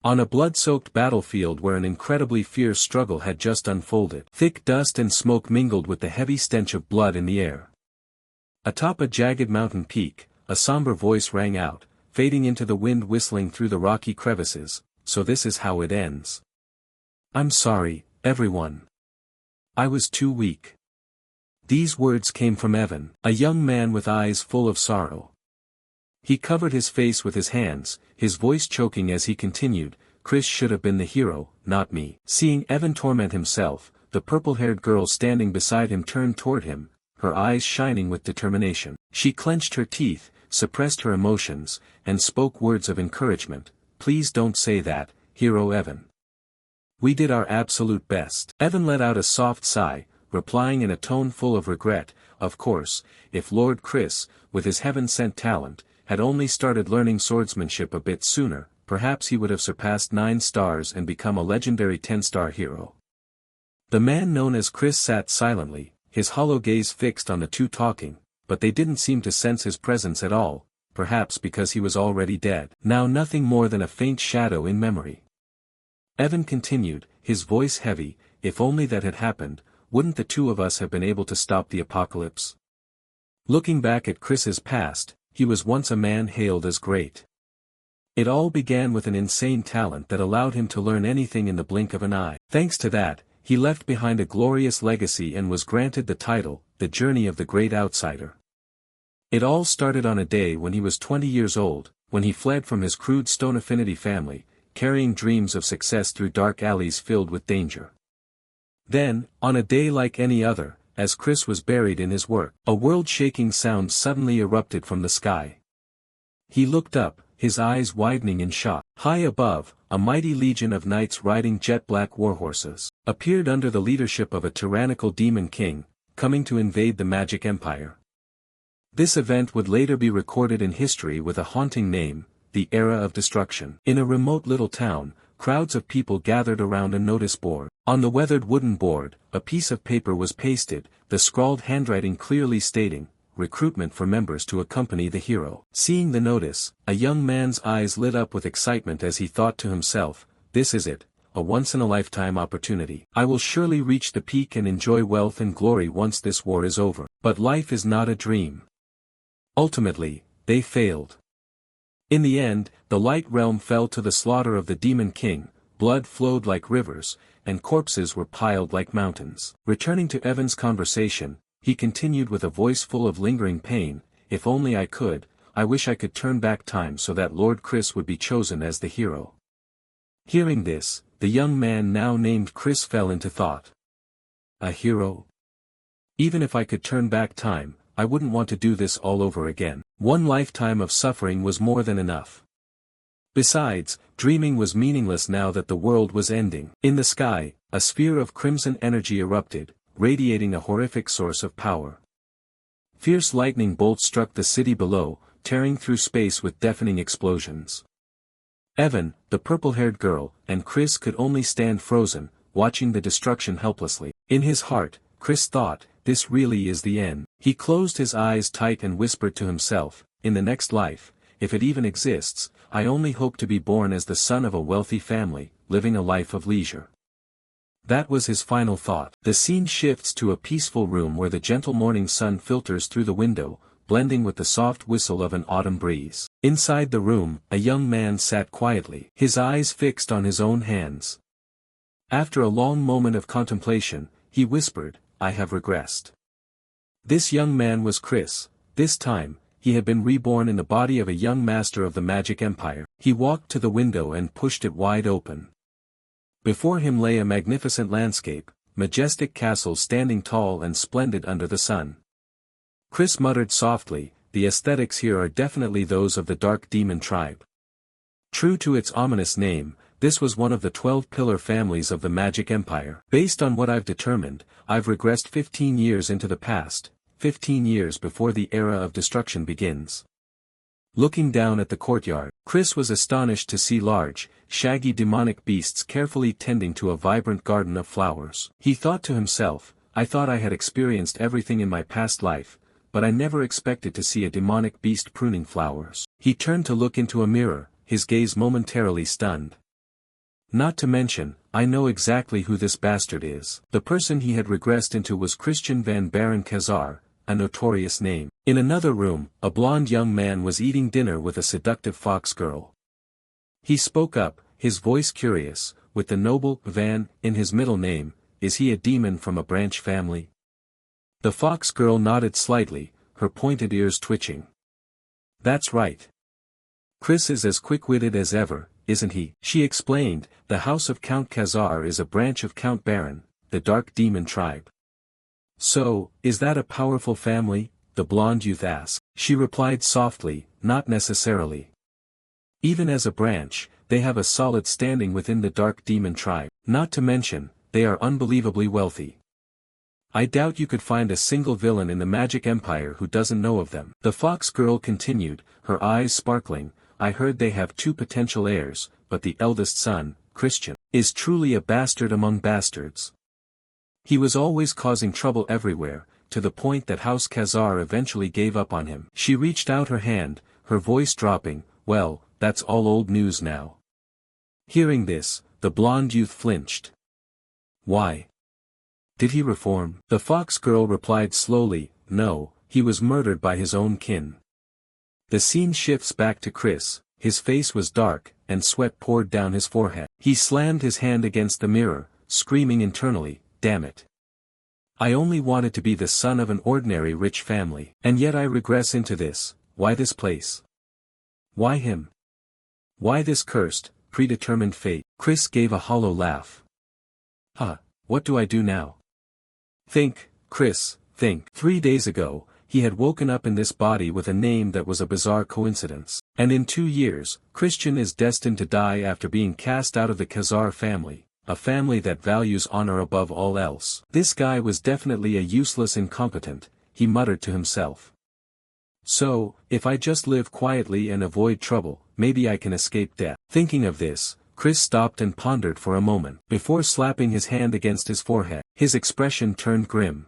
On a blood-soaked battlefield where an incredibly fierce struggle had just unfolded. Thick dust and smoke mingled with the heavy stench of blood in the air. Atop a jagged mountain peak, a somber voice rang out, fading into the wind whistling through the rocky crevices. So this is how it ends. I'm sorry, everyone. I was too weak. These words came from Evan, a young man with eyes full of sorrow. He covered his face with his hands, his voice choking as he continued, Chris should have been the hero, not me. Seeing Evan torment himself, the purple-haired girl standing beside him turned toward him, her eyes shining with determination. She clenched her teeth, suppressed her emotions, and spoke words of encouragement. Please don't say that, Hero Evan. We did our absolute best. Evan let out a soft sigh, replying in a tone full of regret, of course, if Lord Chris, with his heaven-sent talent, had only started learning swordsmanship a bit sooner, perhaps he would have surpassed 9 stars and become a legendary 10-star hero. The man known as Chris sat silently, his hollow gaze fixed on the two talking, but they didn't seem to sense his presence at all, perhaps because he was already dead. Now nothing more than a faint shadow in memory. Evan continued, his voice heavy, if only that had happened, wouldn't the two of us have been able to stop the apocalypse? Looking back at Chris's past, he was once a man hailed as great. It all began with an insane talent that allowed him to learn anything in the blink of an eye. Thanks to that, he left behind a glorious legacy and was granted the title, The Journey of the Great Outsider. It all started on a day when he was 20 years old, when he fled from his crude Stone Affinity family, carrying dreams of success through dark alleys filled with danger. Then, on a day like any other, as Chris was buried in his work, a world-shaking sound suddenly erupted from the sky. He looked up, his eyes widening in shock. High above, a mighty legion of knights riding jet-black warhorses, appeared under the leadership of a tyrannical demon king, coming to invade the magic empire. This event would later be recorded in history with a haunting name, the Era of Destruction. In a remote little town, crowds of people gathered around a notice board. On the weathered wooden board, a piece of paper was pasted, the scrawled handwriting clearly stating, recruitment for members to accompany the hero. Seeing the notice, a young man's eyes lit up with excitement as he thought to himself, this is it, a once-in-a-lifetime opportunity. I will surely reach the peak and enjoy wealth and glory once this war is over. But life is not a dream. Ultimately, they failed. In the end, the light realm fell to the slaughter of the demon king, blood flowed like rivers, and corpses were piled like mountains. Returning to Evan's conversation, he continued with a voice full of lingering pain, if only I could, I wish I could turn back time so that Lord Chris would be chosen as the hero. Hearing this, the young man now named Chris fell into thought. A hero? Even if I could turn back time, I wouldn't want to do this all over again. One lifetime of suffering was more than enough. Besides, dreaming was meaningless now that the world was ending. In the sky, a sphere of crimson energy erupted, radiating a horrific source of power. Fierce lightning bolts struck the city below, tearing through space with deafening explosions. Evan, the purple-haired girl, and Chris could only stand frozen, watching the destruction helplessly. In his heart, Chris thought, this really is the end. He closed his eyes tight and whispered to himself, in the next life, if it even exists, I only hope to be born as the son of a wealthy family, living a life of leisure. That was his final thought. The scene shifts to a peaceful room where the gentle morning sun filters through the window, blending with the soft whistle of an autumn breeze. Inside the room, a young man sat quietly, his eyes fixed on his own hands. After a long moment of contemplation, he whispered, I have regressed. This young man was Chris. This time, he had been reborn in the body of a young master of the magic empire. He walked to the window and pushed it wide open. Before him lay a magnificent landscape, majestic castles standing tall and splendid under the sun. Chris muttered softly, the aesthetics here are definitely those of the dark demon tribe. True to its ominous name, this was one of the 12 pillar families of the magic empire. Based on what I've determined, I've regressed 15 years into the past, 15 years before the era of destruction begins. Looking down at the courtyard, Chris was astonished to see large, shaggy demonic beasts carefully tending to a vibrant garden of flowers. He thought to himself, I thought I had experienced everything in my past life, but I never expected to see a demonic beast pruning flowers. He turned to look into a mirror, his gaze momentarily stunned. Not to mention, I know exactly who this bastard is. The person he had regressed into was Christian van Baron Kazar, a notorious name. In another room, a blonde young man was eating dinner with a seductive fox girl. He spoke up, his voice curious, with the noble Van in his middle name. Is he a demon from a branch family? The fox girl nodded slightly, her pointed ears twitching. That's right. Chris is as quick-witted as ever, isn't he? She explained, the house of Count Kazar is a branch of Count Baron, the dark demon tribe. So, is that a powerful family? The blonde youth asked. She replied softly, not necessarily. Even as a branch, they have a solid standing within the dark demon tribe. Not to mention, they are unbelievably wealthy. I doubt you could find a single villain in the Magic Empire who doesn't know of them. The fox girl continued, her eyes sparkling. I heard they have 2 potential heirs, but the eldest son, Christian, is truly a bastard among bastards. He was always causing trouble everywhere, to the point that House Kazar eventually gave up on him. She reached out her hand, her voice dropping. Well, that's all old news now. Hearing this, the blonde youth flinched. Why? Did he reform? The fox girl replied slowly, no, he was murdered by his own kin. The scene shifts back to Chris, his face was dark, and sweat poured down his forehead. He slammed his hand against the mirror, screaming internally, damn it. I only wanted to be the son of an ordinary rich family. And yet I regress into this. Why this place? Why him? Why this cursed, predetermined fate? Chris gave a hollow laugh. What do I do now? Think, Chris, think. 3 days ago, he had woken up in this body with a name that was a bizarre coincidence. And in 2 years, Christian is destined to die after being cast out of the Kazar family, a family that values honor above all else. This guy was definitely a useless incompetent, he muttered to himself. So, if I just live quietly and avoid trouble, maybe I can escape death. Thinking of this, Chris stopped and pondered for a moment. Before slapping his hand against his forehead, his expression turned grim.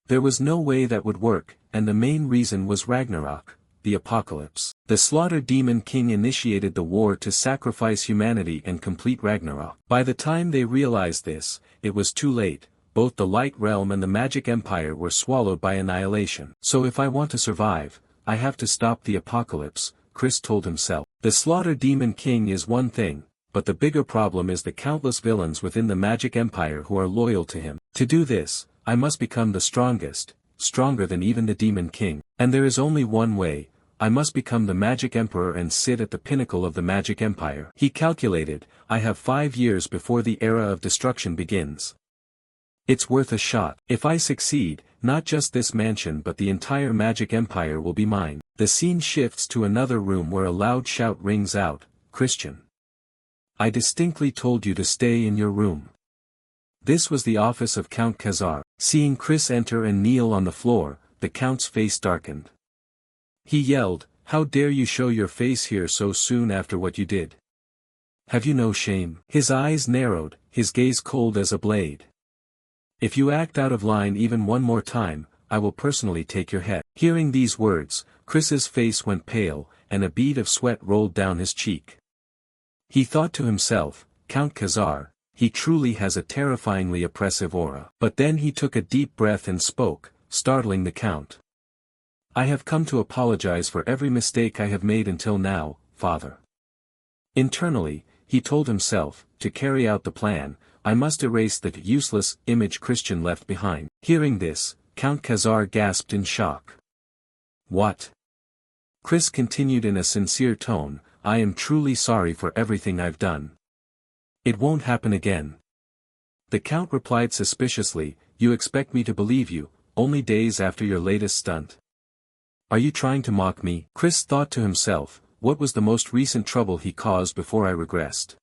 There was no way that would work, and the main reason was Ragnarok, the apocalypse. The Slaughter Demon King initiated the war to sacrifice humanity and complete Ragnarok. By the time they realized this, it was too late. Both the Light Realm and the Magic Empire were swallowed by annihilation. So if I want to survive, I have to stop the apocalypse, Chris told himself. The Slaughter Demon King is one thing, but the bigger problem is the countless villains within the Magic Empire who are loyal to him. To do this, I must become the strongest, stronger than even the Demon King. And there is only one way, I must become the Magic Emperor and sit at the pinnacle of the Magic Empire. He calculated, I have 5 years before the era of destruction begins. It's worth a shot. If I succeed, not just this mansion but the entire Magic Empire will be mine. The scene shifts to another room where a loud shout rings out, Christian. I distinctly told you to stay in your room. This was the office of Count Kazar. Seeing Chris enter and kneel on the floor, the Count's face darkened. He yelled, how dare you show your face here so soon after what you did? Have you no shame? His eyes narrowed, his gaze cold as a blade. If you act out of line even one more time, I will personally take your head. Hearing these words, Chris's face went pale, and a bead of sweat rolled down his cheek. He thought to himself, Count Kazar, he truly has a terrifyingly oppressive aura. But then he took a deep breath and spoke, startling the Count. I have come to apologize for every mistake I have made until now, Father. Internally, he told himself, to carry out the plan, I must erase the useless image Christian left behind. Hearing this, Count Kazar gasped in shock. What? Chris continued in a sincere tone, I am truly sorry for everything I've done. It won't happen again. The Count replied suspiciously, you expect me to believe you, only days after your latest stunt. Are you trying to mock me? Chris thought to himself, what was the most recent trouble he caused before I regressed?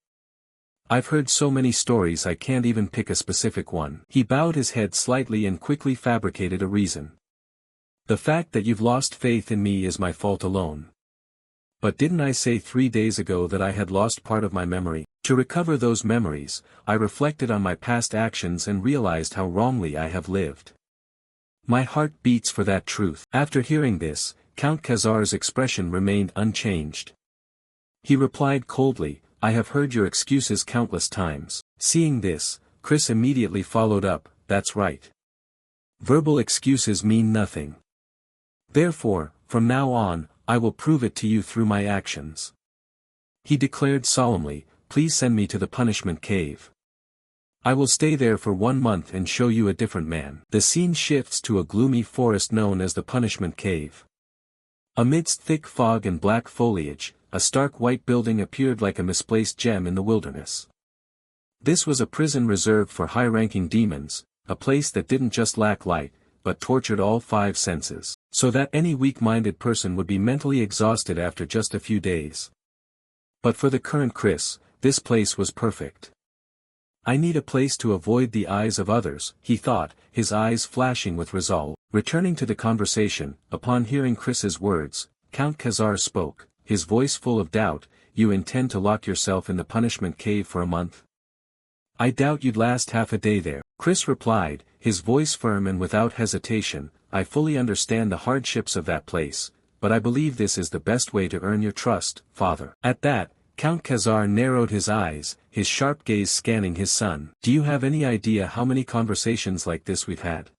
I've heard so many stories I can't even pick a specific one. He bowed his head slightly and quickly fabricated a reason. The fact that you've lost faith in me is my fault alone. But didn't I say 3 days ago that I had lost part of my memory? To recover those memories, I reflected on my past actions and realized how wrongly I have lived. My heart beats for that truth. After hearing this, Count Kazar's expression remained unchanged. He replied coldly, I have heard your excuses countless times. Seeing this, Chris immediately followed up, that's right. Verbal excuses mean nothing. Therefore, from now on, I will prove it to you through my actions. He declared solemnly, please send me to the punishment cave. I will stay there for 1 month and show you a different man. The scene shifts to a gloomy forest known as the punishment cave. Amidst thick fog and black foliage, a stark white building appeared like a misplaced gem in the wilderness. This was a prison reserved for high-ranking demons, a place that didn't just lack light, but tortured all 5 senses, so that any weak-minded person would be mentally exhausted after just a few days. But for the current Chris, this place was perfect. I need a place to avoid the eyes of others, he thought, his eyes flashing with resolve. Returning to the conversation, upon hearing Chris's words, Count Khazar spoke, his voice full of doubt, you intend to lock yourself in the punishment cave for a month? I doubt you'd last half a day there. Chris replied, his voice firm and without hesitation, I fully understand the hardships of that place, but I believe this is the best way to earn your trust, father. At that, Count Khazar narrowed his eyes, his sharp gaze scanning his son. Do you have any idea how many conversations like this we've had?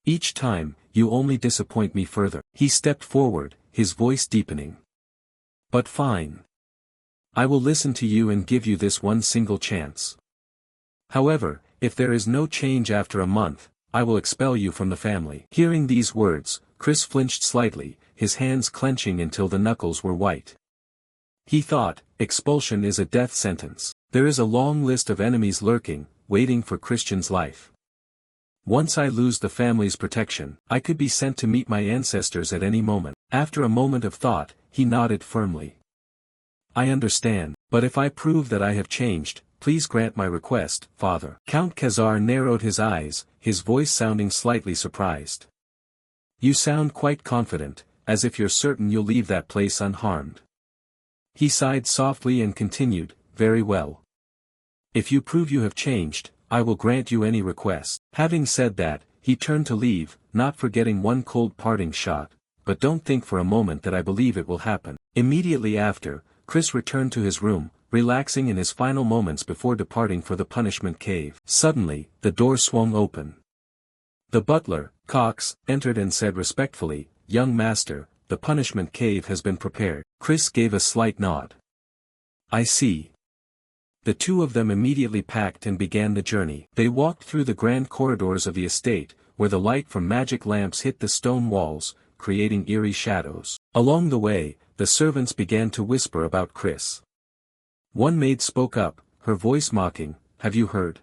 Each time, you only disappoint me further. He stepped forward, his voice deepening. But fine. I will listen to you and give you this one single chance. However, if there is no change after a month, I will expel you from the family. Hearing these words, Chris flinched slightly, his hands clenching until the knuckles were white. He thought, expulsion is a death sentence. There is a long list of enemies lurking, waiting for Christian's life. Once I lose the family's protection, I could be sent to meet my ancestors at any moment. After a moment of thought, he nodded firmly. I understand, but if I prove that I have changed, please grant my request, father. Count Khazar narrowed his eyes, his voice sounding slightly surprised. You sound quite confident, as if you're certain you'll leave that place unharmed. He sighed softly and continued, very well. If you prove you have changed, I will grant you any request. Having said that, he turned to leave, not forgetting one cold parting shot, but don't think for a moment that I believe it will happen. Immediately after, Chris returned to his room, relaxing in his final moments before departing for the punishment cave. Suddenly, the door swung open. The butler, Cox, entered and said respectfully, young master, the punishment cave has been prepared. Chris gave a slight nod. I see. The two of them immediately packed and began the journey. They walked through the grand corridors of the estate, where the light from magic lamps hit the stone walls, creating eerie shadows. Along the way, the servants began to whisper about Chris. One maid spoke up, her voice mocking, have you heard?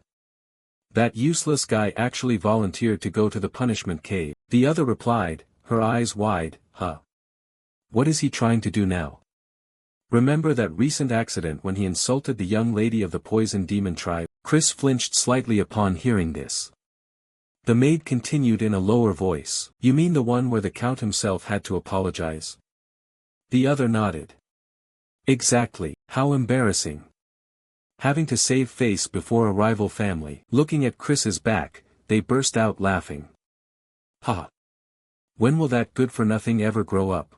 That useless guy actually volunteered to go to the punishment cave. The other replied, her eyes wide, huh? What is he trying to do now? Remember that recent accident when he insulted the young lady of the poison demon tribe? Chris flinched slightly upon hearing this. The maid continued in a lower voice, you mean the one where the count himself had to apologize? The other nodded. Exactly, how embarrassing. Having to save face before a rival family. Looking at Chris's back, they burst out laughing. Ha! When will that good-for-nothing ever grow up?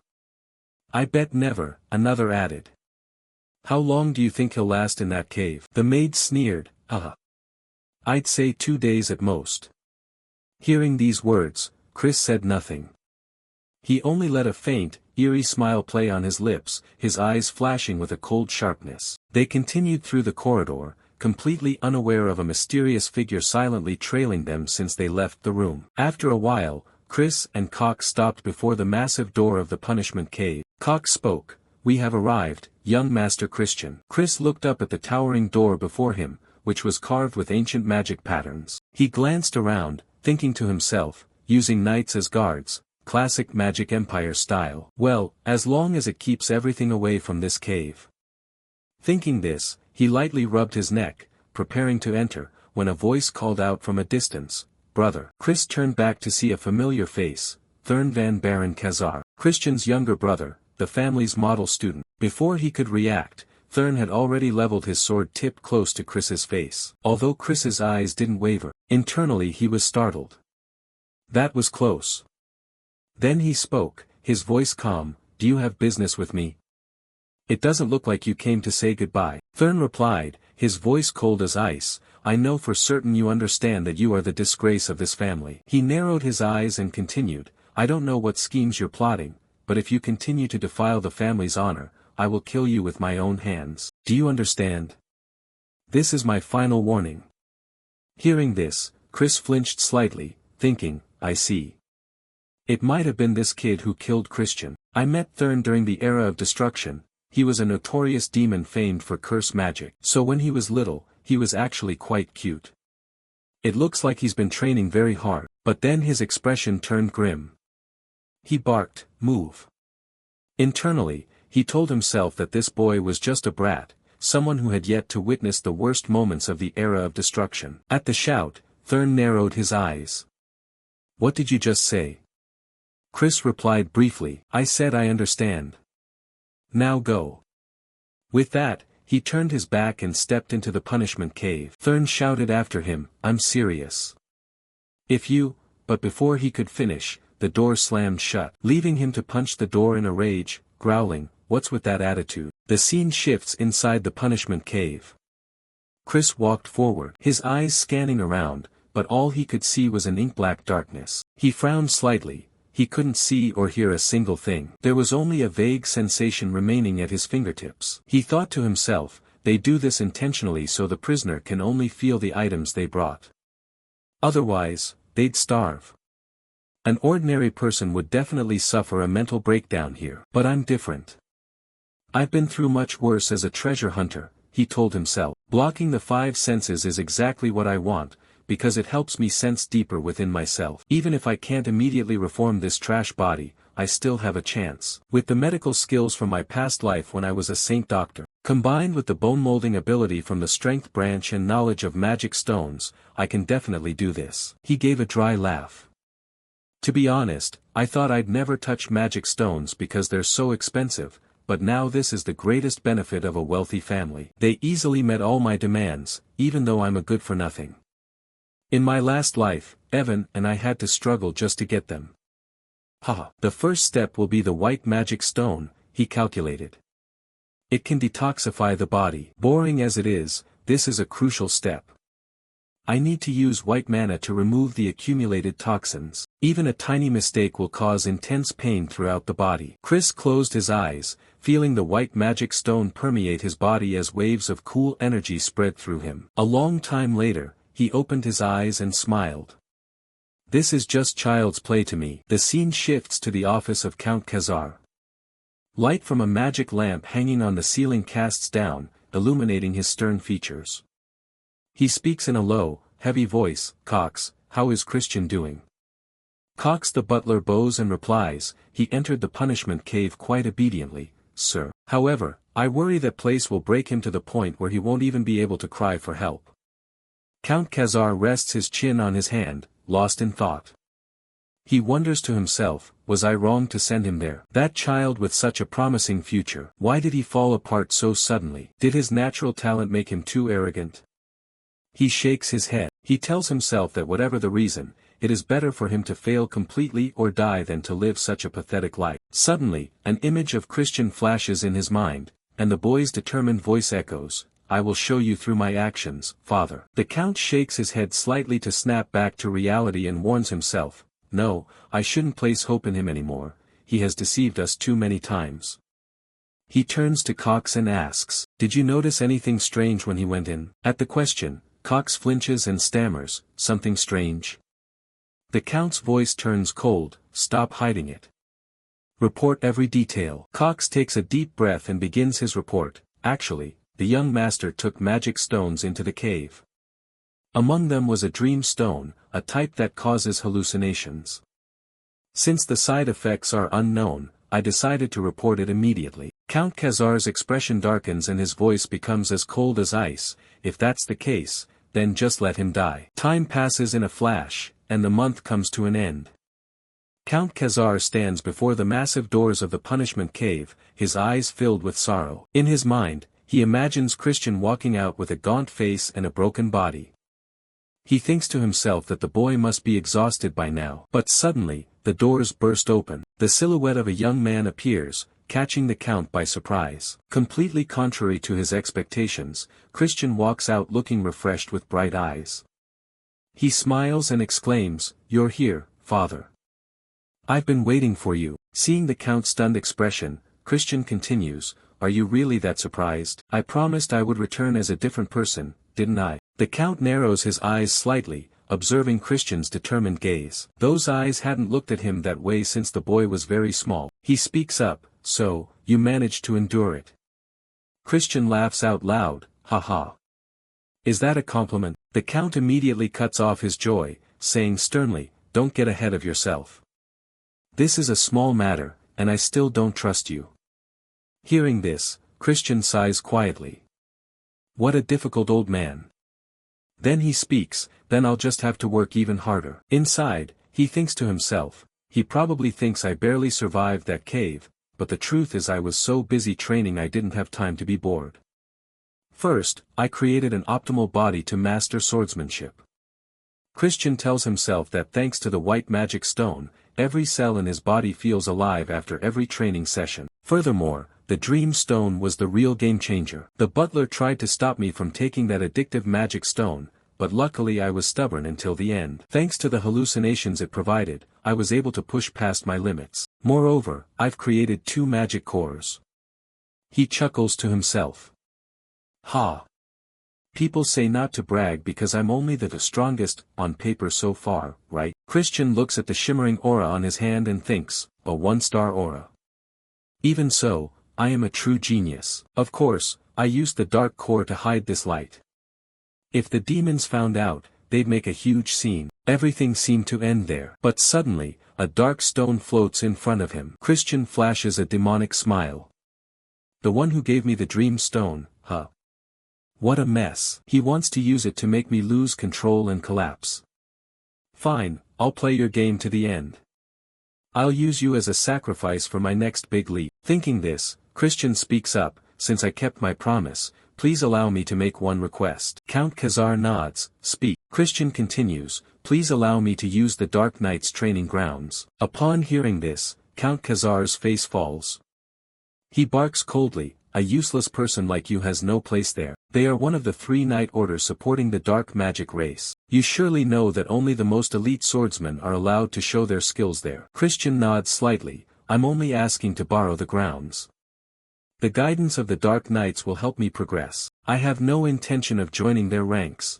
I bet never, another added. How long do you think he'll last in that cave? The maid sneered, I'd say 2 days at most. Hearing these words, Chris said nothing. He only let a faint, eerie smile play on his lips, his eyes flashing with a cold sharpness. They continued through the corridor, completely unaware of a mysterious figure silently trailing them since they left the room. After a while, Chris and Cox stopped before the massive door of the punishment cave. Cox spoke, we have arrived, young Master Christian. Chris looked up at the towering door before him, which was carved with ancient magic patterns. He glanced around, thinking to himself, using knights as guards, classic magic empire style. Well, as long as it keeps everything away from this cave. Thinking this, he lightly rubbed his neck, preparing to enter, when a voice called out from a distance, brother. Chris turned back to see a familiar face, Thurn van Baron Khazar, Christian's younger brother, the family's model student. Before he could react, Thurn had already leveled his sword tip close to Chris's face. Although Chris's eyes didn't waver, internally he was startled. That was close. Then he spoke, his voice calm, do you have business with me? It doesn't look like you came to say goodbye. Thurn replied, his voice cold as ice, I know for certain you understand that you are the disgrace of this family. He narrowed his eyes and continued, I don't know what schemes you're plotting, but if you continue to defile the family's honor, I will kill you with my own hands. Do you understand? This is my final warning. Hearing this, Chris flinched slightly, thinking, I see. It might have been this kid who killed Christian. I met Thurn during the era of destruction. He was a notorious demon famed for curse magic. So when he was little, he was actually quite cute. It looks like he's been training very hard, but then his expression turned grim. He barked, move. Internally, he told himself that this boy was just a brat, someone who had yet to witness the worst moments of the era of destruction. At the shout, Thurn narrowed his eyes. What did you just say? Chris replied briefly, I said I understand. Now go. With that, he turned his back and stepped into the punishment cave. Thurn shouted after him, I'm serious. If you, but before he could finish, the door slammed shut, leaving him to punch the door in a rage, growling, what's with that attitude? The scene shifts inside the punishment cave. Chris walked forward, his eyes scanning around, but all he could see was an ink-black darkness. He frowned slightly. He couldn't see or hear a single thing. There was only a vague sensation remaining at his fingertips. He thought to himself, they do this intentionally so the prisoner can only feel the items they brought. Otherwise, they'd starve. An ordinary person would definitely suffer a mental breakdown here. But I'm different. I've been through much worse as a treasure hunter, he told himself. Blocking the five senses is exactly what I want, because it helps me sense deeper within myself. Even if I can't immediately reform this trash body, I still have a chance. With the medical skills from my past life when I was a saint doctor, combined with the bone molding ability from the strength branch and knowledge of magic stones, I can definitely do this. He gave a dry laugh. To be honest, I thought I'd never touch magic stones because they're so expensive, but now this is the greatest benefit of a wealthy family. They easily met all my demands, even though I'm a good for nothing. In my last life, Evan and I had to struggle just to get them. Haha. The first step will be the white magic stone, he calculated. It can detoxify the body. Boring as it is, this is a crucial step. I need to use white mana to remove the accumulated toxins. Even a tiny mistake will cause intense pain throughout the body. Chris closed his eyes, feeling the white magic stone permeate his body as waves of cool energy spread through him. A long time later, he opened his eyes and smiled. This is just child's play to me. The scene shifts to the office of Count Khazar. Light from a magic lamp hanging on the ceiling casts down, illuminating his stern features. He speaks in a low, heavy voice, Cox, how is Christian doing? Cox the butler bows and replies, he entered the punishment cave quite obediently, sir. However, I worry that place will break him to the point where he won't even be able to cry for help. Count Khazar rests his chin on his hand, lost in thought. He wonders to himself, was I wrong to send him there? That child with such a promising future, why did he fall apart so suddenly? Did his natural talent make him too arrogant? He shakes his head. He tells himself that whatever the reason, it is better for him to fail completely or die than to live such a pathetic life. Suddenly, an image of Christian flashes in his mind, and the boy's determined voice echoes, I will show you through my actions, father. The count shakes his head slightly to snap back to reality and warns himself, no, I shouldn't place hope in him anymore, he has deceived us too many times. He turns to Cox and asks, did you notice anything strange when he went in? At the question, Cox flinches and stammers, something strange? The count's voice turns cold, stop hiding it. Report every detail. Cox takes a deep breath and begins his report. Actually, the young master took magic stones into the cave. Among them was a dream stone, a type that causes hallucinations. Since the side effects are unknown, I decided to report it immediately. Count Khazar's expression darkens and his voice becomes as cold as ice. If that's the case, then just let him die. Time passes in a flash, and the month comes to an end. Count Khazar stands before the massive doors of the punishment cave, his eyes filled with sorrow. In his mind, he imagines Christian walking out with a gaunt face and a broken body. He thinks to himself that the boy must be exhausted by now. But suddenly, the doors burst open. The silhouette of a young man appears, catching the Count by surprise. Completely contrary to his expectations, Christian walks out looking refreshed with bright eyes. He smiles and exclaims, "You're here, father. I've been waiting for you." Seeing the Count's stunned expression, Christian continues, "Are you really that surprised? I promised I would return as a different person, didn't I?" The Count narrows his eyes slightly, observing Christian's determined gaze. Those eyes hadn't looked at him that way since the boy was very small. He speaks up, "So, you managed to endure it." Christian laughs out loud, "Ha ha. Is that a compliment?" The Count immediately cuts off his joy, saying sternly, "Don't get ahead of yourself. This is a small matter, and I still don't trust you." Hearing this, Christian sighs quietly. What a difficult old man. Then he speaks, "Then I'll just have to work even harder." Inside, he thinks to himself, "He probably thinks I barely survived that cave, but the truth is I was so busy training I didn't have time to be bored. First, I created an optimal body to master swordsmanship." Christian tells himself that thanks to the white magic stone, every cell in his body feels alive after every training session. Furthermore, the dream stone was the real game changer. The butler tried to stop me from taking that addictive magic stone, but luckily I was stubborn until the end. Thanks to the hallucinations it provided, I was able to push past my limits. Moreover, I've created 2 magic cores. He chuckles to himself. Ha! People say not to brag because I'm only the strongest on paper so far, right? Christian looks at the shimmering aura on his hand and thinks, a 1-star aura. Even so, I am a true genius. Of course, I used the dark core to hide this light. If the demons found out, they'd make a huge scene. Everything seemed to end there. But suddenly, a dark stone floats in front of him. Christian flashes a demonic smile. The one who gave me the dream stone, huh? What a mess. He wants to use it to make me lose control and collapse. Fine, I'll play your game to the end. I'll use you as a sacrifice for my next big leap. Thinking this, Christian speaks up, "Since I kept my promise, please allow me to make one request." Count Khazar nods, "Speak." Christian continues, "Please allow me to use the Dark Knight's training grounds." Upon hearing this, Count Khazar's face falls. He barks coldly, "A useless person like you has no place there. They are one of the 3 knight orders supporting the dark magic race. You surely know that only the most elite swordsmen are allowed to show their skills there." Christian nods slightly, "I'm only asking to borrow the grounds. The guidance of the Dark Knights will help me progress. I have no intention of joining their ranks."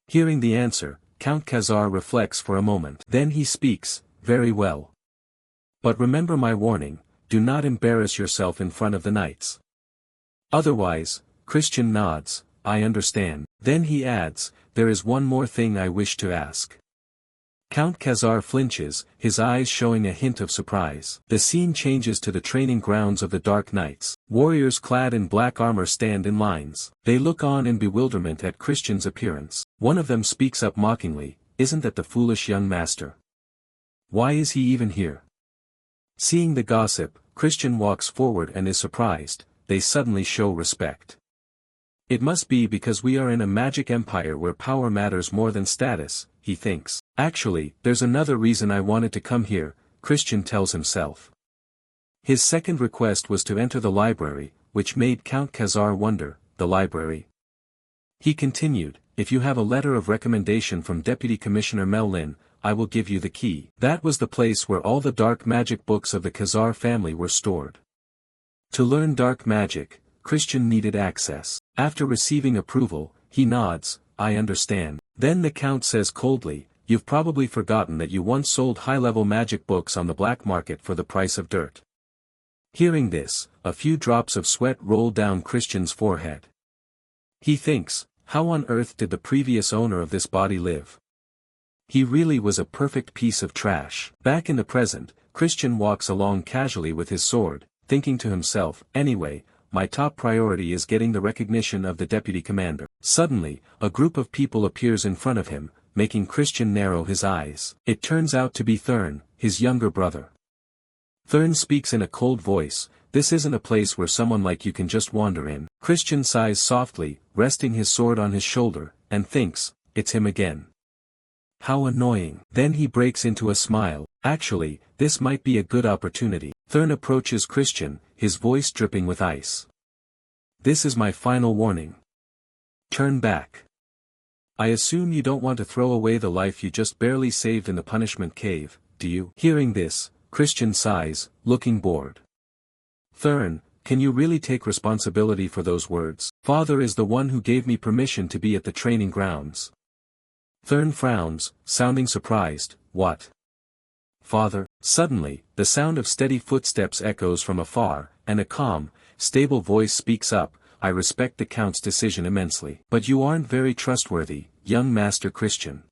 Hearing the answer, Count Khazar reflects for a moment. Then he speaks, "Very well. But remember my warning, do not embarrass yourself in front of the knights. Otherwise," Christian nods, "I understand." Then he adds, "There is one more thing I wish to ask." Count Khazar flinches, his eyes showing a hint of surprise. The scene changes to the training grounds of the Dark Knights. Warriors clad in black armor stand in lines. They look on in bewilderment at Christian's appearance. One of them speaks up mockingly, "Isn't that the foolish young master? Why is he even here?" Seeing the gossip, Christian walks forward and is surprised. They suddenly show respect. "It must be because we are in a magic empire where power matters more than status," he thinks. "Actually, there's another reason I wanted to come here," Christian tells himself. His second request was to enter the library, which made Count Khazar wonder, "The library?" He continued, "If you have a letter of recommendation from Deputy Commissioner Melin, I will give you the key." That was the place where all the dark magic books of the Khazar family were stored. To learn dark magic, Christian needed access. After receiving approval, he nods, "I understand." Then the Count says coldly, "You've probably forgotten that you once sold high-level magic books on the black market for the price of dirt." Hearing this, a few drops of sweat roll down Christian's forehead. He thinks, how on earth did the previous owner of this body live? He really was a perfect piece of trash. Back in the present, Christian walks along casually with his sword, thinking to himself, "Anyway, my top priority is getting the recognition of the deputy commander." Suddenly, a group of people appears in front of him, making Christian narrow his eyes. It turns out to be Thurn, his younger brother. Thurn speaks in a cold voice, "This isn't a place where someone like you can just wander in." Christian sighs softly, resting his sword on his shoulder, and thinks, "It's him again. How annoying. Then he breaks into a smile. Actually, this might be a good opportunity. Thurn approaches Christian, his voice dripping with ice. This is my final warning. Turn back. I assume you don't want to throw away the life you just barely saved in the punishment cave, do you? Hearing this, Christian sighs, looking bored. Thurn, can you really take responsibility for those words? Father is the one who gave me permission to be at the training grounds. Thurn frowns, sounding surprised. What? Father? Suddenly, the sound of steady footsteps echoes from afar, and a calm, stable voice speaks up. I respect the Count's decision immensely. But you aren't very trustworthy, young Master Christian.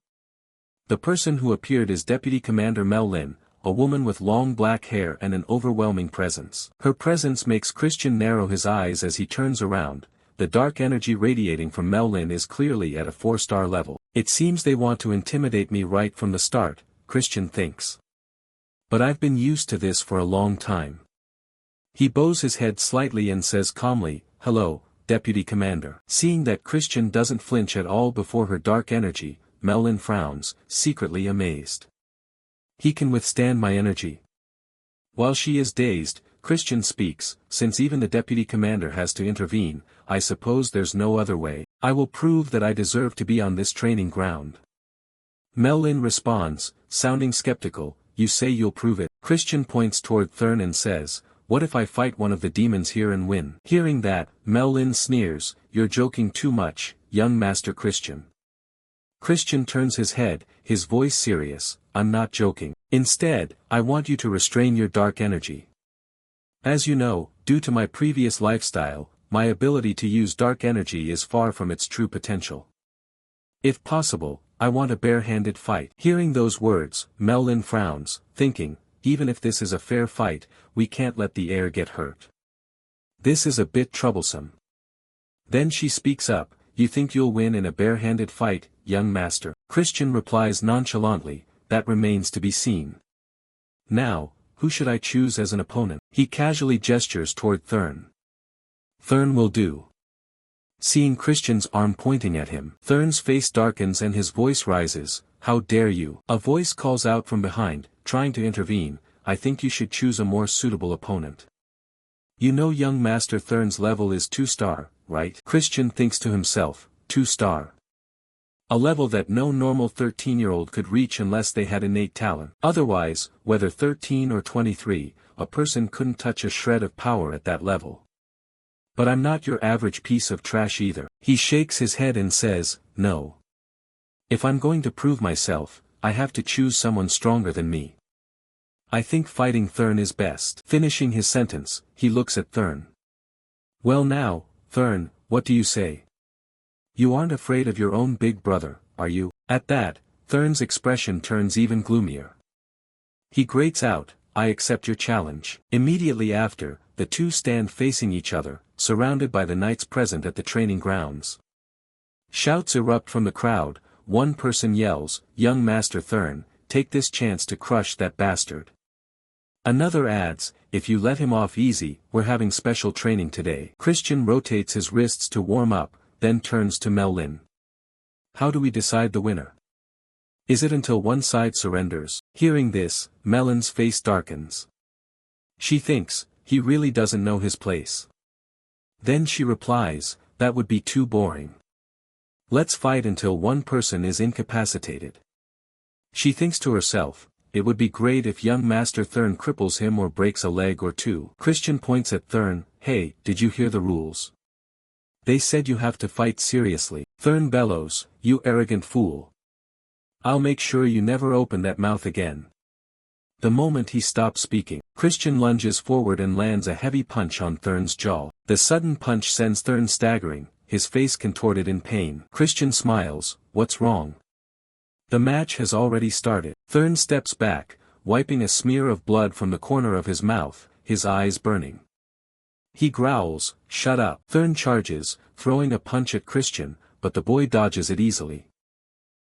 The person who appeared is Deputy Commander Mel Lin, a woman with long black hair and an overwhelming presence. Her presence makes Christian narrow his eyes as he turns around. The dark energy radiating from Mel Lin is clearly at a 4-star level. It seems they want to intimidate me right from the start, Christian thinks. But I've been used to this for a long time. He bows his head slightly and says calmly, Hello, Deputy Commander. Seeing that Christian doesn't flinch at all before her dark energy, Mel Lin frowns, secretly amazed. He can withstand my energy. While she is dazed, Christian speaks, since even the Deputy Commander has to intervene, I suppose there's no other way. I will prove that I deserve to be on this training ground. Mel Lin responds, sounding skeptical, You say you'll prove it. Christian points toward Thurn and says, What if I fight one of the demons here and win? Hearing that, Mel Lin sneers, You're joking too much, young Master Christian. Christian turns his head, his voice serious, I'm not joking. Instead, I want you to restrain your dark energy. As you know, due to my previous lifestyle, my ability to use dark energy is far from its true potential. If possible, I want a bare-handed fight. Hearing those words, Mel Lin frowns, thinking, Even if this is a fair fight, we can't let the heir get hurt. This is a bit troublesome. Then she speaks up, You think you'll win in a bare-handed fight, young master? Christian replies nonchalantly, That remains to be seen. Now, who should I choose as an opponent? He casually gestures toward Thurn. Thurn will do. Seeing Christian's arm pointing at him, Thurn's face darkens and his voice rises, How dare you? A voice calls out from behind, trying to intervene, I think you should choose a more suitable opponent. You know young Master Thurn's level is 2-star, right? Christian thinks to himself, 2-star. A level that no normal 13-year-old could reach unless they had innate talent. Otherwise, whether 13 or 23, a person couldn't touch a shred of power at that level. But I'm not your average piece of trash either. He shakes his head and says, No. If I'm going to prove myself, I have to choose someone stronger than me. I think fighting Thurn is best. Finishing his sentence, he looks at Thurn. Well now, Thurn, what do you say? You aren't afraid of your own big brother, are you? At that, Thurn's expression turns even gloomier. He grates out, I accept your challenge. Immediately after, the two stand facing each other, surrounded by the knights present at the training grounds. Shouts erupt from the crowd, one person yells, Young Master Thurn, take this chance to crush that bastard. Another adds, if you let him off easy, we're having special training today. Christian rotates his wrists to warm up, then turns to Mel Lin. How do we decide the winner? Is it until one side surrenders? Hearing this, Mel Lin's face darkens. She thinks, he really doesn't know his place. Then she replies, that would be too boring. Let's fight until one person is incapacitated. She thinks to herself, it would be great if young Master Thurn cripples him or breaks a leg or two. Christian points at Thurn, hey, did you hear the rules? They said you have to fight seriously. Thurn bellows, you arrogant fool. I'll make sure you never open that mouth again. The moment he stops speaking, Christian lunges forward and lands a heavy punch on Thurn's jaw. The sudden punch sends Thurn staggering, his face contorted in pain. Christian smiles, what's wrong? The match has already started. Thurn steps back, wiping a smear of blood from the corner of his mouth, his eyes burning. He growls, shut up. Thurn charges, throwing a punch at Christian, but the boy dodges it easily.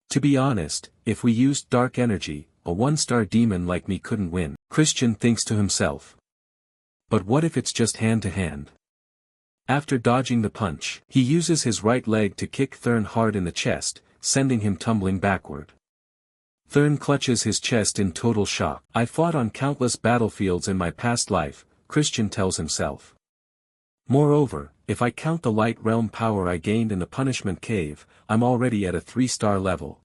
To be honest, if we used dark energy, a 1-star demon like me couldn't win. Christian thinks to himself. But what if it's just hand to hand? After dodging the punch, he uses his right leg to kick Thurn hard in the chest, sending him tumbling backward. Thurn clutches his chest in total shock. I fought on countless battlefields in my past life, Christian tells himself. Moreover, if I count the light realm power I gained in the punishment cave, I'm already at a 3-star level.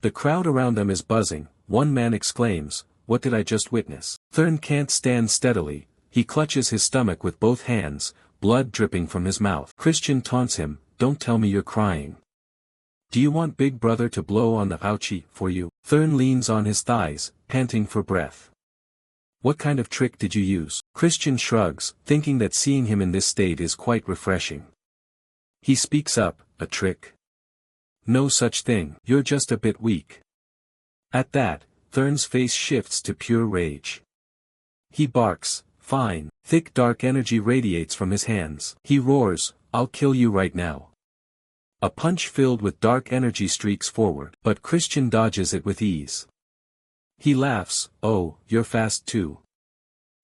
The crowd around them is buzzing. One man exclaims, "What did I just witness?" Thurn can't stand steadily, he clutches his stomach with both hands, blood dripping from his mouth. Christian taunts him, "Don't tell me you're crying. Do you want Big Brother to blow on the ouchie for you?" Thurn leans on his thighs, panting for breath. "What kind of trick did you use?" Christian shrugs, thinking that seeing him in this state is quite refreshing. He speaks up, "A trick? No such thing. You're just a bit weak." At that, Thurn's face shifts to pure rage. He barks, "Fine." Thick dark energy radiates from his hands. He roars, "I'll kill you right now." A punch filled with dark energy streaks forward, but Christian dodges it with ease. He laughs, "Oh, you're fast too."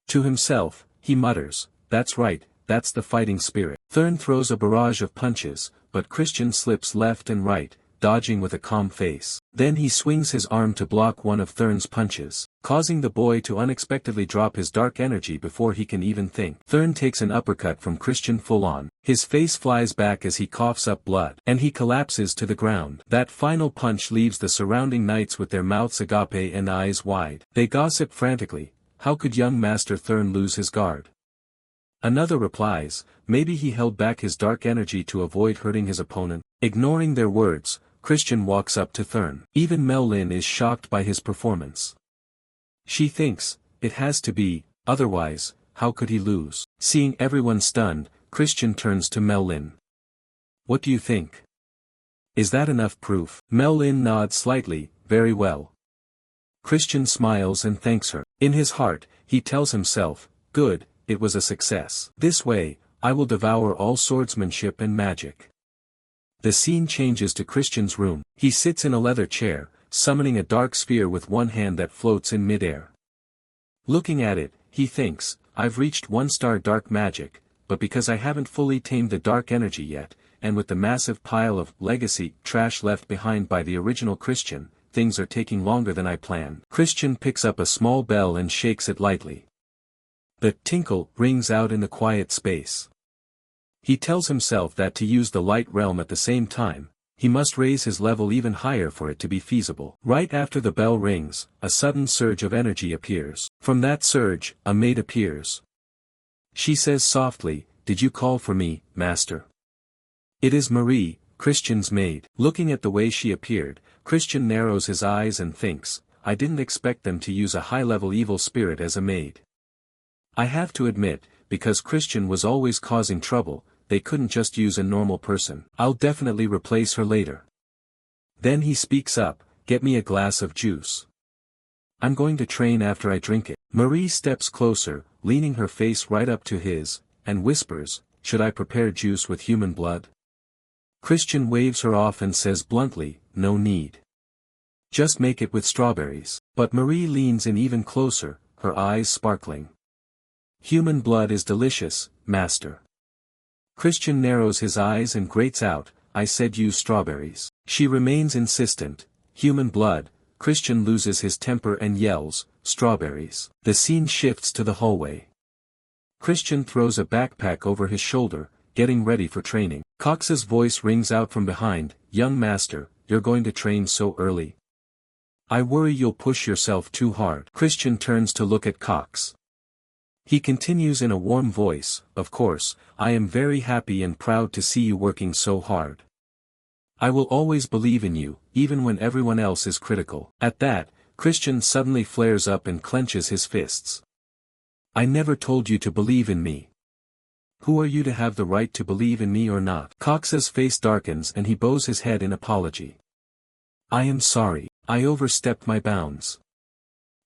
To himself, he mutters, "That's right, that's the fighting spirit." Thurn throws a barrage of punches, but Christian slips left and right, dodging with a calm face. Then he swings his arm to block one of Thurn's punches, causing the boy to unexpectedly drop his dark energy before he can even think. Thurn takes an uppercut from Christian full on, his face flies back as he coughs up blood, and he collapses to the ground. That final punch leaves the surrounding knights with their mouths agape and eyes wide. They gossip frantically, "How could young Master Thurn lose his guard?" Another replies, "Maybe he held back his dark energy to avoid hurting his opponent." Ignoring their words, Christian walks up to Thurn. Even Mel Lin is shocked by his performance. She thinks, "It has to be, otherwise, how could he lose?" Seeing everyone stunned, Christian turns to Mel Lin. "What do you think? Is that enough proof?" Mel Lin nods slightly, "Very well." Christian smiles and thanks her. In his heart, he tells himself, "Good, it was a success. This way, I will devour all swordsmanship and magic." The scene changes to Christian's room. He sits in a leather chair, summoning a dark sphere with one hand that floats in midair. Looking at it, he thinks, "I've reached 1-star dark magic, but because I haven't fully tamed the dark energy yet, and with the massive pile of legacy trash left behind by the original Christian, things are taking longer than I planned." Christian picks up a small bell and shakes it lightly. The tinkle rings out in the quiet space. He tells himself that to use the light realm at the same time, he must raise his level even higher for it to be feasible. Right after the bell rings, a sudden surge of energy appears. From that surge, a maid appears. She says softly, "Did you call for me, Master?" It is Marie, Christian's maid. Looking at the way she appeared, Christian narrows his eyes and thinks, "I didn't expect them to use a high-level evil spirit as a maid." I have to admit, because Christian was always causing trouble, they couldn't just use a normal person. I'll definitely replace her later. Then he speaks up, "Get me a glass of juice. I'm going to train after I drink it." Marie steps closer, leaning her face right up to his, and whispers, "Should I prepare juice with human blood?" Christian waves her off and says bluntly, "No need. Just make it with strawberries." But Marie leans in even closer, her eyes sparkling. "Human blood is delicious, Master." Christian narrows his eyes and grates out, "I said use strawberries." She remains insistent, "Human blood." Christian loses his temper and yells, "Strawberries." The scene shifts to the hallway. Christian throws a backpack over his shoulder, getting ready for training. Cox's voice rings out from behind, "Young Master, you're going to train so early? I worry you'll push yourself too hard." Christian turns to look at Cox. He continues in a warm voice, "Of course, I am very happy and proud to see you working so hard. I will always believe in you, even when everyone else is critical." At that, Christian suddenly flares up and clenches his fists. "I never told you to believe in me. Who are you to have the right to believe in me or not?" Cox's face darkens and he bows his head in apology. "I am sorry, I overstepped my bounds.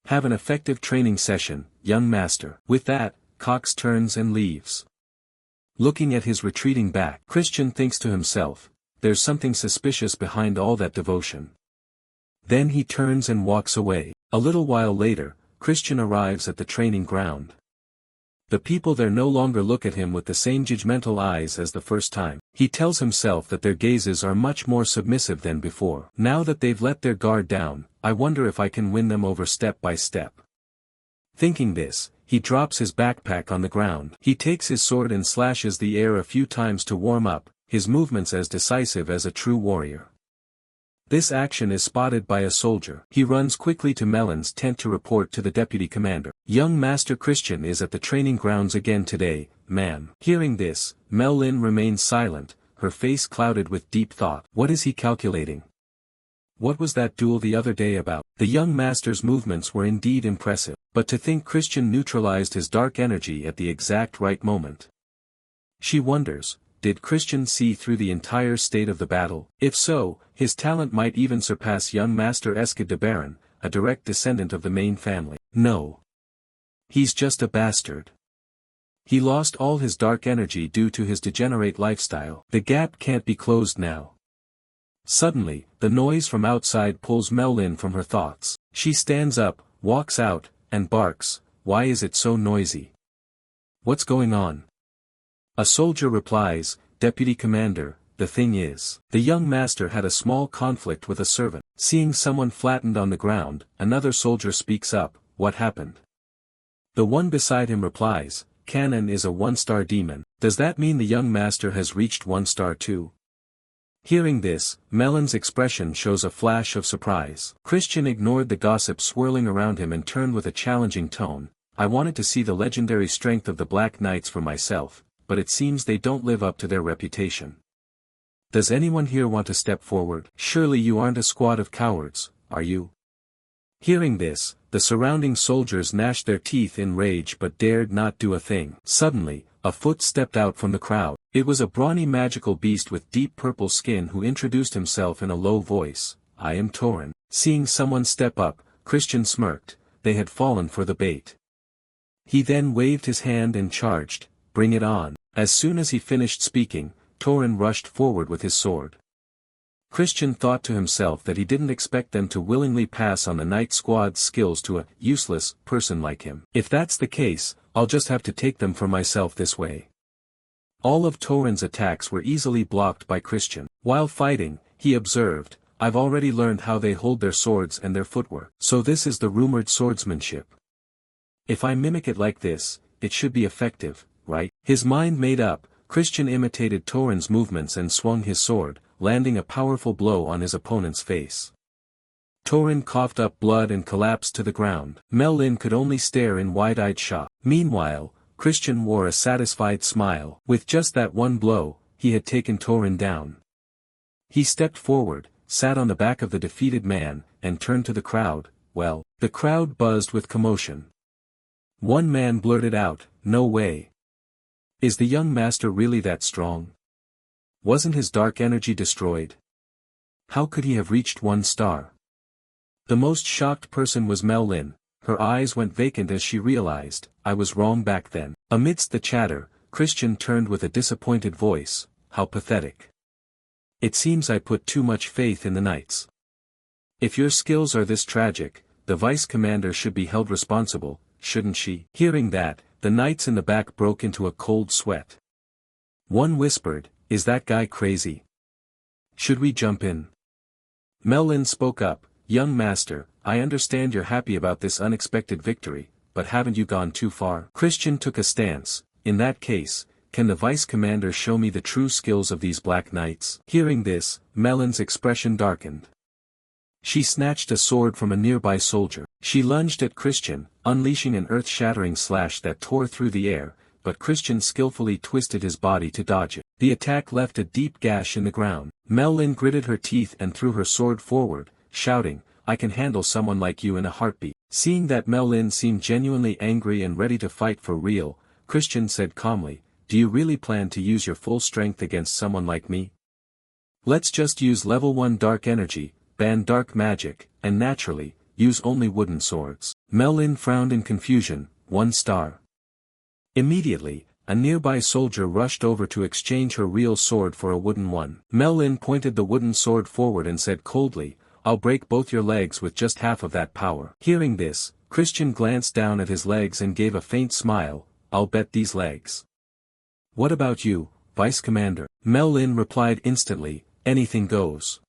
Have an effective training session, young master." With that, Cox turns and leaves. Looking at his retreating back, Christian thinks to himself, "There's something suspicious behind all that devotion." Then he turns and walks away. A little while later, Christian arrives at the training ground. The people there no longer look at him with the same judgmental eyes as the first time. He tells himself that their gazes are much more submissive than before. Now that they've let their guard down, I wonder if I can win them over step by step. Thinking this, he drops his backpack on the ground. He takes his sword and slashes the air a few times to warm up, his movements as decisive as a true warrior. This action is spotted by a soldier. He runs quickly to Melon's tent to report to the deputy commander. Young Master Christian is at the training grounds again today, ma'am. Hearing this, Mel-Lin remains silent, her face clouded with deep thought. What is he calculating? What was that duel the other day about? The young master's movements were indeed impressive, but to think Christian neutralized his dark energy at the exact right moment. She wonders, did Christian see through the entire state of the battle? If so, his talent might even surpass young Master Eskid de Baron, a direct descendant of the main family. No. He's just a bastard. He lost all his dark energy due to his degenerate lifestyle. The gap can't be closed now. Suddenly, the noise from outside pulls Mel-Lin from her thoughts. She stands up, walks out, and barks, "Why is it so noisy? What's going on?" A soldier replies, "Deputy Commander, the thing is, the young master had a small conflict with a servant." Seeing someone flattened on the ground, another soldier speaks up, "What happened?" The one beside him replies, "Cannon is a 1-star demon. Does that mean the young master has reached 1-star too?" Hearing this, Melon's expression shows a flash of surprise. Christian ignored the gossip swirling around him and turned with a challenging tone, "I wanted to see the legendary strength of the Black Knights for myself, but it seems they don't live up to their reputation. Does anyone here want to step forward? Surely you aren't a squad of cowards, are you?" Hearing this, the surrounding soldiers gnashed their teeth in rage but dared not do a thing. Suddenly, a foot stepped out from the crowd. It was a brawny magical beast with deep purple skin who introduced himself in a low voice, "I am Torin." Seeing someone step up, Christian smirked, they had fallen for the bait. He then waved his hand and charged, "Bring it on." As soon as he finished speaking, Torin rushed forward with his sword. Christian thought to himself that he didn't expect them to willingly pass on the Knight Squad's skills to a useless person like him. If that's the case, I'll just have to take them for myself this way. All of Torin's attacks were easily blocked by Christian. While fighting, he observed, "I've already learned how they hold their swords and their footwork. So this is the rumored swordsmanship. If I mimic it like this, it should be effective, right?" His mind made up, Christian imitated Torin's movements and swung his sword, landing a powerful blow on his opponent's face. Torin coughed up blood and collapsed to the ground. Mel-Lin could only stare in wide-eyed shock. Meanwhile, Christian wore a satisfied smile. With just that one blow, he had taken Torin down. He stepped forward, sat on the back of the defeated man, and turned to the crowd. Well, the crowd buzzed with commotion. One man blurted out, "No way. Is the young master really that strong? Wasn't his dark energy destroyed? How could he have reached 1-star? The most shocked person was Mel-Lin. Her eyes went vacant as she realized, "I was wrong back then." Amidst the chatter, Christian turned with a disappointed voice, "How pathetic. It seems I put too much faith in the knights. If your skills are this tragic, the vice commander should be held responsible, shouldn't she?" Hearing that, the knights in the back broke into a cold sweat. One whispered, "Is that guy crazy? Should we jump in?" Mel-Lin spoke up, "Young master, I understand you're happy about this unexpected victory, but haven't you gone too far?" Christian took a stance. "In that case, can the vice commander show me the true skills of these black knights?" Hearing this, Mel-Lin's expression darkened. She snatched a sword from a nearby soldier. She lunged at Christian, unleashing an earth-shattering slash that tore through the air, but Christian skillfully twisted his body to dodge it. The attack left a deep gash in the ground. Mel-Lin gritted her teeth and threw her sword forward, shouting, "I can handle someone like you in a heartbeat." Seeing that Mel-Lin seemed genuinely angry and ready to fight for real, Christian said calmly, "Do you really plan to use your full strength against someone like me? Let's just use level 1 dark energy, ban dark magic, and naturally, use only wooden swords." Mel-Lin frowned in confusion, 1-star. Immediately, a nearby soldier rushed over to exchange her real sword for a wooden one. Mel-Lin pointed the wooden sword forward and said coldly, "I'll break both your legs with just half of that power." Hearing this, Christian glanced down at his legs and gave a faint smile, I'll bet these legs. What about you, Vice Commander? Mel Lin replied instantly, anything goes.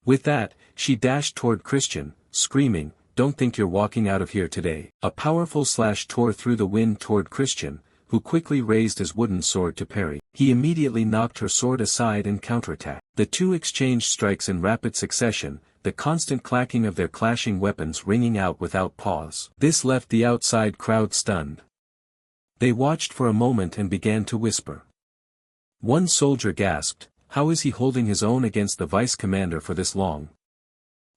With that, she dashed toward Christian, screaming, don't think you're walking out of here today. A powerful slash tore through the wind toward Christian, who quickly raised his wooden sword to parry. He immediately knocked her sword aside and counterattacked. The two exchanged strikes in rapid succession, the constant clacking of their clashing weapons ringing out without pause. This left the outside crowd stunned. They watched for a moment and began to whisper. One soldier gasped, how is he holding his own against the vice commander for this long?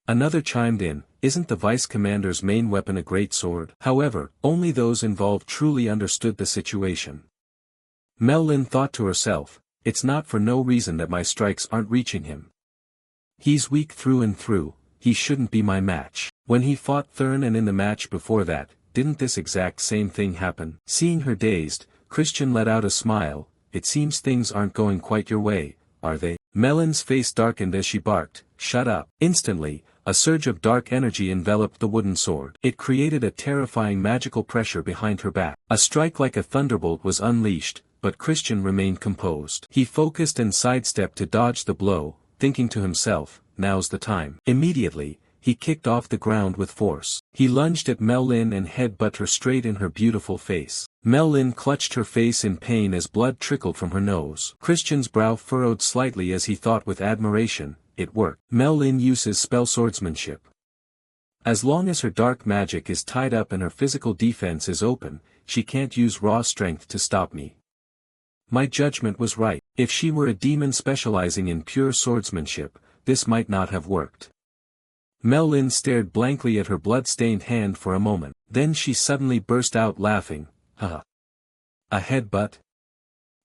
Another chimed in, isn't the vice commander's main weapon a great sword? However, only those involved truly understood the situation. Mel Lin thought to herself, it's not for no reason that my strikes aren't reaching him. He's weak through and through, he shouldn't be my match. When he fought Thurn and in the match before that, didn't this exact same thing happen? Seeing her dazed, Christian let out a smile, it seems things aren't going quite your way, are they? Melon's face darkened as she barked, shut up. Instantly, a surge of dark energy enveloped the wooden sword. It created a terrifying magical pressure behind her back. A strike like a thunderbolt was unleashed, but Christian remained composed. He focused and sidestepped to dodge the blow, thinking to himself, now's the time. Immediately, he kicked off the ground with force. He lunged at Mel Lin and headbutted her straight in her beautiful face. Mel Lin clutched her face in pain as blood trickled from her nose. Christian's brow furrowed slightly as he thought with admiration, it worked. Mel Lin uses spell swordsmanship. As long as her dark magic is tied up and her physical defense is open, she can't use raw strength to stop me. My judgment was right. If she were a demon specializing in pure swordsmanship, this might not have worked. Mel Lin stared blankly at her blood-stained hand for a moment, then she suddenly burst out laughing, haha. A headbutt?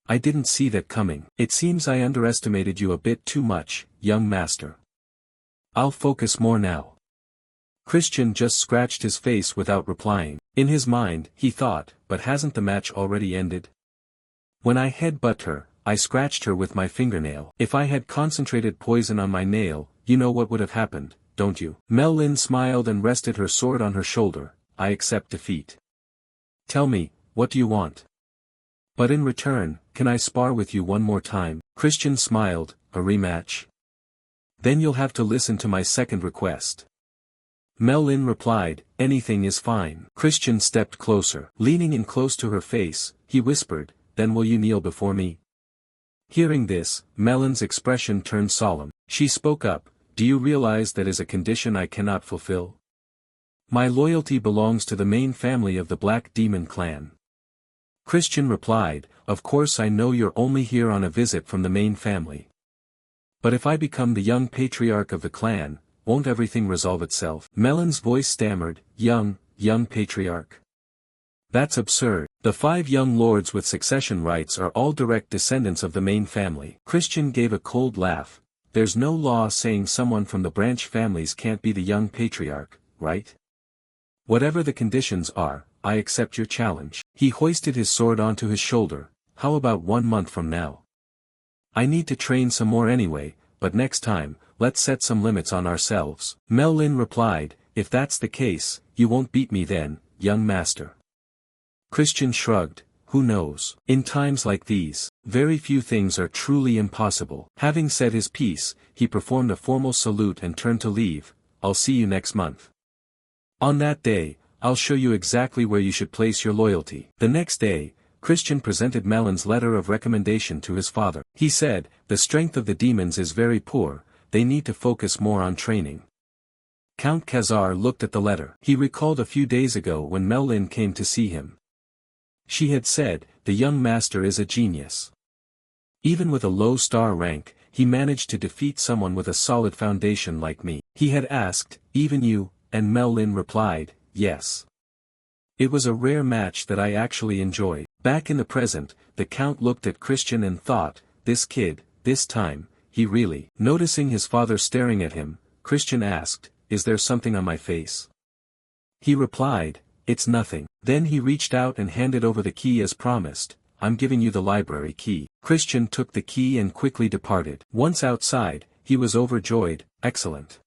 I didn't see that coming. It seems I underestimated you a bit too much, young master. I'll focus more now. Christian just scratched his face without replying. In his mind, he thought, but hasn't the match already ended? When I headbutt her, I scratched her with my fingernail. If I had concentrated poison on my nail, you know what would have happened, don't you? Mel Lin smiled and rested her sword on her shoulder, I accept defeat. Tell me, what do you want? But in return, can I spar with you one more time? Christian smiled, a rematch? Then you'll have to listen to my second request. Mel Lin replied, anything is fine. Christian stepped closer. Leaning in close to her face, he whispered, then will you kneel before me? Hearing this, Melon's expression turned solemn. She spoke up, do you realize that is a condition I cannot fulfill? My loyalty belongs to the main family of the Black Demon clan. Christian replied, of course I know you're only here on a visit from the main family. But if I become the young patriarch of the clan, won't everything resolve itself? Melon's voice stammered, young patriarch. That's absurd. The 5 young lords with succession rights are all direct descendants of the main family. Christian gave a cold laugh. There's no law saying someone from the branch families can't be the young patriarch, right? Whatever the conditions are, I accept your challenge. He hoisted his sword onto his shoulder. How about 1 month from now? I need to train some more anyway, but next time, let's set some limits on ourselves. Mel Lin replied, if that's the case, you won't beat me then, young master. Christian shrugged, who knows? In times like these, very few things are truly impossible. Having said his piece, he performed a formal salute and turned to leave. I'll see you next month. On that day, I'll show you exactly where you should place your loyalty. The next day, Christian presented Melon's letter of recommendation to his father. He said, the strength of the demons is very poor, they need to focus more on training. Count Khazar looked at the letter. He recalled a few days ago when Mel Lin came to see him. She had said, the young master is a genius. Even with a low star rank, he managed to defeat someone with a solid foundation like me. He had asked, even you, and Mel Lin replied, yes. It was a rare match that I actually enjoyed. Back in the present, the Count looked at Christian and thought, this kid, this time, he really. Noticing his father staring at him, Christian asked, is there something on my face? He replied, it's nothing. Then he reached out and handed over the key as promised, I'm giving you the library key. Christian took the key and quickly departed. Once outside, he was overjoyed, excellent.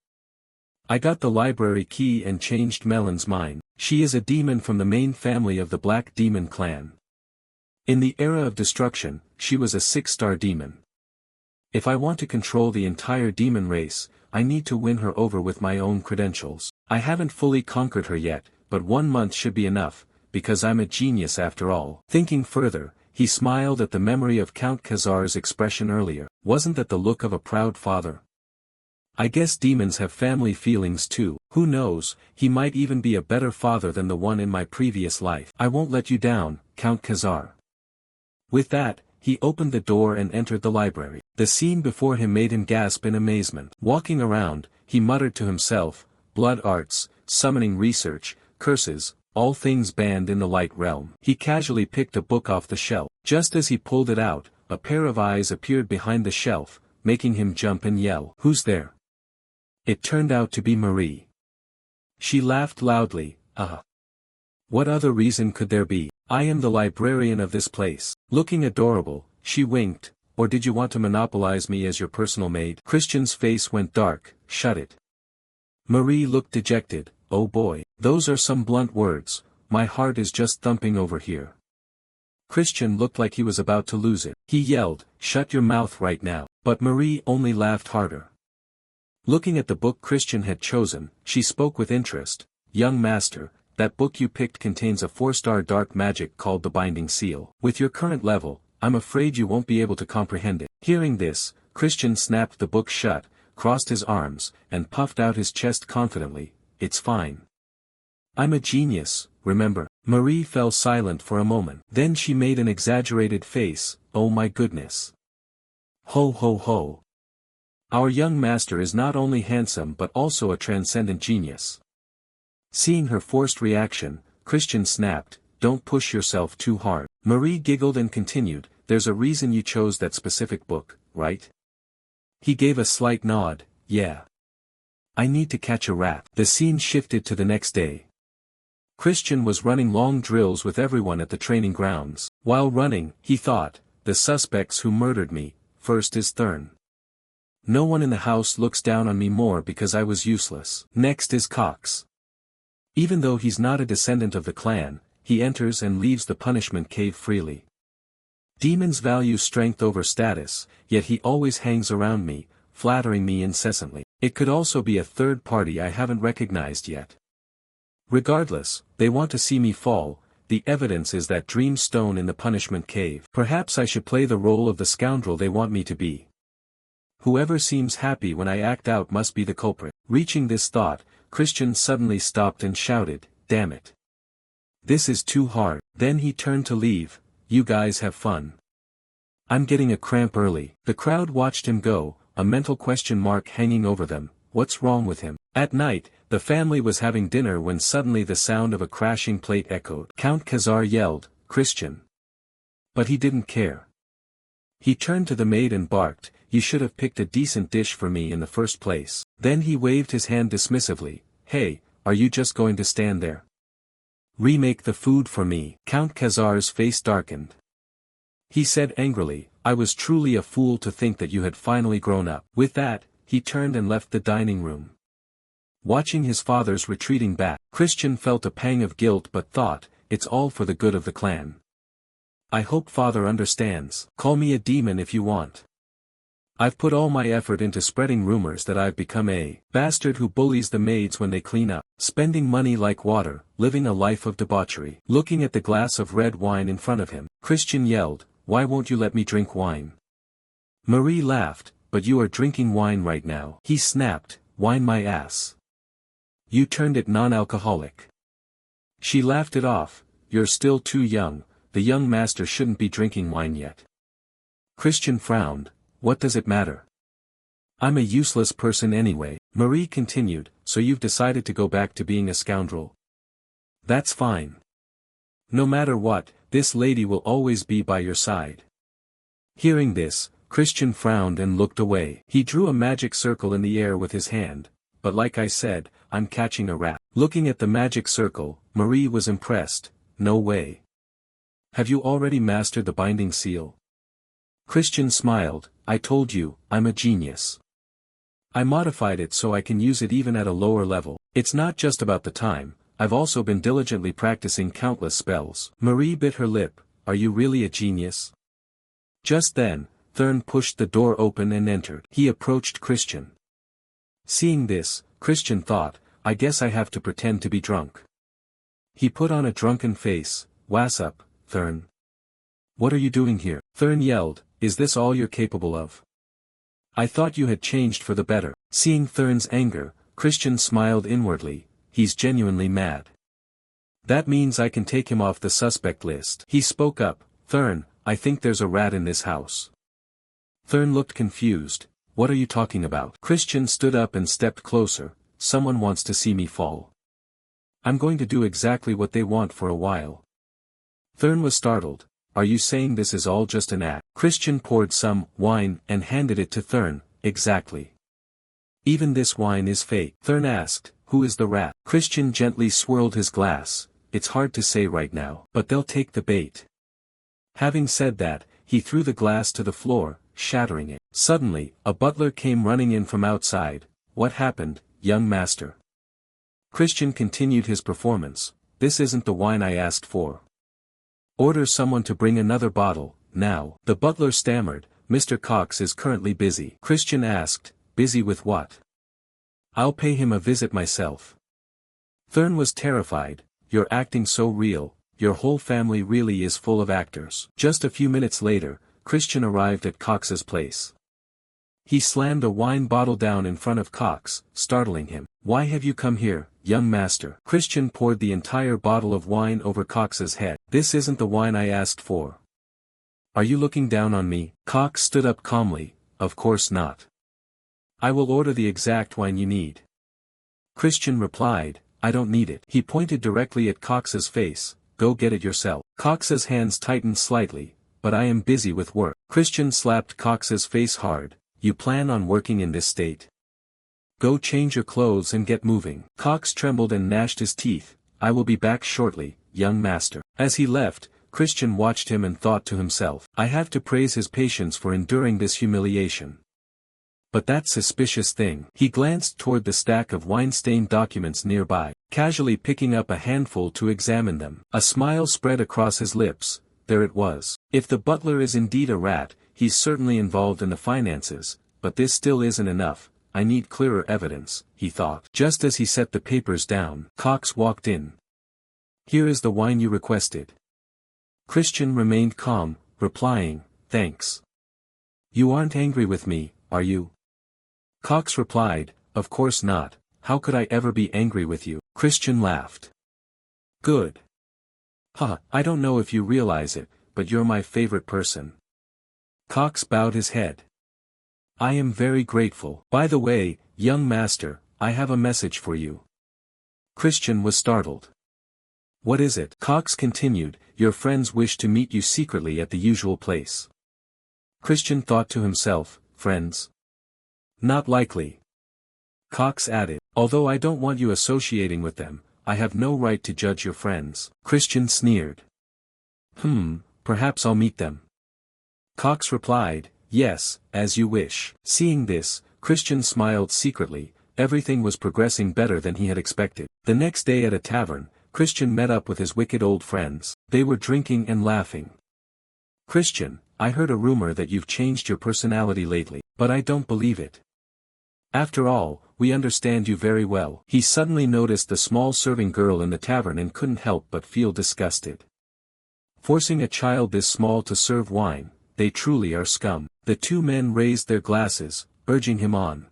I got the library key and changed Melon's mind. She is a demon from the main family of the Black Demon clan. In the era of destruction, she was a 6-star demon. If I want to control the entire demon race, I need to win her over with my own credentials. I haven't fully conquered her yet, but 1 month should be enough, because I'm a genius after all. Thinking further, he smiled at the memory of Count Khazar's expression earlier. Wasn't that the look of a proud father? I guess demons have family feelings too. Who knows, he might even be a better father than the one in my previous life. I won't let you down, Count Khazar. With that, he opened the door and entered the library. The scene before him made him gasp in amazement. Walking around, he muttered to himself, blood arts, summoning research, curses, all things banned in the light realm. He casually picked a book off the shelf. Just as he pulled it out, a pair of eyes appeared behind the shelf, making him jump and yell. Who's there? It turned out to be Marie. She laughed loudly. What other reason could there be? I am the librarian of this place. Looking adorable, she winked. Or did you want to monopolize me as your personal maid? Christian's face went dark. Shut it. Marie looked dejected. Oh boy, those are some blunt words. My heart is just thumping over here. Christian looked like he was about to lose it. He yelled, shut your mouth right now. But Marie only laughed harder. Looking at the book Christian had chosen, she spoke with interest. Young master, that book you picked contains a 4-star dark magic called the Binding Seal. With your current level, I'm afraid you won't be able to comprehend it. Hearing this, Christian snapped the book shut, crossed his arms, and puffed out his chest confidently. It's fine. I'm a genius, remember? Marie fell silent for a moment. Then she made an exaggerated face. Oh my goodness. Ho ho ho. Our young master is not only handsome but also a transcendent genius. Seeing her forced reaction, Christian snapped, don't push yourself too hard. Marie giggled and continued, there's a reason you chose that specific book, right? He gave a slight nod, yeah. I need to catch a rat. The scene shifted to the next day. Christian was running long drills with everyone at the training grounds. While running, he thought, the suspects who murdered me, first is Thurn. No one in the house looks down on me more because I was useless. Next is Cox. Even though he's not a descendant of the clan, he enters and leaves the punishment cave freely. Demons value strength over status, yet he always hangs around me, flattering me incessantly. It could also be a third party I haven't recognized yet. Regardless, they want to see me fall. The evidence is that dream stone in the punishment cave. Perhaps I should play the role of the scoundrel they want me to be. Whoever seems happy when I act out must be the culprit. Reaching this thought, Christian suddenly stopped and shouted, damn it. This is too hard. Then he turned to leave. You guys have fun. I'm getting a cramp early. The crowd watched him go, a mental question mark hanging over them. What's wrong with him? At night, the family was having dinner when suddenly the sound of a crashing plate echoed. Count Khazar yelled, Christian. But he didn't care. He turned to the maid and barked, you should have picked a decent dish for me in the first place. Then he waved his hand dismissively, hey, are you just going to stand there? Remake the food for me. Count Khazar's face darkened. He said angrily, I was truly a fool to think that you had finally grown up. With that, he turned and left the dining room. Watching his father's retreating back, Christian felt a pang of guilt but thought, it's all for the good of the clan. I hope father understands. Call me a demon if you want. I've put all my effort into spreading rumors that I've become a bastard who bullies the maids when they clean up, spending money like water, living a life of debauchery. Looking at the glass of red wine in front of him, Christian yelled, why won't you let me drink wine? Marie laughed, but you are drinking wine right now. He snapped, wine my ass. You turned it non-alcoholic. She laughed it off, you're still too young, the young master shouldn't be drinking wine yet. Christian frowned. What does it matter? I'm a useless person anyway. Marie continued, so you've decided to go back to being a scoundrel. That's fine. No matter what, this lady will always be by your side. Hearing this, Christian frowned and looked away. He drew a magic circle in the air with his hand, but like I said, I'm catching a rat. Looking at the magic circle, Marie was impressed. No way. Have you already mastered the binding seal? Christian smiled, I told you, I'm a genius. I modified it so I can use it even at a lower level. It's not just about the time, I've also been diligently practicing countless spells. Marie bit her lip, are you really a genius? Just then, Thurn pushed the door open and entered. He approached Christian. Seeing this, Christian thought, I guess I have to pretend to be drunk. He put on a drunken face. What's up, Thurn? What are you doing here? Thurn yelled, is this all you're capable of? I thought you had changed for the better. Seeing Thurn's anger, Christian smiled inwardly, he's genuinely mad. That means I can take him off the suspect list. He spoke up, Thurn, I think there's a rat in this house. Thurn looked confused, what are you talking about? Christian stood up and stepped closer, someone wants to see me fall. I'm going to do exactly what they want for a while. Thurn was startled, are you saying this is all just an act? Christian poured some wine and handed it to Thurn, exactly. Even this wine is fake. Thurn asked, who is the rat? Christian gently swirled his glass, it's hard to say right now, but they'll take the bait. Having said that, he threw the glass to the floor, shattering it. Suddenly, a butler came running in from outside. What happened, young master? Christian continued his performance, this isn't the wine I asked for. Order someone to bring another bottle, now. The butler stammered, Mr. Cox is currently busy. Christian asked, busy with what? I'll pay him a visit myself. Thurn was terrified, you're acting so real, your whole family really is full of actors. Just a few minutes later, Christian arrived at Cox's place. He slammed a wine bottle down in front of Cox, startling him. Why have you come here, young master? Christian poured the entire bottle of wine over Cox's head. This isn't the wine I asked for. Are you looking down on me? Cox stood up calmly, of course not. I will order the exact wine you need. Christian replied, I don't need it. He pointed directly at Cox's face, go get it yourself. Cox's hands tightened slightly, but I am busy with work. Christian slapped Cox's face hard, you plan on working in this state? Go change your clothes and get moving. Cox trembled and gnashed his teeth, I will be back shortly, young master. As he left, Christian watched him and thought to himself, I have to praise his patience for enduring this humiliation. But that suspicious thing. He glanced toward the stack of wine-stained documents nearby, casually picking up a handful to examine them. A smile spread across his lips, there it was. If the butler is indeed a rat, he's certainly involved in the finances, but this still isn't enough, I need clearer evidence, he thought. Just as he set the papers down, Cox walked in. Here is the wine you requested. Christian remained calm, replying, thanks. You aren't angry with me, are you? Cox replied, of course not, how could I ever be angry with you? Christian laughed. Good. I don't know if you realize it, but you're my favorite person. Cox bowed his head. I am very grateful. By the way, young master, I have a message for you. Christian was startled. What is it? Cox continued, your friends wish to meet you secretly at the usual place. Christian thought to himself, friends? Not likely. Cox added, although I don't want you associating with them, I have no right to judge your friends. Christian sneered. Perhaps I'll meet them. Cox replied, yes, as you wish. Seeing this, Christian smiled secretly, everything was progressing better than he had expected. The next day at a tavern, Christian met up with his wicked old friends. They were drinking and laughing. Christian, I heard a rumor that you've changed your personality lately, but I don't believe it. After all, we understand you very well. He suddenly noticed the small serving girl in the tavern and couldn't help but feel disgusted. Forcing a child this small to serve wine, they truly are scum. The two men raised their glasses, urging him on.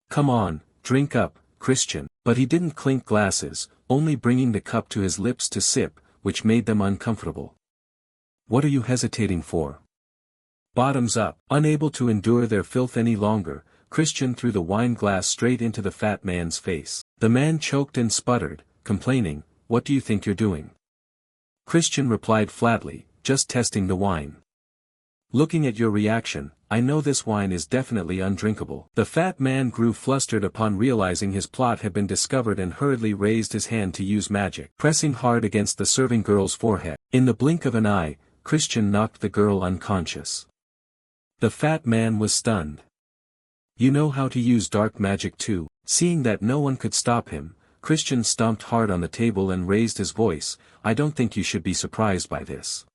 Come on, drink up, Christian. But he didn't clink glasses, only bringing the cup to his lips to sip, which made them uncomfortable. What are you hesitating for? Bottoms up. Unable to endure their filth any longer, Christian threw the wine glass straight into the fat man's face. The man choked and sputtered, complaining, what do you think you're doing? Christian replied flatly, just testing the wine. Looking at your reaction, I know this wine is definitely undrinkable. The fat man grew flustered upon realizing his plot had been discovered and hurriedly raised his hand to use magic, pressing hard against the serving girl's forehead. In the blink of an eye, Christian knocked the girl unconscious. The fat man was stunned. You know how to use dark magic too? Seeing that no one could stop him, Christian stomped hard on the table and raised his voice, I don't think you should be surprised by this.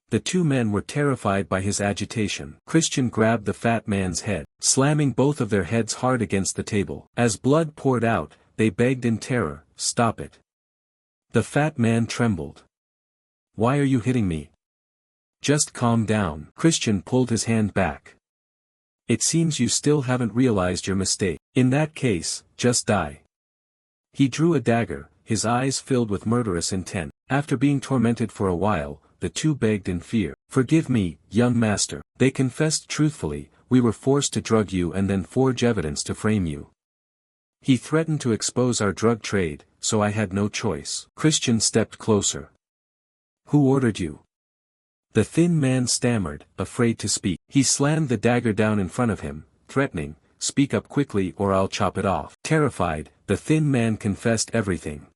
The two men were terrified by his agitation. Christian grabbed the fat man's head, slamming both of their heads hard against the table. As blood poured out, they begged in terror, "Stop it." The fat man trembled. "Why are you hitting me? Just calm down." Christian pulled his hand back. "It seems you still haven't realized your mistake. In that case, just die." He drew a dagger, his eyes filled with murderous intent. After being tormented for a while, the two begged in fear, "Forgive me, young master." They confessed truthfully, "We were forced to drug you and then forge evidence to frame you. He threatened to expose our drug trade, so I had no choice." Christian stepped closer. "Who ordered you?" The thin man stammered, afraid to speak. He slammed the dagger down in front of him, threatening, "Speak up quickly or I'll chop it off." Terrified, the thin man confessed everything.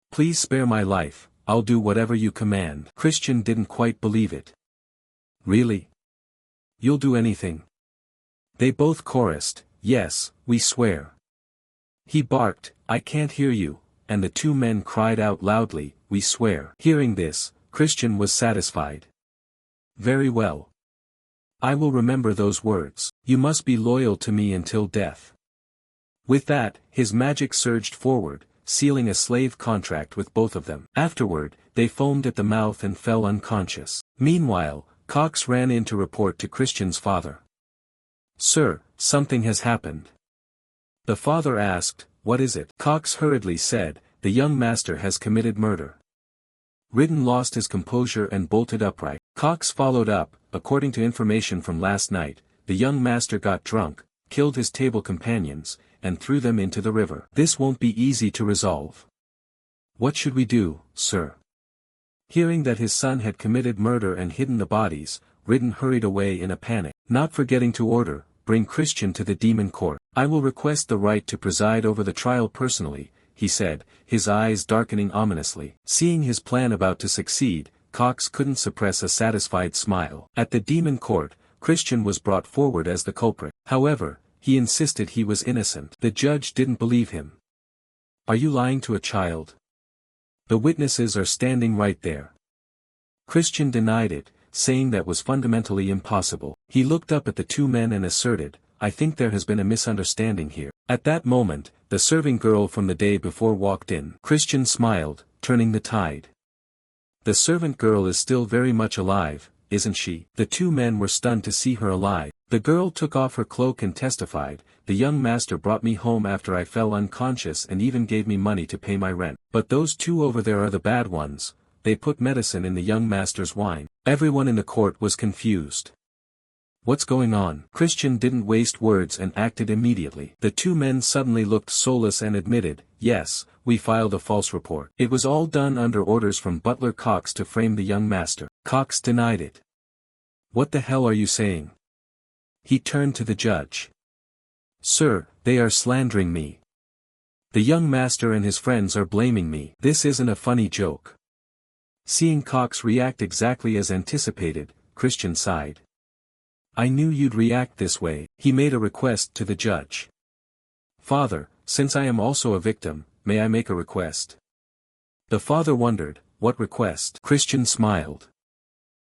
"Please spare my life, I'll do whatever you command." Christian didn't quite believe it. "Really? You'll do anything?" They both chorused, "Yes, we swear." He barked, "I can't hear you," and the two men cried out loudly, "We swear." Hearing this, Christian was satisfied. "Very well. I will remember those words. You must be loyal to me until death." With that, his magic surged forward, sealing a slave contract with both of them. Afterward, they foamed at the mouth and fell unconscious. Meanwhile, Cox ran in to report to Christian's father. "Sir, something has happened." The father asked, "What is it?" Cox hurriedly said, "The young master has committed murder." Ridden lost his composure and bolted upright. Cox followed up, "According to information from last night, the young master got drunk, killed his table companions, and threw them into the river. This won't be easy to resolve. What should we do, sir?" Hearing that his son had committed murder and hidden the bodies, Ridden hurried away in a panic, not forgetting to order, "Bring Christian to the demon court. I will request the right to preside over the trial personally," he said, his eyes darkening ominously. Seeing his plan about to succeed, Cox couldn't suppress a satisfied smile. At the demon court, Christian was brought forward as the culprit. However, he insisted he was innocent. The judge didn't believe him. "Are you lying to a child? The witnesses are standing right there." Christian denied it, saying that was fundamentally impossible. He looked up at the two men and asserted, "I think there has been a misunderstanding here." At that moment, the serving girl from the day before walked in. Christian smiled, turning the tide. "The servant girl is still very much alive, isn't she?" The two men were stunned to see her alive. The girl took off her cloak and testified, "The young master brought me home after I fell unconscious and even gave me money to pay my rent. But those two over there are the bad ones. They put medicine in the young master's wine." Everyone in the court was confused. "What's going on?" Christian didn't waste words and acted immediately. The two men suddenly looked soulless and admitted, "Yes, we filed a false report. It was all done under orders from Butler Cox to frame the young master." Cox denied it. "What the hell are you saying?" He turned to the judge. "Sir, they are slandering me. The young master and his friends are blaming me. This isn't a funny joke." Seeing Cox react exactly as anticipated, Christian sighed. "I knew you'd react this way." He made a request to the judge. "Father, since I am also a victim, may I make a request?" The father wondered, "What request?" Christian smiled.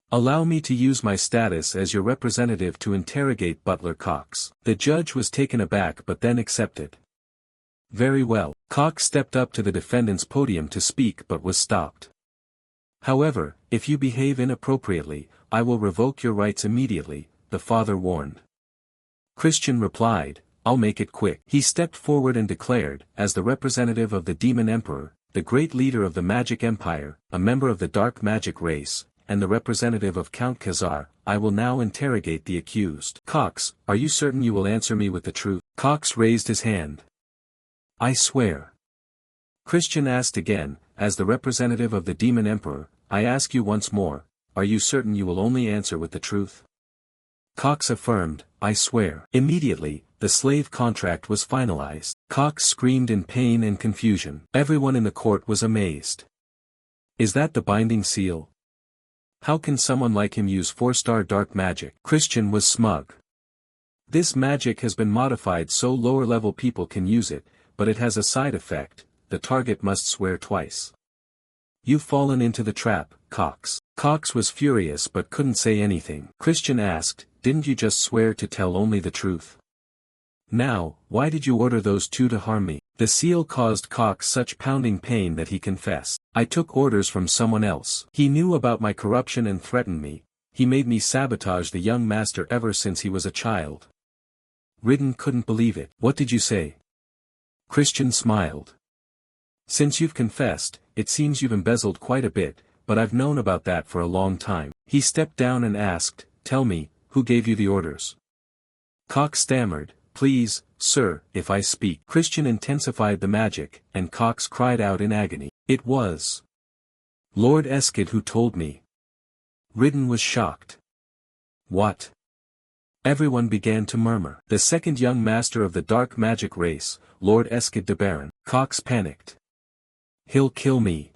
"Allow me to use my status as your representative to interrogate Butler Cox." The judge was taken aback but then accepted. "Very well." Cox stepped up to the defendant's podium to speak but was stopped. "However, if you behave inappropriately, I will revoke your rights immediately," the father warned. Christian replied, "I'll make it quick." He stepped forward and declared, "As the representative of the Demon Emperor, the great leader of the Magic Empire, a member of the Dark Magic race, and the representative of Count Khazar, I will now interrogate the accused." "Cox, are you certain you will answer me with the truth?" Cox raised his hand. "I swear." Christian asked again, "As the representative of the Demon Emperor, I ask you once more, are you certain you will only answer with the truth?" Cox affirmed, "I swear." Immediately, the slave contract was finalized. Cox screamed in pain and confusion. Everyone in the court was amazed. "Is that the binding seal? How can someone like him use 4-star dark magic?" Christian was smug. "This magic has been modified so lower-level people can use it, but it has a side effect, the target must swear twice. You've fallen into the trap, Cox." Cox was furious but couldn't say anything. Christian asked, "Didn't you just swear to tell only the truth? Now, why did you order those two to harm me?" The seal caused Cox such pounding pain that he confessed. "I took orders from someone else. He knew about my corruption and threatened me. He made me sabotage the young master ever since he was a child." Ridden couldn't believe it. "What did you say?" Christian smiled. "Since you've confessed, it seems you've embezzled quite a bit, but I've known about that for a long time." He stepped down and asked, "Tell me, who gave you the orders?" Cox stammered, "Please, sir, if I speak." Christian intensified the magic, and Cox cried out in agony. "It was Lord Eskid who told me." Ridden was shocked. "What?" Everyone began to murmur. "The second young master of the dark magic race, Lord Eskid de Baron." Cox panicked. "He'll kill me.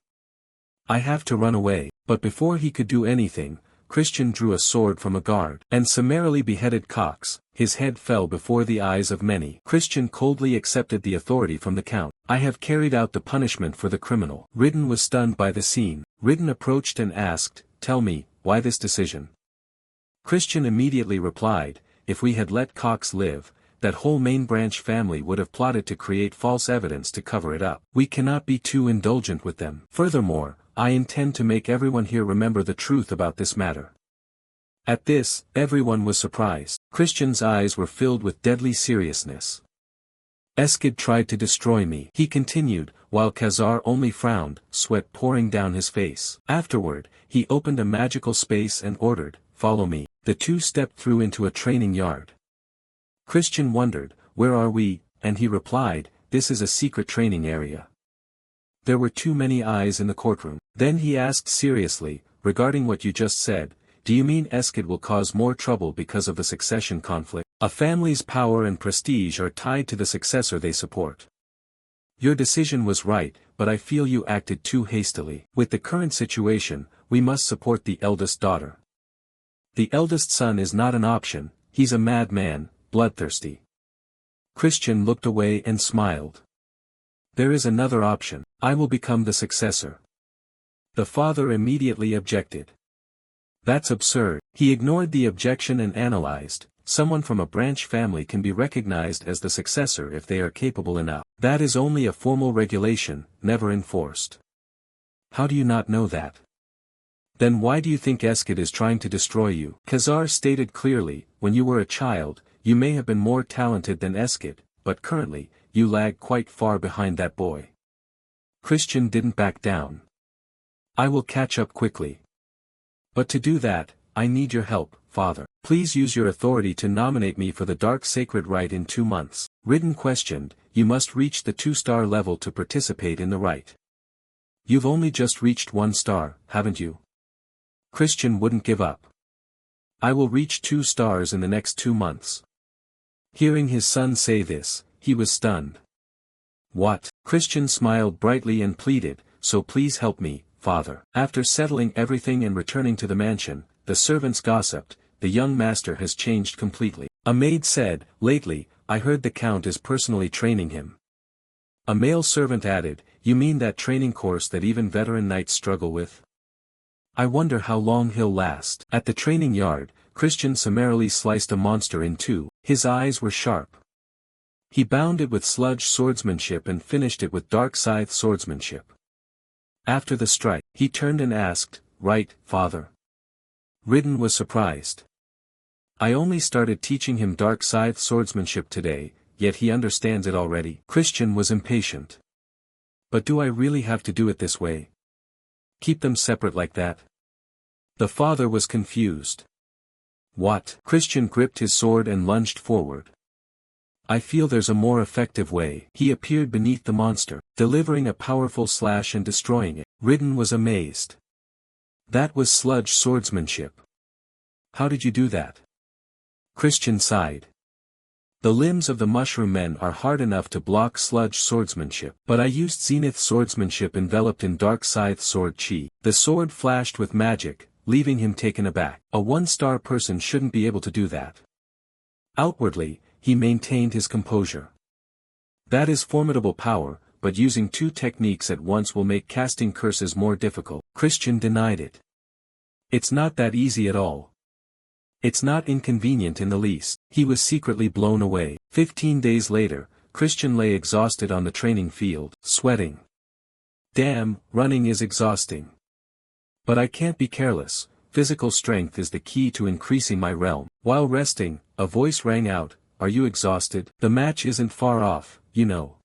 I have to run away." But before he could do anything, Christian drew a sword from a guard, and summarily beheaded Cox. His head fell before the eyes of many. Christian coldly accepted the authority from the count. "I have carried out the punishment for the criminal." Ridden was stunned by the scene. Ridden approached and asked, "Tell me, why this decision?" Christian immediately replied, "If we had let Cox live, that whole main branch family would have plotted to create false evidence to cover it up. We cannot be too indulgent with them. Furthermore, I intend to make everyone here remember the truth about this matter." At this, everyone was surprised. Christian's eyes were filled with deadly seriousness. "Eskid tried to destroy me," he continued, while Khazar only frowned, sweat pouring down his face. Afterward, he opened a magical space and ordered, "Follow me." The two stepped through into a training yard. Christian wondered, "Where are we?" and he replied, "This is a secret training area." There were too many eyes in the courtroom. Then he asked seriously, "Regarding what you just said, do you mean Eskid will cause more trouble because of the succession conflict? A family's power and prestige are tied to the successor they support. Your decision was right, but I feel you acted too hastily. With the current situation, we must support the eldest daughter. The eldest son is not an option, he's a madman, bloodthirsty." Christian looked away and smiled. "There is another option. I will become the successor." The father immediately objected. "That's absurd." He ignored the objection and analyzed, "Someone from a branch family can be recognized as the successor if they are capable enough. That is only a formal regulation, never enforced." "How do you not know that? Then why do you think Eskid is trying to destroy you?" Khazar stated clearly, "When you were a child, you may have been more talented than Eskid, but currently, you lag quite far behind that boy." Christian didn't back down. "I will catch up quickly. But to do that, I need your help, father. Please use your authority to nominate me for the Dark Sacred Rite in 2 months. Ridden questioned, "You must reach the 2-star level to participate in the rite. You've only just reached 1 star, haven't you?" Christian wouldn't give up. "I will reach 2 stars in the next 2 months. Hearing his son say this, he was stunned. "What?" Christian smiled brightly and pleaded, "So please help me, father." After settling everything and returning to the mansion, the servants gossiped, "The young master has changed completely." A maid said, "Lately, I heard the count is personally training him." A male servant added, "You mean that training course that even veteran knights struggle with? I wonder how long he'll last." At the training yard, Christian summarily sliced a monster in 2. His eyes were sharp. He bound it with sludge swordsmanship and finished it with dark scythe swordsmanship. After the strike, he turned and asked, "Right, father?" Ridden was surprised. "I only started teaching him dark scythe swordsmanship today, yet he understands it already." Christian was impatient. "But do I really have to do it this way? Keep them separate like that?" The father was confused. "What?" Christian gripped his sword and lunged forward. "I feel there's a more effective way." He appeared beneath the monster, delivering a powerful slash and destroying it. Ridden was amazed. "That was sludge swordsmanship. How did you do that?" Christian sighed. "The limbs of the mushroom men are hard enough to block sludge swordsmanship, but I used zenith swordsmanship enveloped in dark scythe sword chi." The sword flashed with magic, leaving him taken aback. A 1-star person shouldn't be able to do that. Outwardly, he maintained his composure. "That is formidable power, but using 2 techniques at once will make casting curses more difficult." Christian denied it. It's not that easy at all. It's not inconvenient in the least. He was secretly blown away. 15 days later, Christian lay exhausted on the training field, sweating. Damn, running is exhausting. But I can't be careless. Physical strength is the key to increasing my realm. While resting, a voice rang out, "Are you exhausted? The match isn't far off, you know."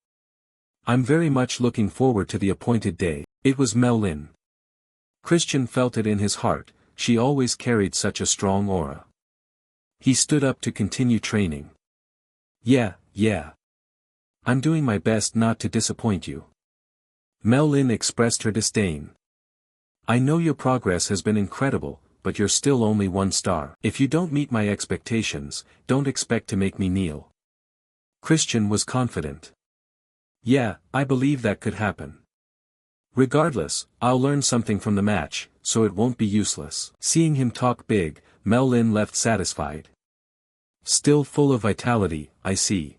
"I'm very much looking forward to the appointed day." It was Mel Lin. Christian felt it in his heart, she always carried such a strong aura. He stood up to continue training. Yeah. I'm doing my best not to disappoint you." Mel Lin expressed her disdain. "I know your progress has been incredible, but you're still only 1 star. If you don't meet my expectations, don't expect to make me kneel." Christian was confident. "Yeah, I believe that could happen. Regardless, I'll learn something from the match, so it won't be useless." Seeing him talk big, Mel Lin left satisfied. "Still full of vitality, I see.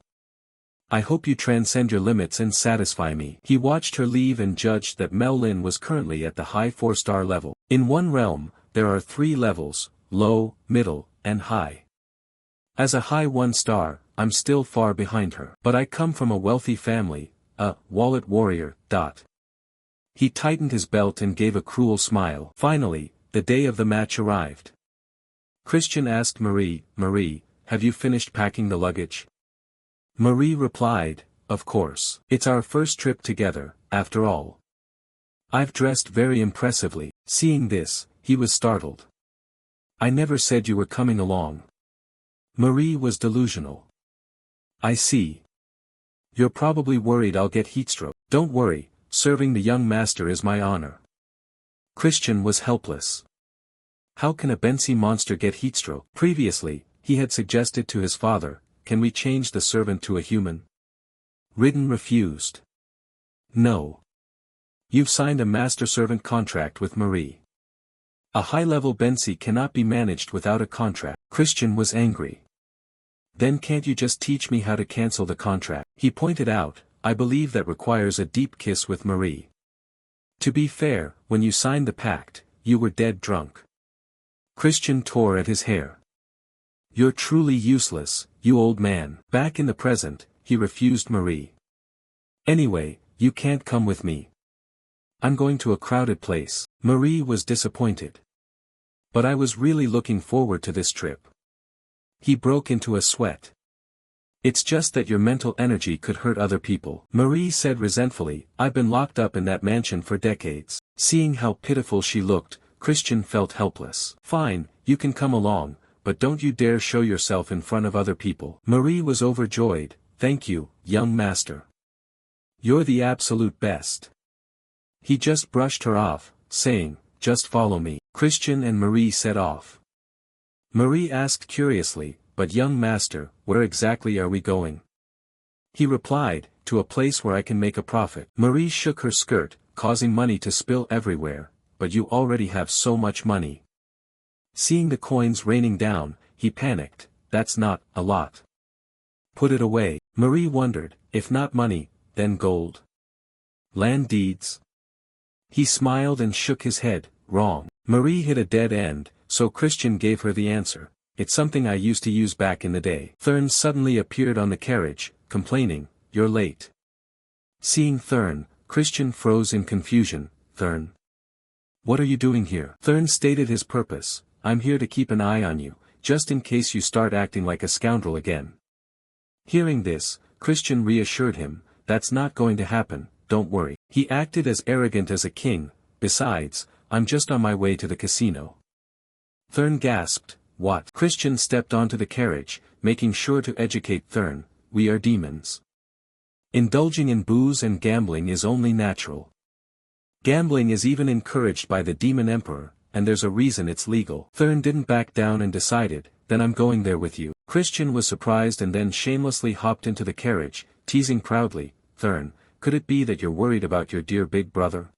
I hope you transcend your limits and satisfy me." He watched her leave and judged that Mel Lin was currently at the high 4-star level. In one realm, there are 3 levels, low, middle, and high. As a high 1 star, I'm still far behind her. But I come from a wealthy family, a wallet warrior. He tightened his belt and gave a cruel smile. Finally, the day of the match arrived. Christian asked Marie, "Have you finished packing the luggage?" Marie replied, "Of course. It's our first trip together, after all. I've dressed very impressively." Seeing this, he was startled. "I never said you were coming along." Marie was delusional. "I see. You're probably worried I'll get heatstroke." "Don't worry, serving the young master is my honor." Christian was helpless. How can a Bensi monster get heatstroke? Previously, he had suggested to his father, "Can we change the servant to a human?" Ridden refused. "No. You've signed a master-servant contract with Marie. A high-level Bensi cannot be managed without a contract." Christian was angry. "Then can't you just teach me how to cancel the contract?" He pointed out, "I believe that requires a deep kiss with Marie. To be fair, when you signed the pact, you were dead drunk." Christian tore at his hair. "You're truly useless, you old man." Back in the present, he refused Marie. "Anyway, you can't come with me. I'm going to a crowded place." Marie was disappointed. "But I was really looking forward to this trip." He broke into a sweat. "It's just that your mental energy could hurt other people." Marie said resentfully, "I've been locked up in that mansion for decades." Seeing how pitiful she looked, Christian felt helpless. "Fine, you can come along, but don't you dare show yourself in front of other people." Marie was overjoyed. "Thank you, young master. You're the absolute best." He just brushed her off, saying, "Just follow me." Christian and Marie set off. Marie asked curiously, "But young master, where exactly are we going?" He replied, "To a place where I can make a profit." Marie shook her skirt, causing money to spill everywhere. "But you already have so much money." Seeing the coins raining down, he panicked, "That's not a lot." "Put it away." Marie wondered, "If not money, then gold? Land deeds?" He smiled and shook his head, "Wrong." Marie hit a dead end, so Christian gave her the answer, "It's something I used to use back in the day." Thurn suddenly appeared on the carriage, complaining, "You're late." Seeing Thurn, Christian froze in confusion. "Thurn? What are you doing here?" Thurn stated his purpose, "I'm here to keep an eye on you, just in case you start acting like a scoundrel again." Hearing this, Christian reassured him, "That's not going to happen, don't worry." He acted as arrogant as a king, "Besides, I'm just on my way to the casino." Thurn gasped, "What?" Christian stepped onto the carriage, making sure to educate Thurn, "We are demons. Indulging in booze and gambling is only natural. Gambling is even encouraged by the Demon Emperor, and there's a reason it's legal." Thurn didn't back down and decided, "Then I'm going there with you." Christian was surprised and then shamelessly hopped into the carriage, teasing proudly, "Thurn, could it be that you're worried about your dear big brother?"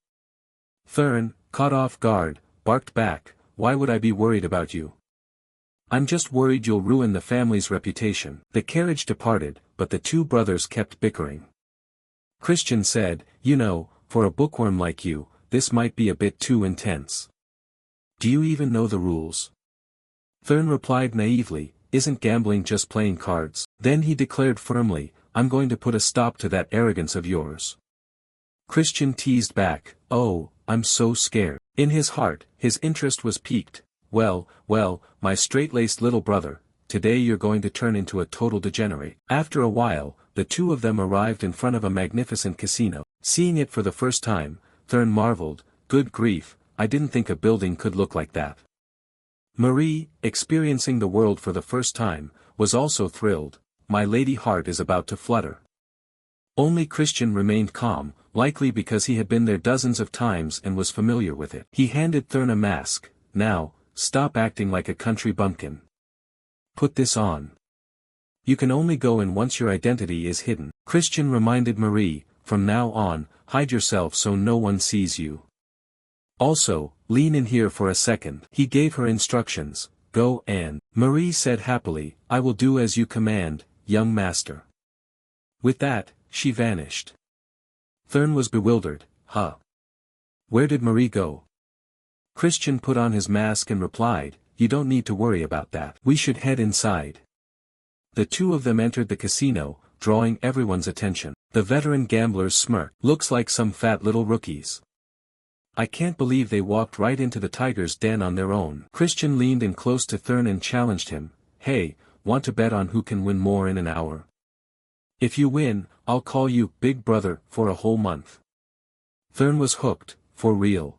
Thurn, caught off guard, barked back, "Why would I be worried about you? I'm just worried you'll ruin the family's reputation." The carriage departed, but the two brothers kept bickering. Christian said, "You know, for a bookworm like you, this might be a bit too intense." Do you even know the rules? Thurn replied naively, isn't gambling just playing cards? Then he declared firmly, I'm going to put a stop to that arrogance of yours. Christian teased back, oh, I'm so scared. In his heart, his interest was piqued. Well, my straight-laced little brother, today you're going to turn into a total degenerate. After a while, the two of them arrived in front of a magnificent casino. Seeing it for the first time, Thurn marveled, good grief, I didn't think a building could look like that. Marie, experiencing the world for the first time, was also thrilled. My lady heart is about to flutter. Only Christian remained calm, likely because he had been there dozens of times and was familiar with it. He handed Thurn a mask. Now, stop acting like a country bumpkin. Put this on. You can only go in once your identity is hidden. Christian reminded Marie, from now on, hide yourself so no one sees you. Also, lean in here for a second. He gave her instructions. Go and. Marie said happily, I will do as you command, young master. With that, she vanished. Thurn was bewildered. Huh? Where did Marie go? Christian put on his mask and replied, you don't need to worry about that. We should head inside. The two of them entered the casino, drawing everyone's attention. The veteran gamblers smirked. Looks like some fat little rookies. I can't believe they walked right into the tiger's den on their own. Christian leaned in close to Thurn and challenged him. Hey, want to bet on who can win more in an hour? If you win, I'll call you Big Brother for a whole month. Thurn was hooked, for real.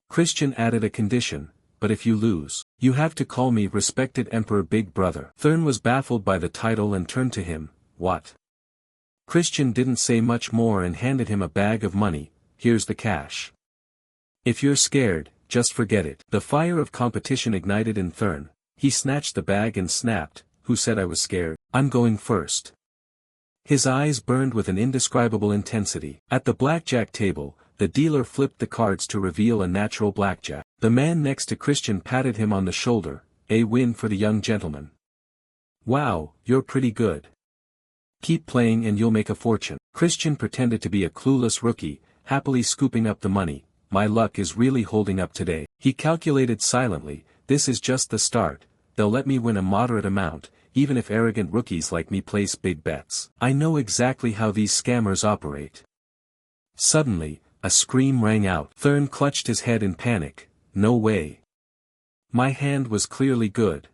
Christian added a condition, but if you lose, you have to call me Respected Emperor Big Brother. Thurn was baffled by the title and turned to him. What? Christian didn't say much more and handed him a bag of money. Here's the cash. If you're scared, just forget it. The fire of competition ignited in Thurn. He snatched the bag and snapped, who said I was scared? I'm going first. His eyes burned with an indescribable intensity. At the blackjack table, the dealer flipped the cards to reveal a natural blackjack. The man next to Christian patted him on the shoulder, a win for the young gentleman. Wow, you're pretty good. Keep playing and you'll make a fortune. Christian pretended to be a clueless rookie, happily scooping up the money. My luck is really holding up today. He calculated silently, this is just the start, they'll let me win a moderate amount, even if arrogant rookies like me place big bets. I know exactly how these scammers operate. Suddenly, a scream rang out. Thurn clutched his head in panic. No way. My hand was clearly good.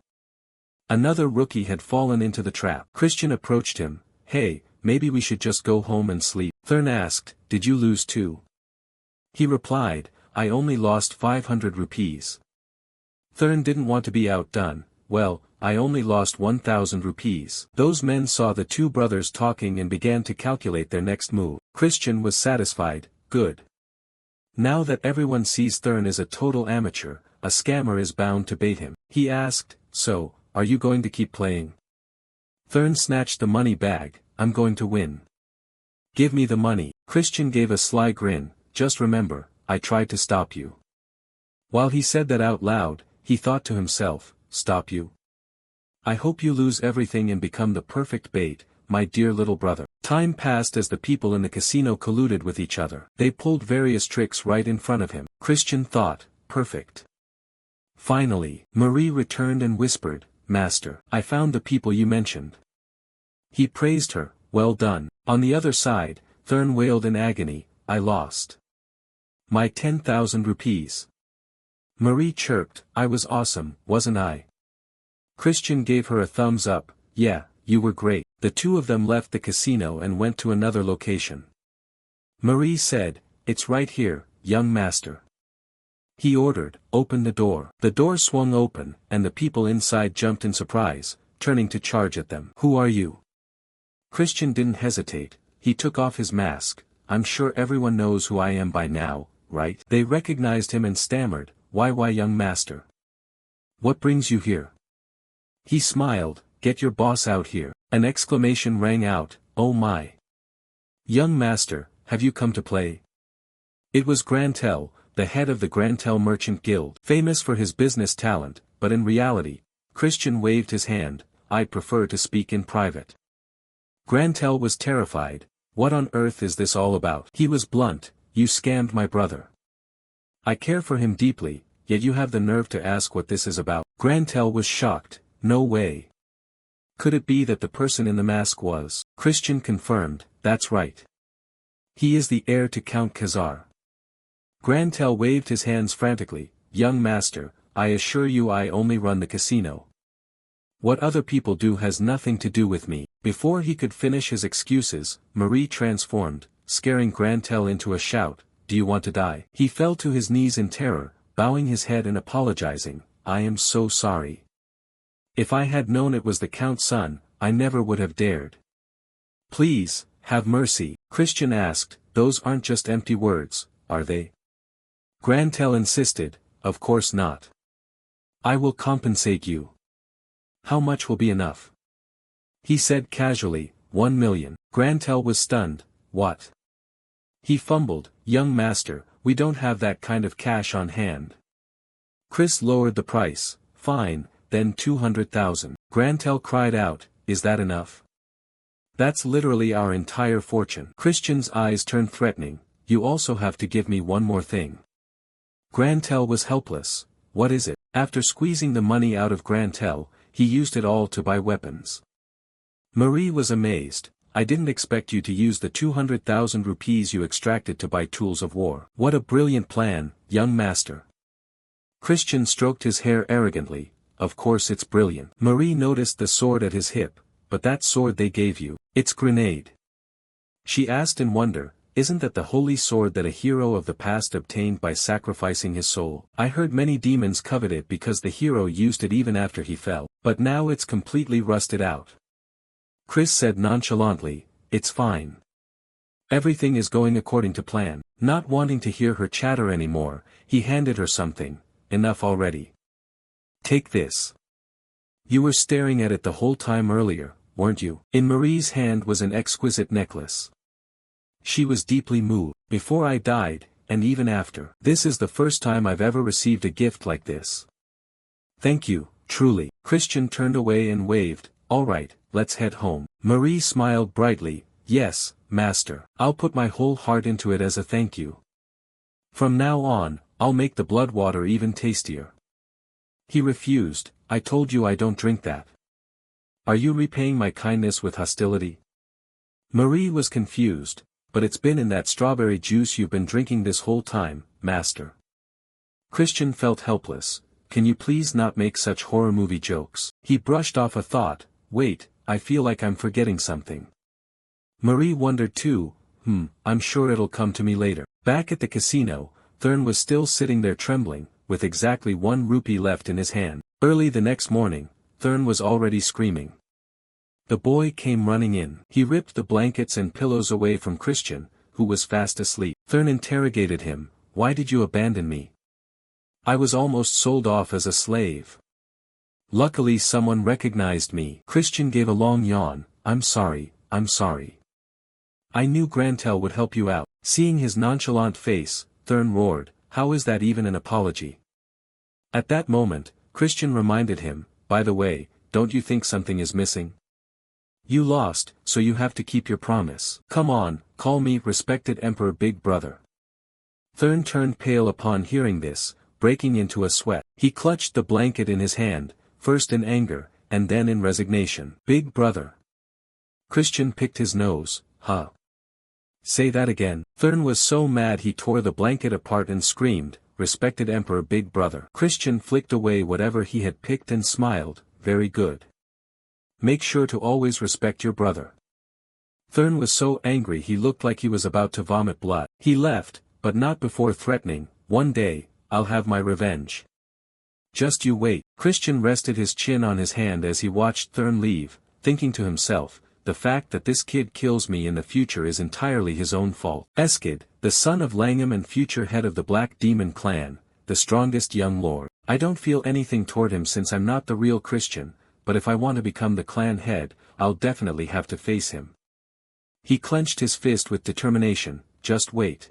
Another rookie had fallen into the trap. Christian approached him. Hey, maybe we should just go home and sleep. Thurn asked, did you lose too? He replied, I only lost 500 rupees. Thurn didn't want to be outdone. Well, I only lost 1,000 rupees. Those men saw the two brothers talking and began to calculate their next move. Christian was satisfied. Good. Now that everyone sees Thurn is a total amateur, a scammer is bound to bait him. He asked, so, are you going to keep playing? Thurn snatched the money bag. I'm going to win. Give me the money. Christian gave a sly grin. Just remember, I tried to stop you. While he said that out loud, he thought to himself, stop you? I hope you lose everything and become the perfect bait, my dear little brother. Time passed as the people in the casino colluded with each other. They pulled various tricks right in front of him. Christian thought, perfect. Finally, Marie returned and whispered, Master, I found the people you mentioned. He praised her, well done. On the other side, Thurn wailed in agony, I lost. My 10,000 rupees. Marie chirped, I was awesome, wasn't I? Christian gave her a thumbs up, yeah, you were great. The two of them left the casino and went to another location. Marie said, it's right here, young master. He ordered, open the door. The door swung open, and the people inside jumped in surprise, turning to charge at them. Who are you? Christian didn't hesitate, he took off his mask. I'm sure everyone knows who I am by now, right? They recognized him and stammered, why young master? What brings you here? He smiled, get your boss out here. An exclamation rang out, oh my. Young master, have you come to play? It was Grantel, the head of the Grantel Merchant Guild. Famous for his business talent, but in reality, Christian waved his hand, I'd prefer to speak in private. Grantel was terrified. What on earth is this all about? He was blunt, you scammed my brother. I care for him deeply, yet you have the nerve to ask what this is about. Grantel was shocked. No way. Could it be that the person in the mask was? Christian confirmed, that's right. He is the heir to Count Khazar. Grantel waved his hands frantically. Young master, I assure you I only run the casino. What other people do has nothing to do with me. Before he could finish his excuses, Marie transformed, scaring Grantel into a shout, do you want to die? He fell to his knees in terror, bowing his head and apologizing, I am so sorry. If I had known it was the Count's son, I never would have dared. Please, have mercy, Christian asked, those aren't just empty words, are they? Grantel insisted, of course not. I will compensate you. How much will be enough? He said casually, 1 million. Grantel was stunned, what? He fumbled, young master, we don't have that kind of cash on hand. Chris lowered the price, fine, then 200,000. Grantel cried out, is that enough? That's literally our entire fortune. Christian's eyes turned threatening, you also have to give me one more thing. Grantel was helpless, what is it? After squeezing the money out of Grantel, he used it all to buy weapons. Marie was amazed, I didn't expect you to use the 200,000 rupees you extracted to buy tools of war. What a brilliant plan, young master. Christian stroked his hair arrogantly, of course it's brilliant. Marie noticed the sword at his hip, but that sword they gave you, it's grenade. She asked in wonder, isn't that the holy sword that a hero of the past obtained by sacrificing his soul? I heard many demons covet it because the hero used it even after he fell, but now it's completely rusted out. Chris said nonchalantly, it's fine. Everything is going according to plan. Not wanting to hear her chatter anymore, he handed her something, enough already. Take this. You were staring at it the whole time earlier, weren't you? In Marie's hand was an exquisite necklace. She was deeply moved. Before I died, and even after. This is the first time I've ever received a gift like this. Thank you, truly. Christian turned away and waved, all right, let's head home. Marie smiled brightly, yes, master. I'll put my whole heart into it as a thank you. From now on, I'll make the blood water even tastier. He refused, I told you I don't drink that. Are you repaying my kindness with hostility? Marie was confused, but it's been in that strawberry juice you've been drinking this whole time, master. Christian felt helpless, can you please not make such horror movie jokes? He brushed off a thought, wait, I feel like I'm forgetting something. Marie wondered too, I'm sure it'll come to me later. Back at the casino, Thurn was still sitting there trembling, with exactly 1 rupee left in his hand. Early the next morning, Thurn was already screaming. The boy came running in. He ripped the blankets and pillows away from Christian, who was fast asleep. Thurn interrogated him, why did you abandon me? I was almost sold off as a slave. Luckily someone recognized me. Christian gave a long yawn, I'm sorry. I knew Grantel would help you out. Seeing his nonchalant face, Thurn roared, how is that even an apology? At that moment, Christian reminded him, by the way, don't you think something is missing? You lost, so you have to keep your promise. Come on, call me respected Emperor Big Brother. Thurn turned pale upon hearing this, breaking into a sweat. He clutched the blanket in his hand, first in anger, and then in resignation. Big Brother. Christian picked his nose, huh? Say that again. Thurn was so mad he tore the blanket apart and screamed, respected Emperor Big Brother. Christian flicked away whatever he had picked and smiled, very good. Make sure to always respect your brother. Thurn was so angry he looked like he was about to vomit blood. He left, but not before threatening, one day, I'll have my revenge. Just you wait. Christian rested his chin on his hand as he watched Thurn leave, thinking to himself, the fact that this kid kills me in the future is entirely his own fault. Eskid, the son of Langham and future head of the Black Demon clan, the strongest young lord. I don't feel anything toward him since I'm not the real Christian, but if I want to become the clan head, I'll definitely have to face him. He clenched his fist with determination, just wait.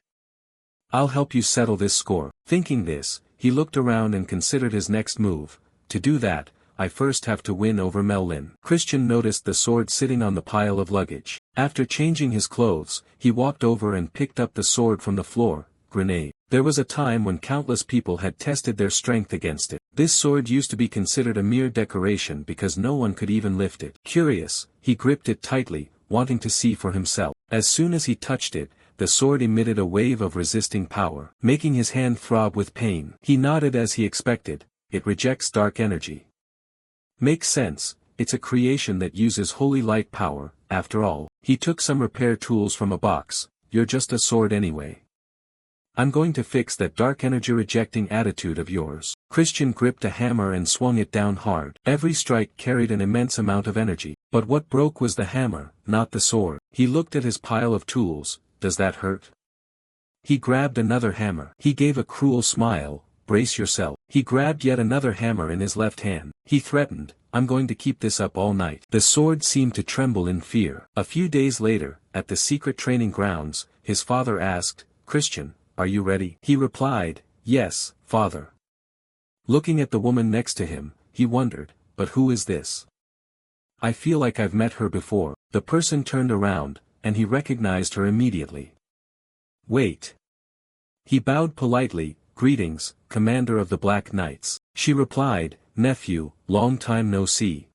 I'll help you settle this score. Thinking this, he looked around and considered his next move. To do that, I first have to win over Mellin. Christian noticed the sword sitting on the pile of luggage. After changing his clothes, he walked over and picked up the sword from the floor. Grenade. There was a time when countless people had tested their strength against it. This sword used to be considered a mere decoration because no one could even lift it. Curious, he gripped it tightly, wanting to see for himself. As soon as he touched it, the sword emitted a wave of resisting power, making his hand throb with pain. He nodded as he expected. It rejects dark energy. Makes sense, it's a creation that uses holy light power, after all. He took some repair tools from a box. You're just a sword anyway. I'm going to fix that dark energy rejecting attitude of yours. Christian gripped a hammer and swung it down hard. Every strike carried an immense amount of energy. But what broke was the hammer, not the sword. He looked at his pile of tools. Does that hurt? He grabbed another hammer. He gave a cruel smile. Brace yourself. He grabbed yet another hammer in his left hand. He threatened, I'm going to keep this up all night. The sword seemed to tremble in fear. A few days later, at the secret training grounds, his father asked, Christian, are you ready? He replied, yes, father. Looking at the woman next to him, he wondered, but who is this? I feel like I've met her before. The person turned around, and he recognized her immediately. Wait. He bowed politely, greetings, commander of the Black Knights. She replied, nephew, long time no see.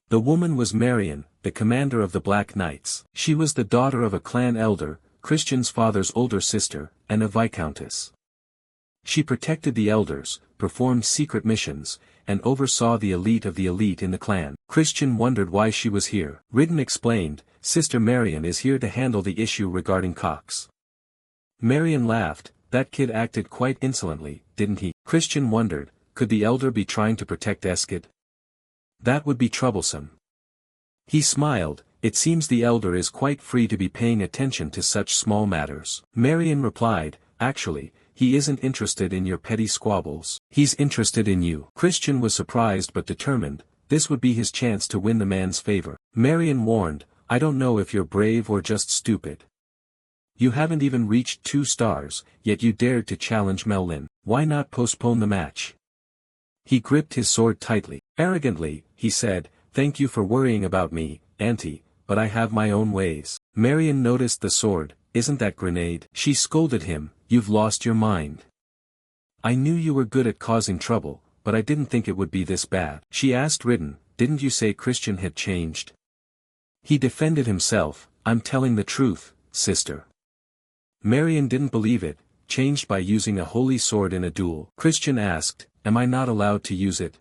The woman was Marion, the commander of the Black Knights. She was the daughter of a clan elder, Christian's father's older sister, and a viscountess. She protected the elders, performed secret missions, and oversaw the elite of the elite in the clan. Christian wondered why she was here. Ridden explained, Sister Marion is here to handle the issue regarding Cox. Marion laughed, that kid acted quite insolently, didn't he? Christian wondered, could the elder be trying to protect Eskid? That would be troublesome. He smiled, it seems the elder is quite free to be paying attention to such small matters. Marion replied, actually, he isn't interested in your petty squabbles. He's interested in you. Christian was surprised but determined, this would be his chance to win the man's favor. Marion warned, I don't know if you're brave or just stupid. You haven't even reached 2 stars, yet you dared to challenge Mel-Lin. Why not postpone the match? He gripped his sword tightly. Arrogantly, he said, thank you for worrying about me, Auntie, but I have my own ways. Marion noticed the sword, isn't that grenade? She scolded him, you've lost your mind. I knew you were good at causing trouble, but I didn't think it would be this bad. She asked Ridden, didn't you say Christian had changed? He defended himself, I'm telling the truth, sister. Marion didn't believe it, changed by using a holy sword in a duel. Christian asked, am I not allowed to use it?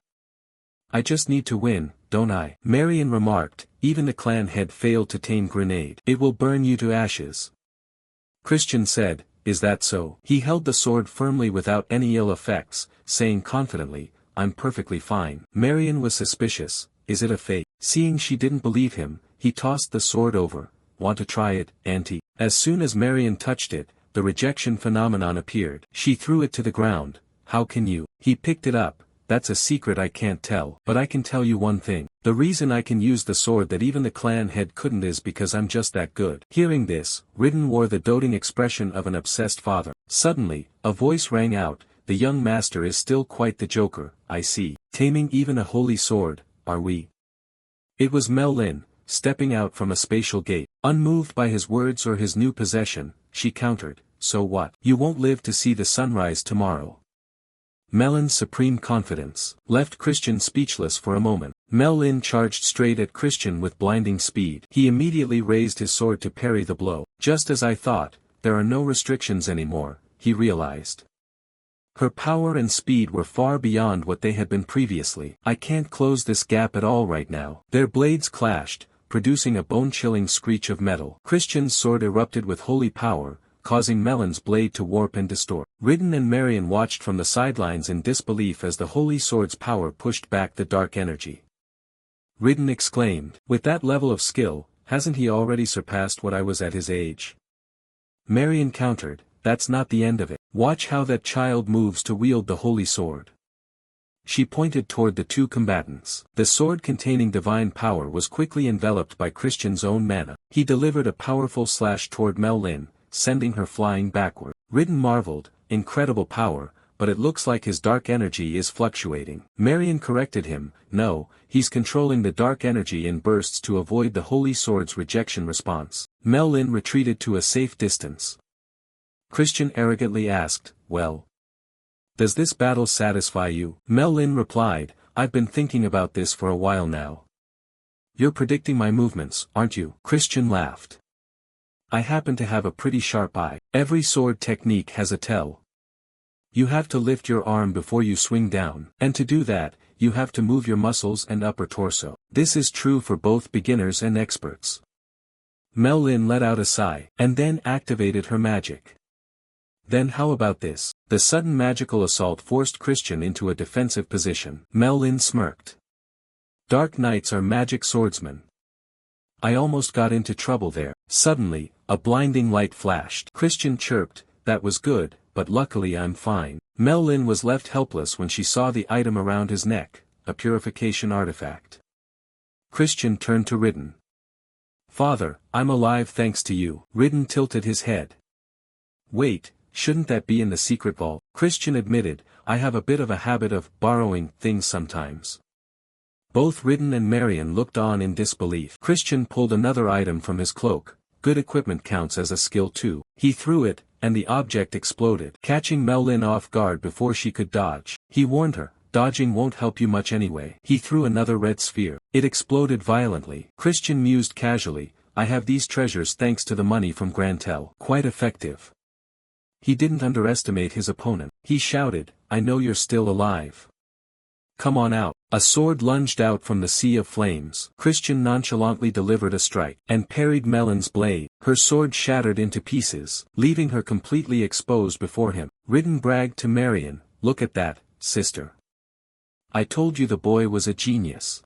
I just need to win, don't I? Marion remarked, even the clan head failed to tame grenade. It will burn you to ashes. Christian said, is that so? He held the sword firmly without any ill effects, saying confidently, I'm perfectly fine. Marion was suspicious, is it a fake? Seeing she didn't believe him, he tossed the sword over. Want to try it, Auntie? As soon as Marion touched it, the rejection phenomenon appeared. She threw it to the ground. How can you? He picked it up. That's a secret I can't tell. But I can tell you one thing. The reason I can use the sword that even the clan head couldn't is because I'm just that good. Hearing this, Ridden wore the doting expression of an obsessed father. Suddenly, a voice rang out, the young master is still quite the joker, I see. Taming even a holy sword, are we? It was Mel-Lin, stepping out from a spatial gate. Unmoved by his words or his new possession, she countered, so what? You won't live to see the sunrise tomorrow. Mel-Lin's supreme confidence left Christian speechless for a moment. Mel-Lin charged straight at Christian with blinding speed. He immediately raised his sword to parry the blow. Just as I thought, there are no restrictions anymore, he realized. Her power and speed were far beyond what they had been previously. I can't close this gap at all right now. Their blades clashed, producing a bone-chilling screech of metal. Christian's sword erupted with holy power, causing Melon's blade to warp and distort. Ridden and Marion watched from the sidelines in disbelief as the holy sword's power pushed back the dark energy. Ridden exclaimed, with that level of skill, hasn't he already surpassed what I was at his age? Marion countered, that's not the end of it. Watch how that child moves to wield the holy sword. She pointed toward the 2 combatants. The sword containing divine power was quickly enveloped by Christian's own mana. He delivered a powerful slash toward Mel-Lin, sending her flying backward. Ridden marveled, incredible power, but it looks like his dark energy is fluctuating. Marion corrected him, no, he's controlling the dark energy in bursts to avoid the holy sword's rejection response. Mel-Lin retreated to a safe distance. Christian arrogantly asked, well. Does this battle satisfy you? Mel Lin replied, I've been thinking about this for a while now. You're predicting my movements, aren't you? Christian laughed. I happen to have a pretty sharp eye. Every sword technique has a tell. You have to lift your arm before you swing down, and to do that, you have to move your muscles and upper torso. This is true for both beginners and experts. Mel Lin let out a sigh, and then activated her magic. Then how about this? The sudden magical assault forced Christian into a defensive position. Mel Lin smirked. Dark Knights are magic swordsmen. I almost got into trouble there. Suddenly, a blinding light flashed. Christian chirped, that was good, but luckily I'm fine. Mel Lin was left helpless when she saw the item around his neck, a purification artifact. Christian turned to Ridden. Father, I'm alive thanks to you. Ridden tilted his head. Wait, shouldn't that be in the secret vault? Christian admitted, I have a bit of a habit of borrowing things sometimes. Both Ridden and Marion looked on in disbelief. Christian pulled another item from his cloak. Good equipment counts as a skill too. He threw it, and the object exploded, catching Mel Lin off guard before she could dodge. He warned her, dodging won't help you much anyway. He threw another red sphere. It exploded violently. Christian mused casually, I have these treasures thanks to the money from Grantel. Quite effective. He didn't underestimate his opponent. He shouted, I know you're still alive. Come on out. A sword lunged out from the sea of flames. Christian nonchalantly delivered a strike, and parried Melon's blade. Her sword shattered into pieces, leaving her completely exposed before him. Ridden bragged to Marion, look at that, sister. I told you the boy was a genius.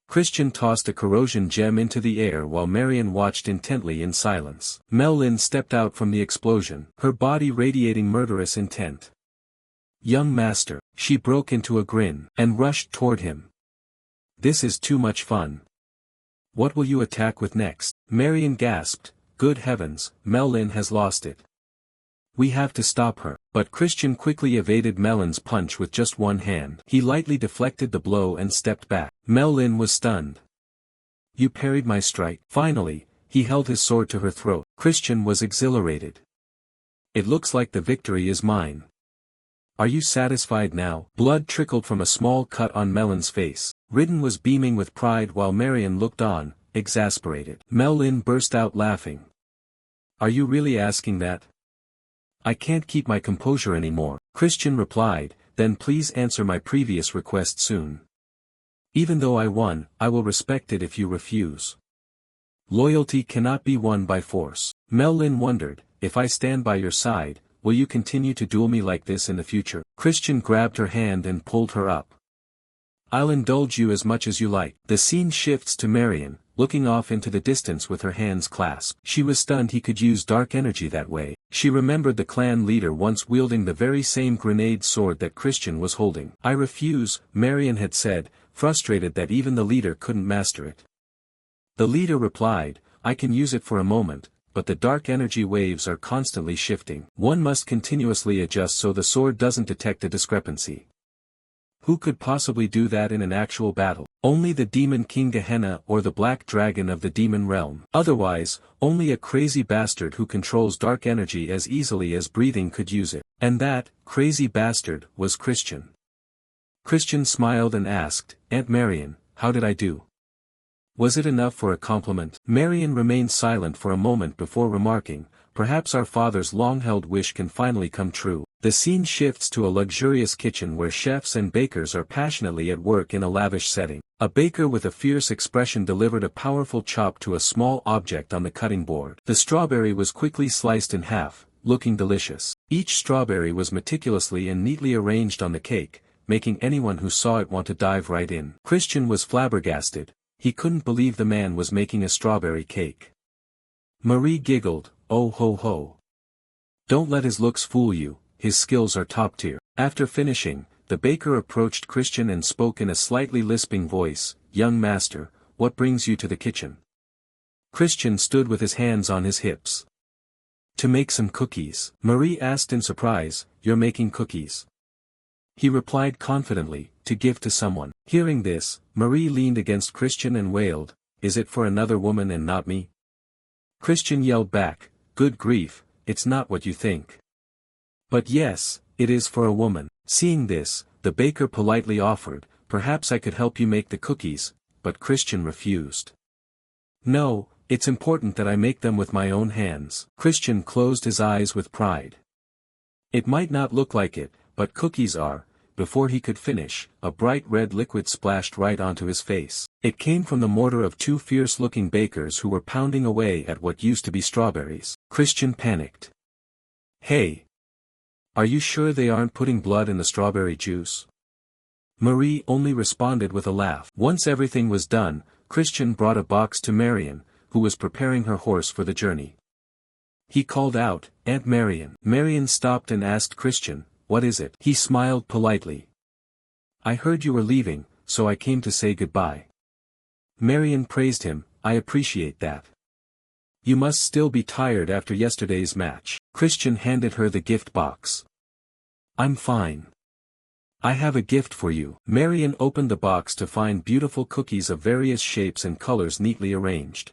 Christian tossed a corrosion gem into the air while Marion watched intently in silence. Mel Lin stepped out from the explosion, her body radiating murderous intent. Young master, she broke into a grin, and rushed toward him. This is too much fun. What will you attack with next? Marion gasped, good heavens, Mel Lin has lost it. We have to stop her. But Christian quickly evaded Melon's punch with just one hand. He lightly deflected the blow and stepped back. Mel Lin was stunned. You parried my strike. Finally, he held his sword to her throat. Christian was exhilarated. It looks like the victory is mine. Are you satisfied now? Blood trickled from a small cut on Melon's face. Ridden was beaming with pride while Marion looked on, exasperated. Mel Lin burst out laughing. Are you really asking that? I can't keep my composure anymore. Christian replied, then please answer my previous request soon. Even though I won, I will respect it if you refuse. Loyalty cannot be won by force. Mel Lin wondered, if I stand by your side, will you continue to duel me like this in the future? Christian grabbed her hand and pulled her up. I'll indulge you as much as you like. The scene shifts to Marion, looking off into the distance with her hands clasped. She was stunned he could use dark energy that way. She remembered the clan leader once wielding the very same grenade sword that Christian was holding. I refuse, Marion had said, frustrated that even the leader couldn't master it. The leader replied, I can use it for a moment, but the dark energy waves are constantly shifting. One must continuously adjust so the sword doesn't detect a discrepancy. Who could possibly do that in an actual battle? Only the Demon King Gehenna or the Black Dragon of the Demon Realm. Otherwise, only a crazy bastard who controls dark energy as easily as breathing could use it. And that, crazy bastard, was Christian. Christian smiled and asked, Aunt Marion, how did I do? Was it enough for a compliment? Marion remained silent for a moment before remarking, perhaps our father's long-held wish can finally come true. The scene shifts to a luxurious kitchen where chefs and bakers are passionately at work in a lavish setting. A baker with a fierce expression delivered a powerful chop to a small object on the cutting board. The strawberry was quickly sliced in half, looking delicious. Each strawberry was meticulously and neatly arranged on the cake, making anyone who saw it want to dive right in. Christian was flabbergasted. He couldn't believe the man was making a strawberry cake. Marie giggled, oh ho ho. Don't let his looks fool you, his skills are top tier. After finishing, the baker approached Christian and spoke in a slightly lisping voice, young master, what brings you to the kitchen? Christian stood with his hands on his hips. To make some cookies. Marie asked in surprise, you're making cookies? He replied confidently, to give to someone. Hearing this, Marie leaned against Christian and wailed, is it for another woman and not me? Christian yelled back, good grief, it's not what you think. But yes, it is for a woman. Seeing this, the baker politely offered, perhaps I could help you make the cookies, but Christian refused. No, it's important that I make them with my own hands. Christian closed his eyes with pride. It might not look like it, but cookies are. Before he could finish, a bright red liquid splashed right onto his face. It came from the mortar of two fierce-looking bakers who were pounding away at what used to be strawberries. Christian panicked. Hey! Are you sure they aren't putting blood in the strawberry juice? Marie only responded with a laugh. Once everything was done, Christian brought a box to Marion, who was preparing her horse for the journey. He called out, Aunt Marion. Marion stopped and asked Christian, what is it? He smiled politely. I heard you were leaving, so I came to say goodbye. Marion praised him, I appreciate that. You must still be tired after yesterday's match. Christian handed her the gift box. I'm fine. I have a gift for you. Marion opened the box to find beautiful cookies of various shapes and colors neatly arranged.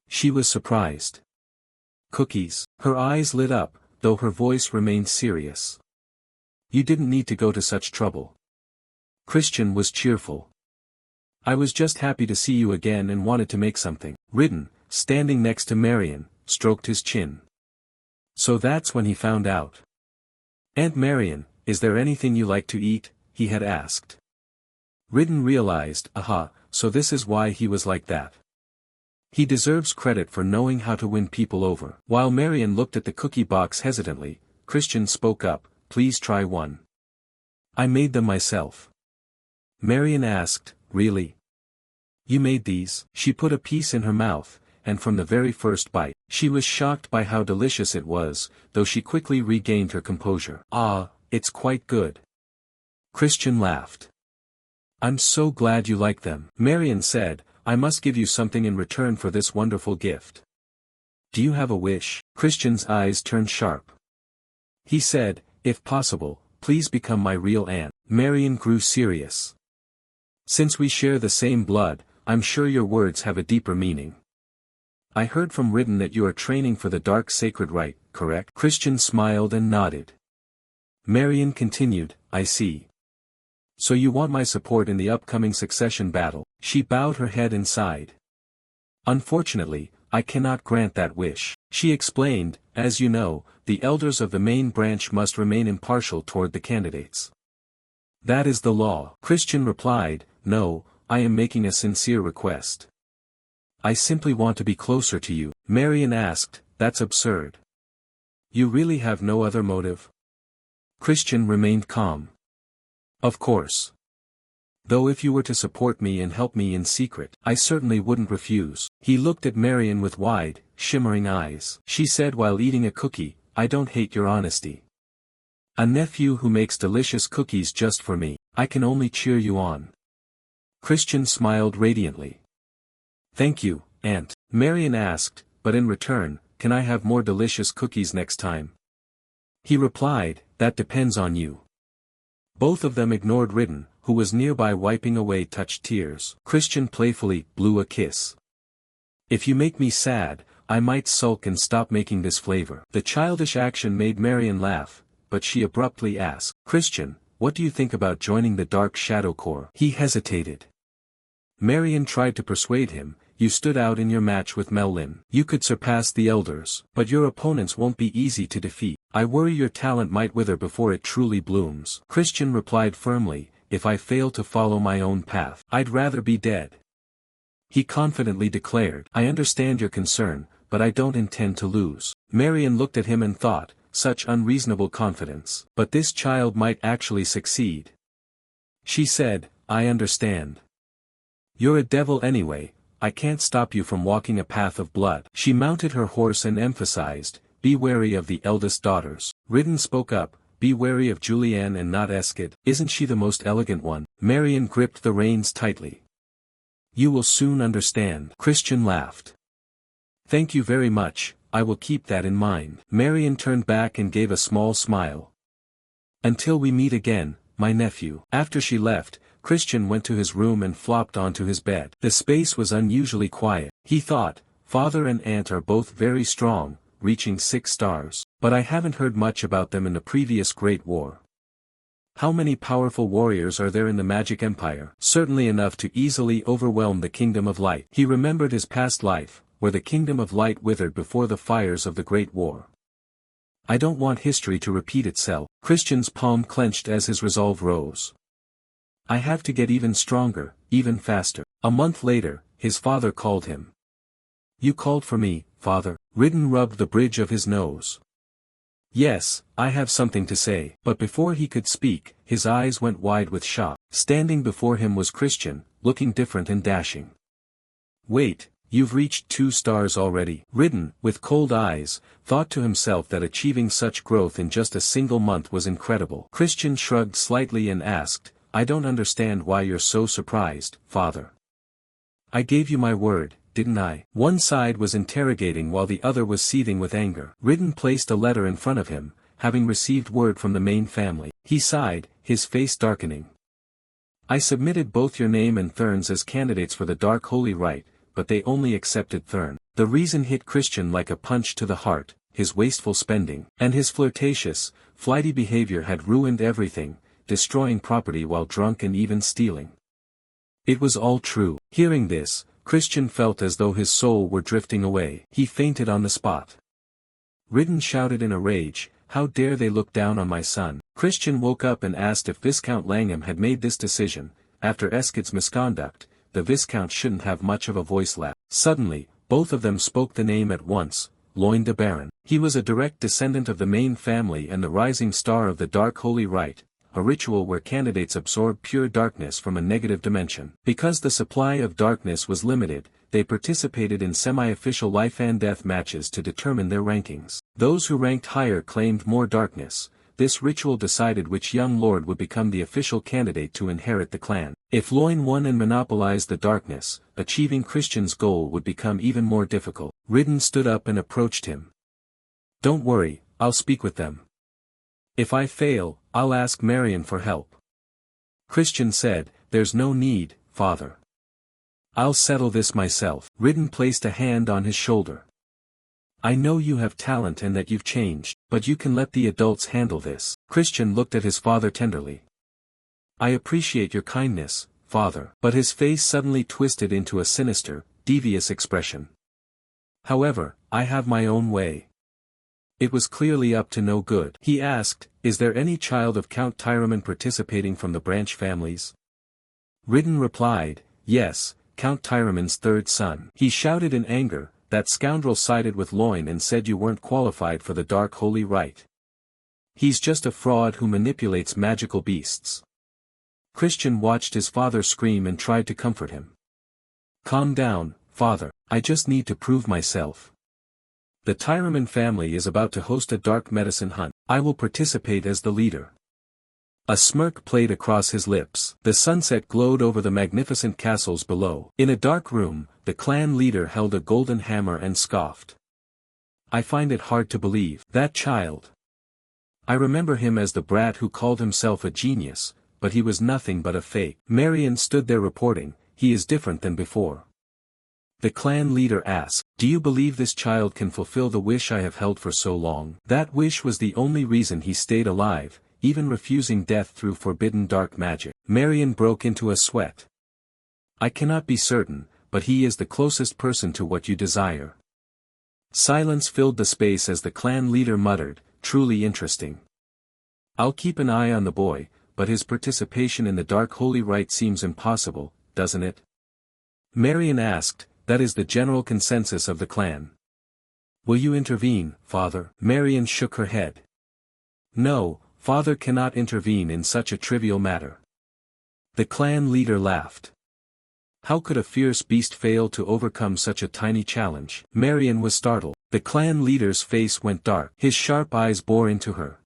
She was surprised. Cookies. Her eyes lit up, though her voice remained serious. You didn't need to go to such trouble. Christian was cheerful. I was just happy to see you again and wanted to make something. Ridden, standing next to Marion, stroked his chin. So that's when he found out. Aunt Marion, is there anything you like to eat? He had asked. Ridden realized, aha, so this is why he was like that. He deserves credit for knowing how to win people over. While Marion looked at the cookie box hesitantly, Christian spoke up, please try one. I made them myself. Marion asked, really? You made these? She put a piece in her mouth, and from the very first bite, she was shocked by how delicious it was, though she quickly regained her composure. Ah, it's quite good. Christian laughed. I'm so glad you like them. Marion said, I must give you something in return for this wonderful gift. Do you have a wish? Christian's eyes turned sharp. He said, if possible, please become my real aunt. Marion grew serious. Since we share the same blood, I'm sure your words have a deeper meaning. I heard from Ridden that you are training for the dark sacred rite, correct? Christian smiled and nodded. Marion continued, I see. So you want my support in the upcoming succession battle? She bowed her head and sighed. Unfortunately, I cannot grant that wish. She explained, as you know, the elders of the main branch must remain impartial toward the candidates. That is the law. Christian replied, no, I am making a sincere request. I simply want to be closer to you. Marion asked, that's absurd. You really have no other motive? Christian remained calm. Of course. Though if you were to support me and help me in secret, I certainly wouldn't refuse. He looked at Marion with wide, shimmering eyes. She said while eating a cookie, I don't hate your honesty. A nephew who makes delicious cookies just for me, I can only cheer you on. Christian smiled radiantly. Thank you, Aunt. Marion asked, but in return, can I have more delicious cookies next time? He replied, that depends on you. Both of them ignored Ridden, who was nearby wiping away touched tears. Christian playfully blew a kiss. If you make me sad, I might sulk and stop making this flavor. The childish action made Marion laugh, but she abruptly asked, Christian, what do you think about joining the Dark Shadow Corps? He hesitated. Marion tried to persuade him, you stood out in your match with Mel-Lin. You could surpass the elders, but your opponents won't be easy to defeat. I worry your talent might wither before it truly blooms. Christian replied firmly, if I fail to follow my own path, I'd rather be dead. He confidently declared, I understand your concern, but I don't intend to lose. Marion looked at him and thought, such unreasonable confidence. But this child might actually succeed. She said, I understand. You're a devil anyway, I can't stop you from walking a path of blood. She mounted her horse and emphasized, be wary of the eldest daughters. Ridden spoke up, be wary of Julianne and not Eskid. Isn't she the most elegant one? Marion gripped the reins tightly. You will soon understand. Christian laughed. Thank you very much, I will keep that in mind. Marion turned back and gave a small smile. Until we meet again, my nephew. After she left, Christian went to his room and flopped onto his bed. The space was unusually quiet. He thought, father and aunt are both very strong, reaching 6 stars. But I haven't heard much about them in the previous Great War. How many powerful warriors are there in the Magic Empire? Certainly enough to easily overwhelm the Kingdom of Light. He remembered his past life, where the Kingdom of Light withered before the fires of the Great War. I don't want history to repeat itself. Christian's palm clenched as his resolve rose. I have to get even stronger, even faster. A month later, his father called him. You called for me, father. Ridden rubbed the bridge of his nose. Yes, I have something to say. But before he could speak, his eyes went wide with shock. Standing before him was Christian, looking different and dashing. Wait, you've reached 2 stars already. Ridden, with cold eyes, thought to himself that achieving such growth in just a single month was incredible. Christian shrugged slightly and asked, I don't understand why you're so surprised, father. I gave you my word, didn't I? One side was interrogating while the other was seething with anger. Ridden placed a letter in front of him, having received word from the main family. He sighed, his face darkening. I submitted both your name and Thurn's as candidates for the Dark Holy Rite, but they only accepted Thurn. The reason hit Christian like a punch to the heart, his wasteful spending, and his flirtatious, flighty behavior had ruined everything, destroying property while drunk and even stealing. It was all true. Hearing this, Christian felt as though his soul were drifting away. He fainted on the spot. Ridden shouted in a rage, how dare they look down on my son? Christian woke up and asked if Viscount Langham had made this decision. After Eskid's misconduct, the Viscount shouldn't have much of a voice left. Suddenly, both of them spoke the name at once, Loin de Baron. He was a direct descendant of the main family and the rising star of the Dark Holy Rite, a ritual where candidates absorb pure darkness from a negative dimension. Because the supply of darkness was limited, they participated in semi-official life and death matches to determine their rankings. Those who ranked higher claimed more darkness. This ritual decided which young lord would become the official candidate to inherit the clan. If Loin won and monopolized the darkness, achieving Christian's goal would become even more difficult. Ridden stood up and approached him. Don't worry, I'll speak with them. If I fail, I'll ask Marion for help. Christian said, there's no need, father. I'll settle this myself. Ridden placed a hand on his shoulder. I know you have talent and that you've changed, but you can let the adults handle this. Christian looked at his father tenderly. I appreciate your kindness, father. But his face suddenly twisted into a sinister, devious expression. However, I have my own way. It was clearly up to no good. He asked, is there any child of Count Tyraman participating from the branch families? Ridden replied, yes, Count Tyraman's 3rd son. He shouted in anger, that scoundrel sided with Loin and said you weren't qualified for the Dark Holy Rite. He's just a fraud who manipulates magical beasts. Christian watched his father scream and tried to comfort him. Calm down, father, I just need to prove myself. The Tyraman family is about to host a dark medicine hunt. I will participate as the leader. A smirk played across his lips. The sunset glowed over the magnificent castles below. In a dark room, the clan leader held a golden hammer and scoffed. I find it hard to believe. That child. I remember him as the brat who called himself a genius, but he was nothing but a fake. Marion stood there reporting, he is different than before. The clan leader asked, do you believe this child can fulfill the wish I have held for so long? That wish was the only reason he stayed alive, even refusing death through forbidden dark magic. Marion broke into a sweat. I cannot be certain, but he is the closest person to what you desire. Silence filled the space as the clan leader muttered, truly interesting. I'll keep an eye on the boy, but his participation in the Dark Holy Rite seems impossible, doesn't it? Marion asked, that is the general consensus of the clan. Will you intervene, father? Marion shook her head. No, father cannot intervene in such a trivial matter. The clan leader laughed. How could a fierce beast fail to overcome such a tiny challenge? Marion was startled. The clan leader's face went dark. His sharp eyes bore into her.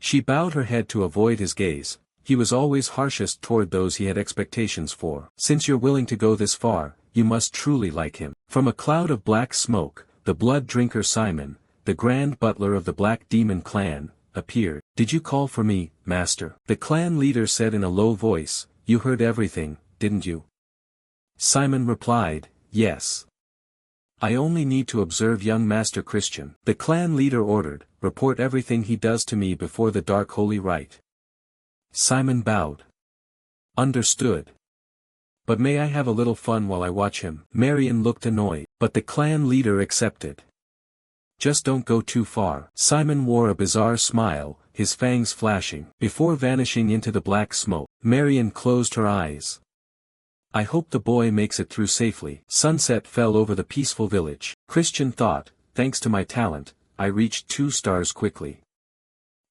She bowed her head to avoid his gaze. He was always harshest toward those he had expectations for. Since you're willing to go this far, you must truly like him. From a cloud of black smoke, the blood drinker Simon, the grand butler of the Black Demon clan, appeared. Did you call for me, master? The clan leader said in a low voice, you heard everything, didn't you? Simon replied, yes. I only need to observe young Master Christian. The clan leader ordered, report everything he does to me before the dark holy rite. Simon bowed. Understood. But may I have a little fun while I watch him? Marion looked annoyed, but the clan leader accepted. Just don't go too far. Simon wore a bizarre smile, his fangs flashing. Before vanishing into the black smoke, Marion closed her eyes. I hope the boy makes it through safely. Sunset fell over the peaceful village. Christian thought, thanks to my talent, I reached 2 stars quickly.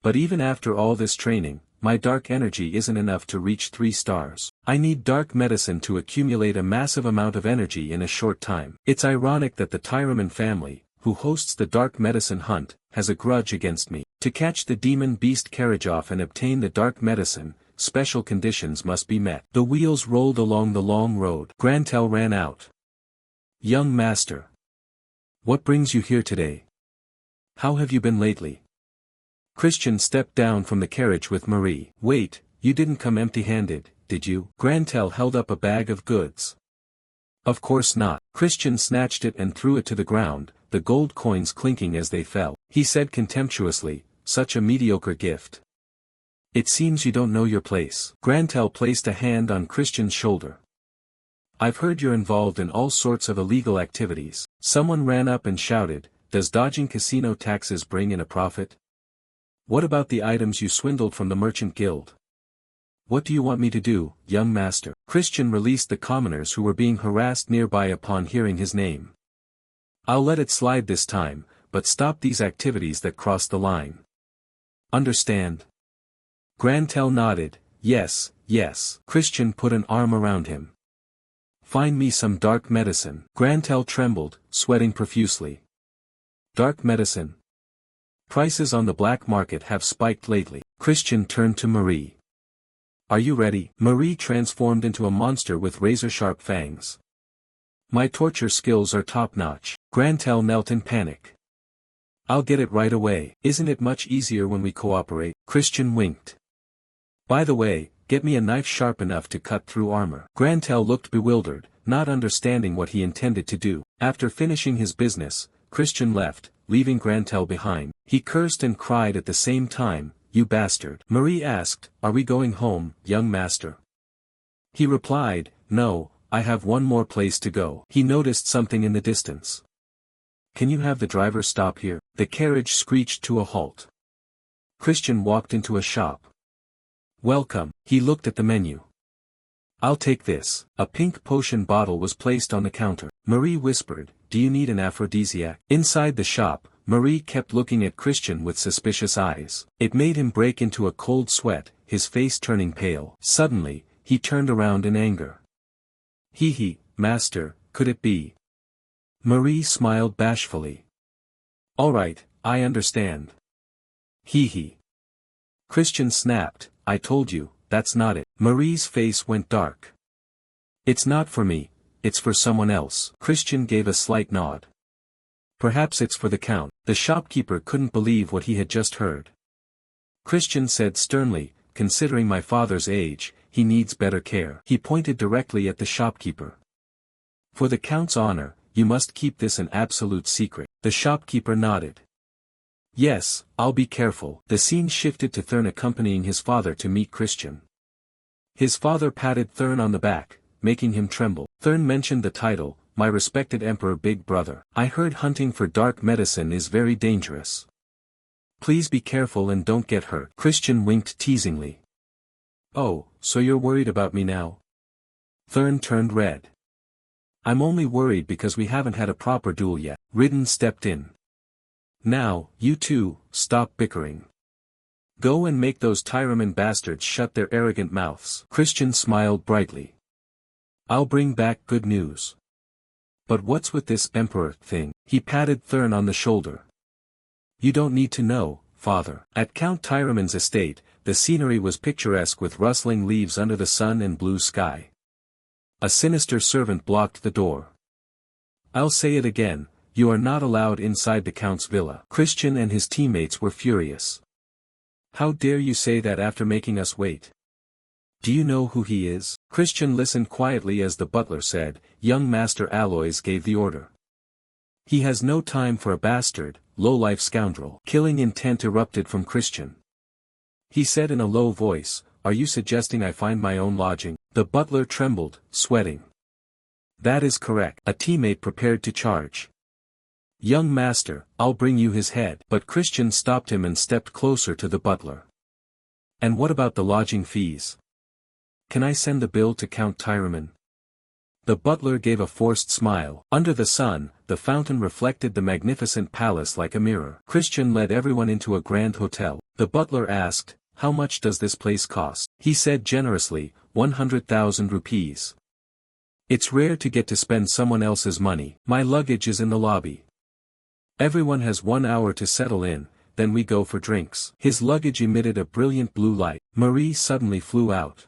But even after all this training, my dark energy isn't enough to reach 3 stars. I need dark medicine to accumulate a massive amount of energy in a short time. It's ironic that the Tyraman family, who hosts the dark medicine hunt, has a grudge against me. To catch the demon beast Karajoff and obtain the dark medicine, special conditions must be met. The wheels rolled along the long road. Grantel ran out. Young master. What brings you here today? How have you been lately? Christian stepped down from the carriage with Marie. Wait, you didn't come empty-handed, did you? Grantel held up a bag of goods. Of course not. Christian snatched it and threw it to the ground, the gold coins clinking as they fell. He said contemptuously, such a mediocre gift. It seems you don't know your place. Grantel placed a hand on Christian's shoulder. I've heard you're involved in all sorts of illegal activities. Someone ran up and shouted, does dodging casino taxes bring in a profit? What about the items you swindled from the merchant guild? What do you want me to do, young master? Christian released the commoners who were being harassed nearby upon hearing his name. I'll let it slide this time, but stop these activities that cross the line. Understand? Grantel nodded, yes, yes. Christian put an arm around him. Find me some dark medicine. Grantel trembled, sweating profusely. Dark medicine. Prices on the black market have spiked lately. Christian turned to Marie. Are you ready? Marie transformed into a monster with razor-sharp fangs. My torture skills are top-notch. Grantel knelt in panic. I'll get it right away. Isn't it much easier when we cooperate? Christian winked. By the way, get me a knife sharp enough to cut through armor. Grantel looked bewildered, not understanding what he intended to do. After finishing his business, Christian left, leaving Grantel behind. He cursed and cried at the same time, you bastard. Marie asked, are we going home, young master? He replied, no, I have one more place to go. He noticed something in the distance. Can you have the driver stop here? The carriage screeched to a halt. Christian walked into a shop. Welcome. He looked at the menu. I'll take this. A pink potion bottle was placed on the counter. Marie whispered, do you need an aphrodisiac? Inside the shop, Marie kept looking at Christian with suspicious eyes. It made him break into a cold sweat, his face turning pale. Suddenly, he turned around in anger. Hee, master, could it be? Marie smiled bashfully. All right, I understand. Hee. Christian snapped, I told you, that's not it. Marie's face went dark. It's not for me, it's for someone else. Christian gave a slight nod. Perhaps it's for the count. The shopkeeper couldn't believe what he had just heard. Christian said sternly, considering my father's age, he needs better care. He pointed directly at the shopkeeper. For the count's honor, you must keep this an absolute secret. The shopkeeper nodded. Yes, I'll be careful. The scene shifted to Thurn accompanying his father to meet Christian. His father patted Thurn on the back, making him tremble. Thurn mentioned the title, my respected Emperor Big Brother. I heard hunting for dark medicine is very dangerous. Please be careful and don't get hurt. Christian winked teasingly. Oh, so you're worried about me now? Thurn turned red. I'm only worried because we haven't had a proper duel yet. Ridden stepped in. Now, you two, stop bickering. Go and make those Tyraman bastards shut their arrogant mouths. Christian smiled brightly. I'll bring back good news. But what's with this emperor thing? He patted Thurn on the shoulder. You don't need to know, father. At Count Tyraman's estate, the scenery was picturesque with rustling leaves under the sun and blue sky. A sinister servant blocked the door. I'll say it again, you are not allowed inside the Count's villa. Christian and his teammates were furious. How dare you say that after making us wait? Do you know who he is? Christian listened quietly as the butler said, young Master Aloys gave the order. He has no time for a bastard, low-life scoundrel. Killing intent erupted from Christian. He said in a low voice, "Are you suggesting I find my own lodging?" The butler trembled, sweating. "That is correct." A teammate prepared to charge. "Young master, I'll bring you his head." But Christian stopped him and stepped closer to the butler. "And what about the lodging fees? Can I send the bill to Count Tyraman?" The butler gave a forced smile. Under the sun, the fountain reflected the magnificent palace like a mirror. Christian led everyone into a grand hotel. The butler asked, "How much does this place cost?" He said generously, 100,000 rupees. "It's rare to get to spend someone else's money. My luggage is in the lobby. Everyone has 1 hour to settle in, then we go for drinks." His luggage emitted a brilliant blue light. Marie suddenly flew out.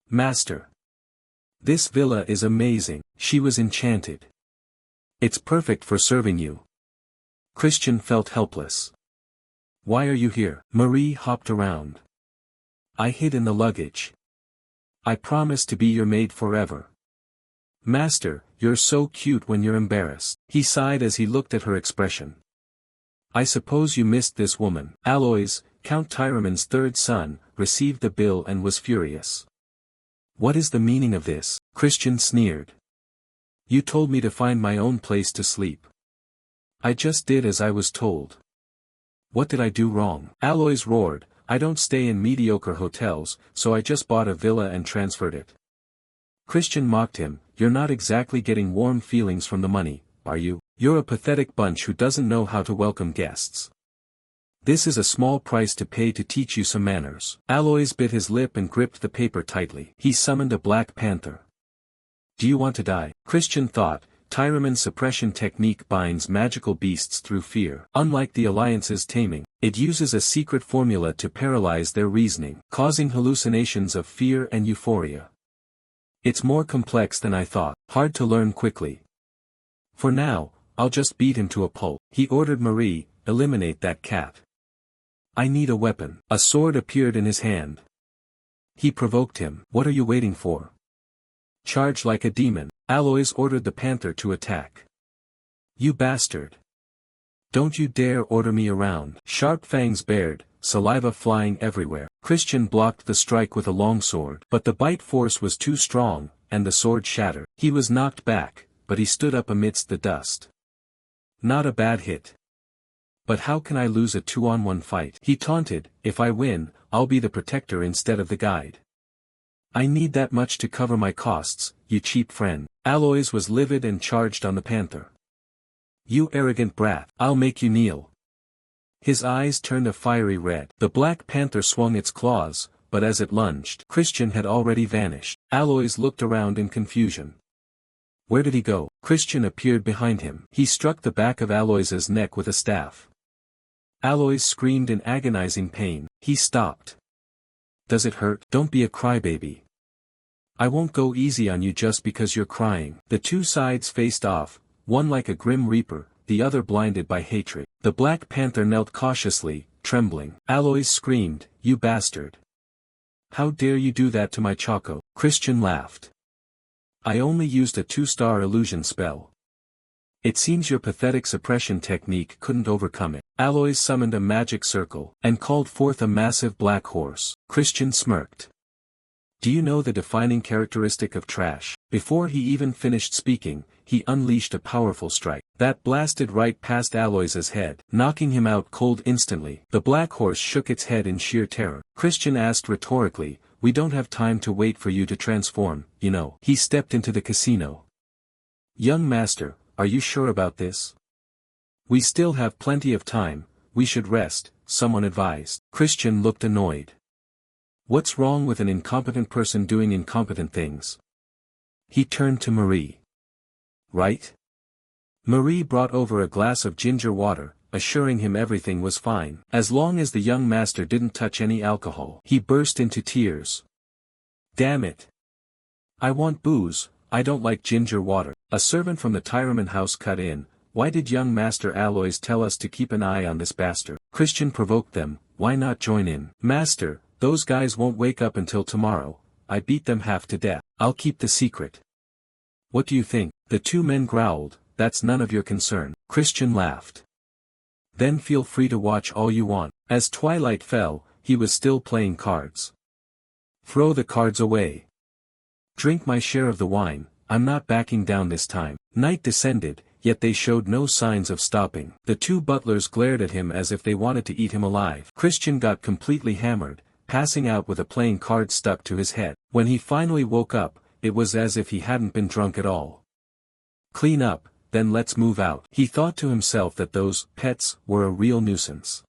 "Master! This villa is amazing." She was enchanted. "It's perfect for serving you." Christian felt helpless. "Why are you here?" Marie hopped around. "I hid in the luggage. I promise to be your maid forever." "Master, you're so cute when you're embarrassed." He sighed as he looked at her expression. "I suppose you missed this woman." Aloys, Count Tyraman's third son, received the bill and was furious. "What is the meaning of this?" Christian sneered. "You told me to find my own place to sleep. I just did as I was told. What did I do wrong?" Aloys roared, "I don't stay in mediocre hotels, so I just bought a villa and transferred it." Christian mocked him, "You're not exactly getting warm feelings from the money, are you? You're a pathetic bunch who doesn't know how to welcome guests. This is a small price to pay to teach you some manners." Aloys bit his lip and gripped the paper tightly. He summoned a black panther. "Do you want to die?" Christian thought, Tyraman's suppression technique binds magical beasts through fear. Unlike the Alliance's taming, it uses a secret formula to paralyze their reasoning, causing hallucinations of fear and euphoria. "It's more complex than I thought, hard to learn quickly. For now, I'll just beat him to a pulp." He ordered Marie, "Eliminate that cat. I need a weapon." A sword appeared in his hand. He provoked him. "What are you waiting for? Charge like a demon." Aloys ordered the panther to attack. "You bastard. Don't you dare order me around." Sharp fangs bared, saliva flying everywhere. Christian blocked the strike with a long sword. But the bite force was too strong, and the sword shattered. He was knocked back, but he stood up amidst the dust. "Not a bad hit. But how can I lose a 2-on-1 fight?" He taunted, "If I win, I'll be the protector instead of the guide. I need that much to cover my costs, you cheap friend." Aloys was livid and charged on the panther. "You arrogant brat, I'll make you kneel." His eyes turned a fiery red. The black panther swung its claws, but as it lunged, Christian had already vanished. Aloys looked around in confusion. Where did he go? Christian appeared behind him. He struck the back of Aloys's neck with a staff. Aloys screamed in agonizing pain. He stopped. "Does it hurt?" "Don't be a crybaby. I won't go easy on you just because you're crying." The two sides faced off, one like a grim reaper, the other blinded by hatred. The Black Panther knelt cautiously, trembling. Aloys screamed, "You bastard! How dare you do that to my Choco?" Christian laughed. "I only used a 2-star illusion spell. It seems your pathetic suppression technique couldn't overcome it." Aloys summoned a magic circle, and called forth a massive black horse. Christian smirked. "Do you know the defining characteristic of trash?" Before he even finished speaking, he unleashed a powerful strike. That blasted right past Aloys's head, knocking him out cold instantly. The black horse shook its head in sheer terror. Christian asked rhetorically, "We don't have time to wait for you to transform, you know." He stepped into the casino. "Young master, are you sure about this?" "We still have plenty of time, we should rest," someone advised. Christian looked annoyed. What's wrong with an incompetent person doing incompetent things? He turned to Marie. "Right?" Marie brought over a glass of ginger water, assuring him everything was fine. As long as the young master didn't touch any alcohol. He burst into tears. "Damn it! I want booze, I don't like ginger water." A servant from the Tyraman house cut in. "Why did young Master Aloys tell us to keep an eye on this bastard?" Christian provoked them. "Why not join in?" "Master, those guys won't wake up until tomorrow. I beat them half to death. I'll keep the secret." "What do you think?" The two men growled, that's none of your concern. Christian laughed. Then feel free to watch all you want. As twilight fell, he was still playing cards. Throw the cards away. Drink my share of the wine, I'm not backing down this time. Night descended, yet they showed no signs of stopping. The two butlers glared at him as if they wanted to eat him alive. Christian got completely hammered, passing out with a playing card stuck to his head. When he finally woke up, it was as if he hadn't been drunk at all. Clean up, then let's move out. He thought to himself that those pets were a real nuisance.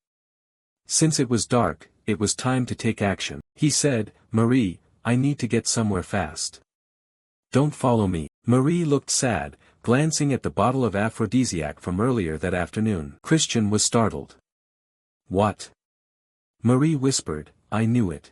Since it was dark, it was time to take action. He said, Marie, I need to get somewhere fast. Don't follow me. Marie looked sad, glancing at the bottle of aphrodisiac from earlier that afternoon. Christian was startled. What? Marie whispered, I knew it.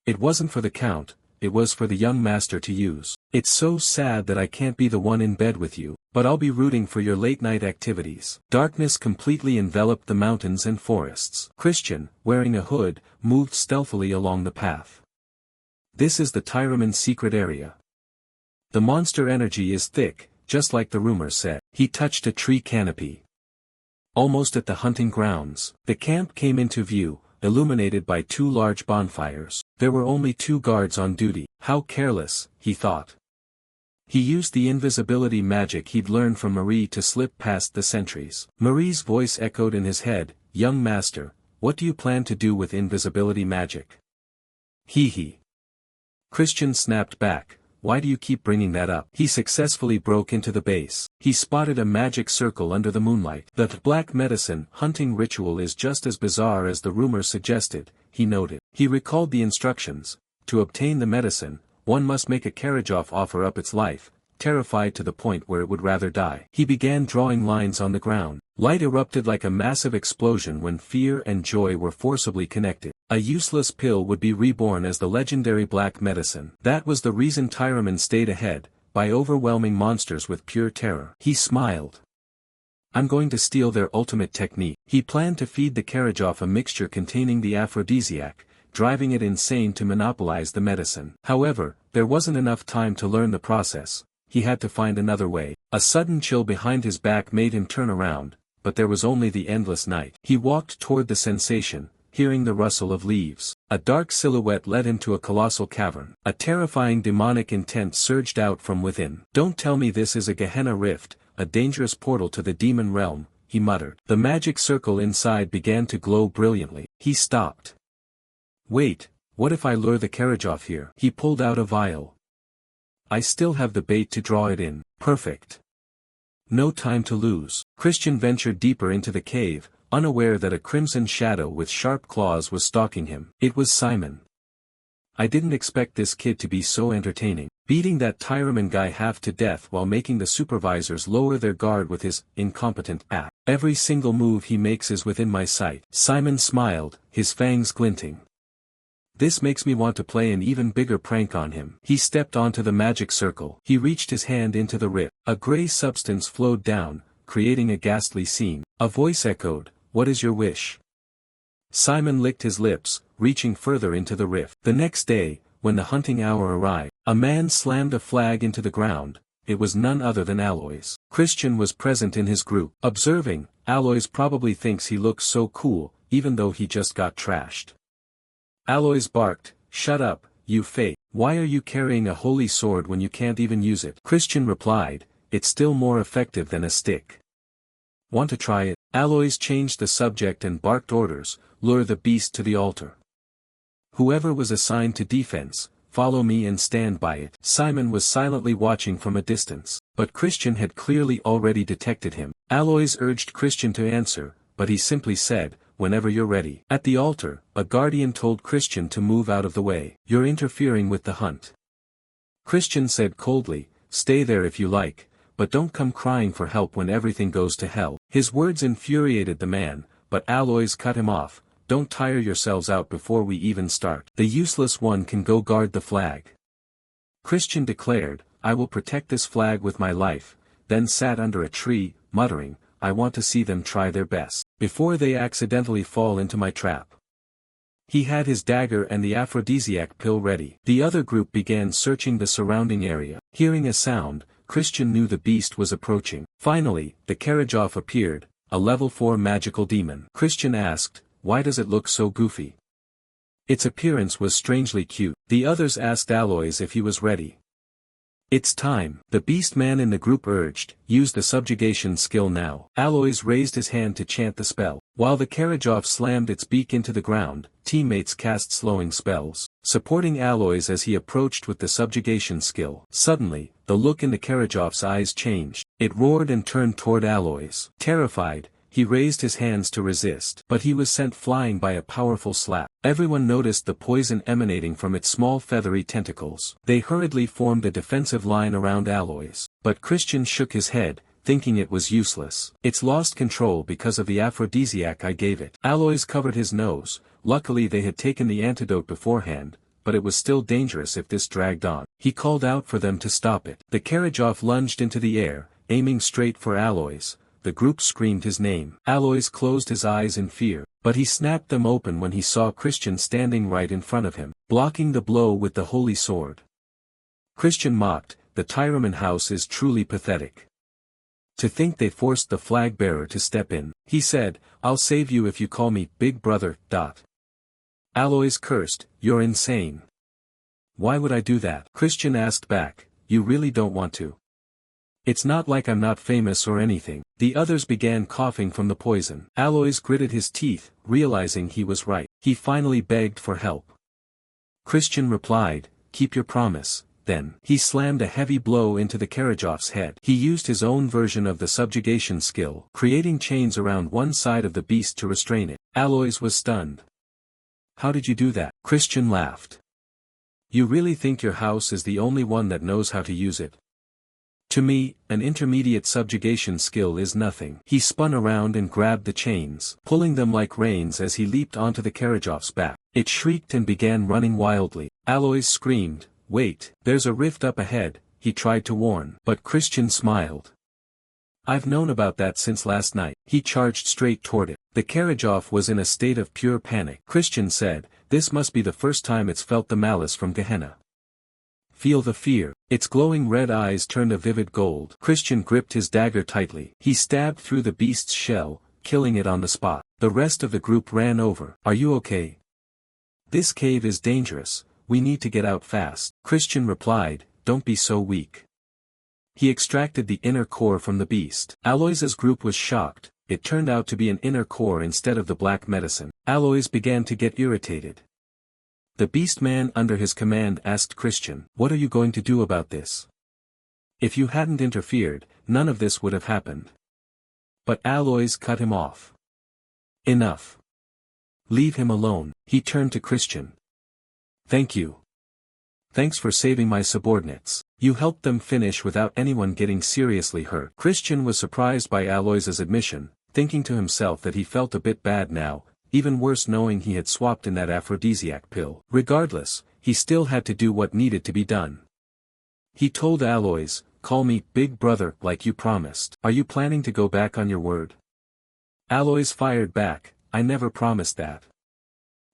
It wasn't for the Count, it was for the young master to use. It's so sad that I can't be the one in bed with you, but I'll be rooting for your late-night activities. Darkness completely enveloped the mountains and forests. Christian, wearing a hood, moved stealthily along the path. This is the Tyraman's secret area. The monster energy is thick, just like the rumors said. He touched a tree canopy. Almost at the hunting grounds, the camp came into view, illuminated by two large bonfires. There were only 2 guards on duty. How careless, he thought. He used the invisibility magic he'd learned from Marie to slip past the sentries. Marie's voice echoed in his head, Young master, what do you plan to do with invisibility magic? Hee hee. Christian snapped back, why do you keep bringing that up? He successfully broke into the base. He spotted a magic circle under the moonlight. The black medicine hunting ritual is just as bizarre as the rumors suggested, he noted. He recalled the instructions. To obtain the medicine, one must make a Karajoff offer up its life, terrified to the point where it would rather die. He began drawing lines on the ground. Light erupted like a massive explosion when fear and joy were forcibly connected. A useless pill would be reborn as the legendary black medicine. That was the reason Tyraman stayed ahead, by overwhelming monsters with pure terror. He smiled. I'm going to steal their ultimate technique. He planned to feed the Karajoff a mixture containing the aphrodisiac, driving it insane to monopolize the medicine. However, there wasn't enough time to learn the process. He had to find another way. A sudden chill behind his back made him turn around, but there was only the endless night. He walked toward the sensation, hearing the rustle of leaves. A dark silhouette led him to a colossal cavern. A terrifying demonic intent surged out from within. Don't tell me this is a Gehenna rift, a dangerous portal to the demon realm, he muttered. The magic circle inside began to glow brilliantly. He stopped. Wait, what if I lure the Karajoff here? He pulled out a vial. I still have the bait to draw it in. Perfect. No time to lose. Christian ventured deeper into the cave, unaware that a crimson shadow with sharp claws was stalking him. It was Simon. I didn't expect this kid to be so entertaining. Beating that Tyraman guy half to death while making the supervisors lower their guard with his incompetent act. Every single move he makes is within my sight. Simon smiled, his fangs glinting. This makes me want to play an even bigger prank on him. He stepped onto the magic circle. He reached his hand into the rift. A gray substance flowed down, creating a ghastly scene. A voice echoed, "What is your wish?" Simon licked his lips, reaching further into the rift. The next day, when the hunting hour arrived, a man slammed a flag into the ground. It was none other than Aloys. Christian was present in his group. Observing, Aloys probably thinks he looks so cool, even though he just got trashed. Aloys barked, "Shut up, you fake. Why are you carrying a holy sword when you can't even use it?" Christian replied, "It's still more effective than a stick. Want to try it?" Aloys changed the subject and barked orders, "Lure the beast to the altar. Whoever was assigned to defense, follow me and stand by it." Simon was silently watching from a distance, but Christian had clearly already detected him. Aloys urged Christian to answer, but he simply said, "Whenever you're ready." At the altar, a guardian told Christian to move out of the way. "You're interfering with the hunt." Christian said coldly, "Stay there if you like, but don't come crying for help when everything goes to hell." His words infuriated the man, but Aloys cut him off, "Don't tire yourselves out before we even start. The useless one can go guard the flag." Christian declared, "I will protect this flag with my life," then sat under a tree, muttering, "I want to see them try their best, before they accidentally fall into my trap." He had his dagger and the aphrodisiac pill ready. The other group began searching the surrounding area. Hearing a sound, Christian knew the beast was approaching. Finally, the Karajov appeared, a level 4 magical demon. Christian asked, "Why does it look so goofy?" Its appearance was strangely cute. The others asked Aloys if he was ready. "It's time," the beast man in the group urged, "use the subjugation skill now." Aloys raised his hand to chant the spell. While the Karajov slammed its beak into the ground, teammates cast slowing spells, supporting Aloys as he approached with the subjugation skill. Suddenly, the look in the Karajov's eyes changed. It roared and turned toward Aloys. Terrified, he raised his hands to resist, but he was sent flying by a powerful slap. Everyone noticed the poison emanating from its small feathery tentacles. They hurriedly formed a defensive line around Aloys, but Christian shook his head, thinking it was useless. "It's lost control because of the aphrodisiac I gave it." Aloys covered his nose. Luckily they had taken the antidote beforehand, but it was still dangerous if this dragged on. He called out for them to stop it. The Karajov lunged into the air, aiming straight for Aloys. The group screamed his name. Aloys closed his eyes in fear, but he snapped them open when he saw Christian standing right in front of him, blocking the blow with the holy sword. Christian mocked, "The Tyraman house is truly pathetic. To think they forced the flag bearer to step in." He said, "I'll save you if you call me Big Brother." Aloys cursed, "You're insane." "Why would I do that?" Christian asked back, "You really don't want to?" "It's not like I'm not famous or anything." The others began coughing from the poison. Aloys gritted his teeth, realizing he was right. He finally begged for help. Christian replied, "Keep your promise." Then, he slammed a heavy blow into the Karajov's head. He used his own version of the subjugation skill, creating chains around one side of the beast to restrain it. Aloys was stunned. "How did you do that?" Christian laughed. "You really think your house is the only one that knows how to use it? To me, an intermediate subjugation skill is nothing." He spun around and grabbed the chains, pulling them like reins as he leaped onto the Karajov's back. It shrieked and began running wildly. Aloys screamed, "Wait, there's a rift up ahead," he tried to warn. But Christian smiled. "I've known about that since last night." He charged straight toward it. The Karajov was in a state of pure panic. Christian said, "This must be the first time it's felt the malice from Gehenna. Feel the fear." Its glowing red eyes turned a vivid gold. Christian gripped his dagger tightly. He stabbed through the beast's shell, killing it on the spot. The rest of the group ran over. "Are you okay? This cave is dangerous, we need to get out fast." Christian replied, "Don't be so weak." He extracted the inner core from the beast. Aloys's group was shocked. It turned out to be an inner core instead of the black medicine. Aloys began to get irritated. The beast man under his command asked Christian, "What are you going to do about this? If you hadn't interfered, none of this would have happened." But Aloys cut him off. "Enough. Leave him alone." He turned to Christian. "Thank you. Thanks for saving my subordinates. You helped them finish without anyone getting seriously hurt." Christian was surprised by Aloys's admission, thinking to himself that he felt a bit bad now, even worse knowing he had swapped in that aphrodisiac pill. Regardless, he still had to do what needed to be done. He told Aloys, "Call me Big Brother like you promised. Are you planning to go back on your word?" Aloys fired back, "I never promised that.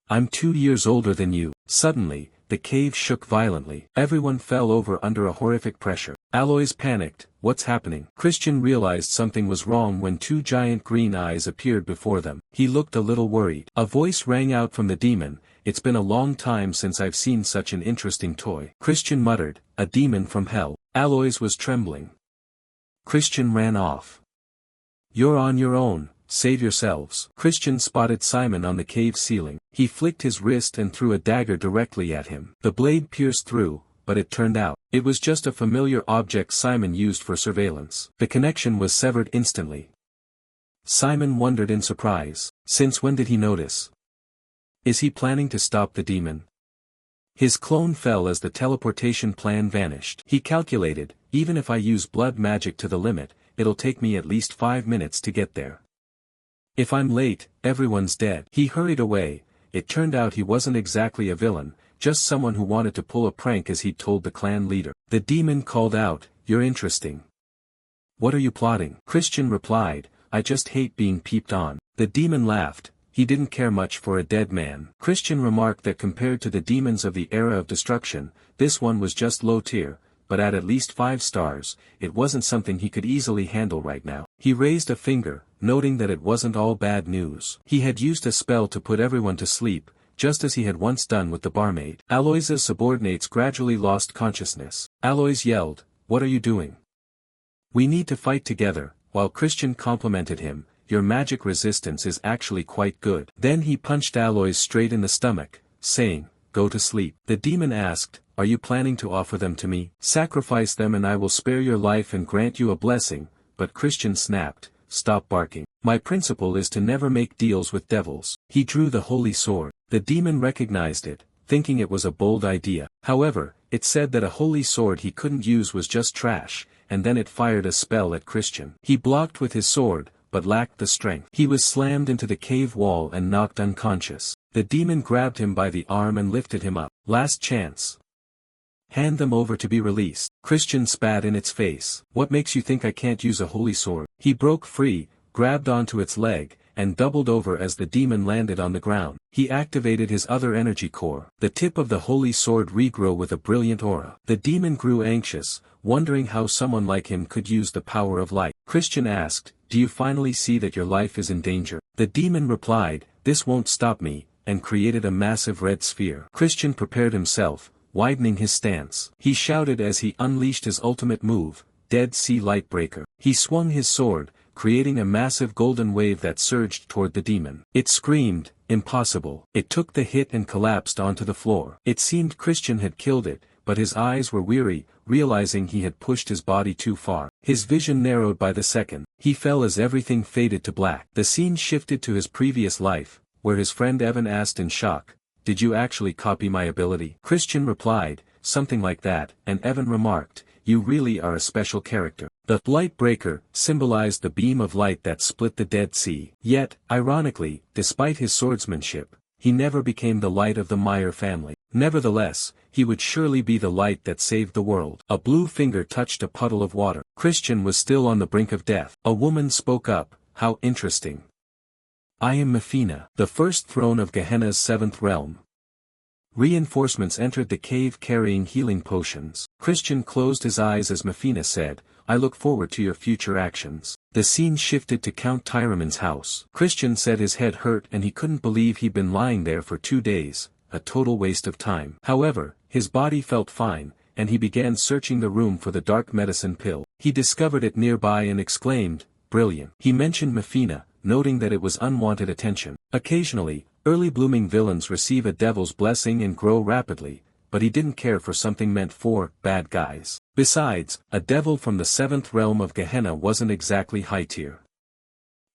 I'm 2 years older than you." Suddenly, the cave shook violently. Everyone fell over under a horrific pressure. Aloys panicked, "What's happening?" Christian realized something was wrong when 2 giant green eyes appeared before them. He looked a little worried. A voice rang out from the demon, "It's been a long time since I've seen such an interesting toy." Christian muttered, "A demon from hell." Aloys was trembling. Christian ran off. "You're on your own. Save yourselves." Christian spotted Simon on the cave ceiling. He flicked his wrist and threw a dagger directly at him. The blade pierced through, but it turned out, it was just a familiar object Simon used for surveillance. The connection was severed instantly. Simon wondered in surprise. Since when did he notice? Is he planning to stop the demon? His clone fell as the teleportation plan vanished. He calculated, even if I use blood magic to the limit, it'll take me at least 5 minutes to get there. If I'm late, everyone's dead. He hurried away. It turned out he wasn't exactly a villain, just someone who wanted to pull a prank as he'd told the clan leader. The demon called out, "You're interesting. What are you plotting?" Christian replied, "I just hate being peeped on." The demon laughed. He didn't care much for a dead man. Christian remarked that compared to the demons of the era of destruction, this one was just low tier, but at least 5 stars, it wasn't something he could easily handle right now. He raised a finger, noting that it wasn't all bad news. He had used a spell to put everyone to sleep, just as he had once done with the barmaid. Aloy's subordinates gradually lost consciousness. Aloys yelled, "What are you doing? We need to fight together," while Christian complimented him, "Your magic resistance is actually quite good." Then he punched Aloys straight in the stomach, saying, "Go to sleep." The demon asked, "Are you planning to offer them to me? Sacrifice them and I will spare your life and grant you a blessing," but Christian snapped, "Stop barking. My principle is to never make deals with devils." He drew the holy sword. The demon recognized it, thinking it was a bold idea. However, it said that a holy sword he couldn't use was just trash, and then it fired a spell at Christian. He blocked with his sword, but lacked the strength. He was slammed into the cave wall and knocked unconscious. The demon grabbed him by the arm and lifted him up. "Last chance. Hand them over to be released." Christian spat in its face. "What makes you think I can't use a holy sword?" He broke free, grabbed onto its leg, and doubled over as the demon landed on the ground. He activated his other energy core. The tip of the holy sword regrew with a brilliant aura. The demon grew anxious, wondering how someone like him could use the power of light. Christian asked, "Do you finally see that your life is in danger?" The demon replied, "This won't stop me," and created a massive red sphere. Christian prepared himself, widening his stance. He shouted as he unleashed his ultimate move, Dead Sea Lightbreaker. He swung his sword, creating a massive golden wave that surged toward the demon. It screamed, "Impossible." It took the hit and collapsed onto the floor. It seemed Christian had killed it, but his eyes were weary, realizing he had pushed his body too far. His vision narrowed by the second. He fell as everything faded to black. The scene shifted to his previous life, where his friend Evan asked in shock, "Did you actually copy my ability?" Christian replied, "Something like that," and Evan remarked, "You really are a special character." The light breaker symbolized the beam of light that split the Dead Sea. Yet, ironically, despite his swordsmanship, he never became the light of the Meyer family. Nevertheless, he would surely be the light that saved the world. A blue finger touched a puddle of water. Christian was still on the brink of death. A woman spoke up, "How interesting. I am Mefina, the first throne of Gehenna's 7th realm." Reinforcements entered the cave carrying healing potions. Christian closed his eyes as Mefina said, "I look forward to your future actions." The scene shifted to Count Tyraman's house. Christian said his head hurt and he couldn't believe he'd been lying there for 2 days, a total waste of time. However, his body felt fine, and he began searching the room for the dark medicine pill. He discovered it nearby and exclaimed, "Brilliant." He mentioned Mefina, noting that it was unwanted attention. Occasionally, early blooming villains receive a devil's blessing and grow rapidly, but he didn't care for something meant for bad guys. Besides, a devil from the 7th realm of Gehenna wasn't exactly high tier.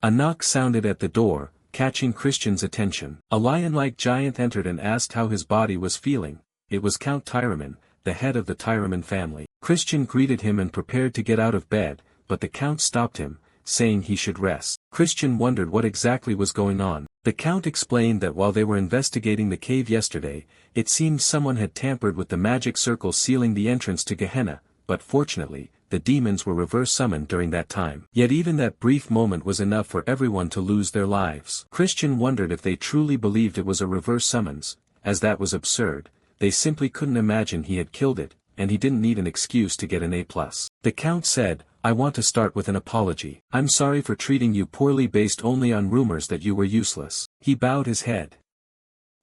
A knock sounded at the door, catching Christian's attention. A lion-like giant entered and asked how his body was feeling. It was Count Tyraman, the head of the Tyraman family. Christian greeted him and prepared to get out of bed, but the Count stopped him, saying he should rest. Christian wondered what exactly was going on. The Count explained that while they were investigating the cave yesterday, it seemed someone had tampered with the magic circle sealing the entrance to Gehenna, but fortunately, the demons were reverse summoned during that time. Yet even that brief moment was enough for everyone to lose their lives. Christian wondered if they truly believed it was a reverse summons, as that was absurd. They simply couldn't imagine he had killed it, and he didn't need an excuse to get an A+. The Count said, "I want to start with an apology. I'm sorry for treating you poorly based only on rumors that you were useless." He bowed his head.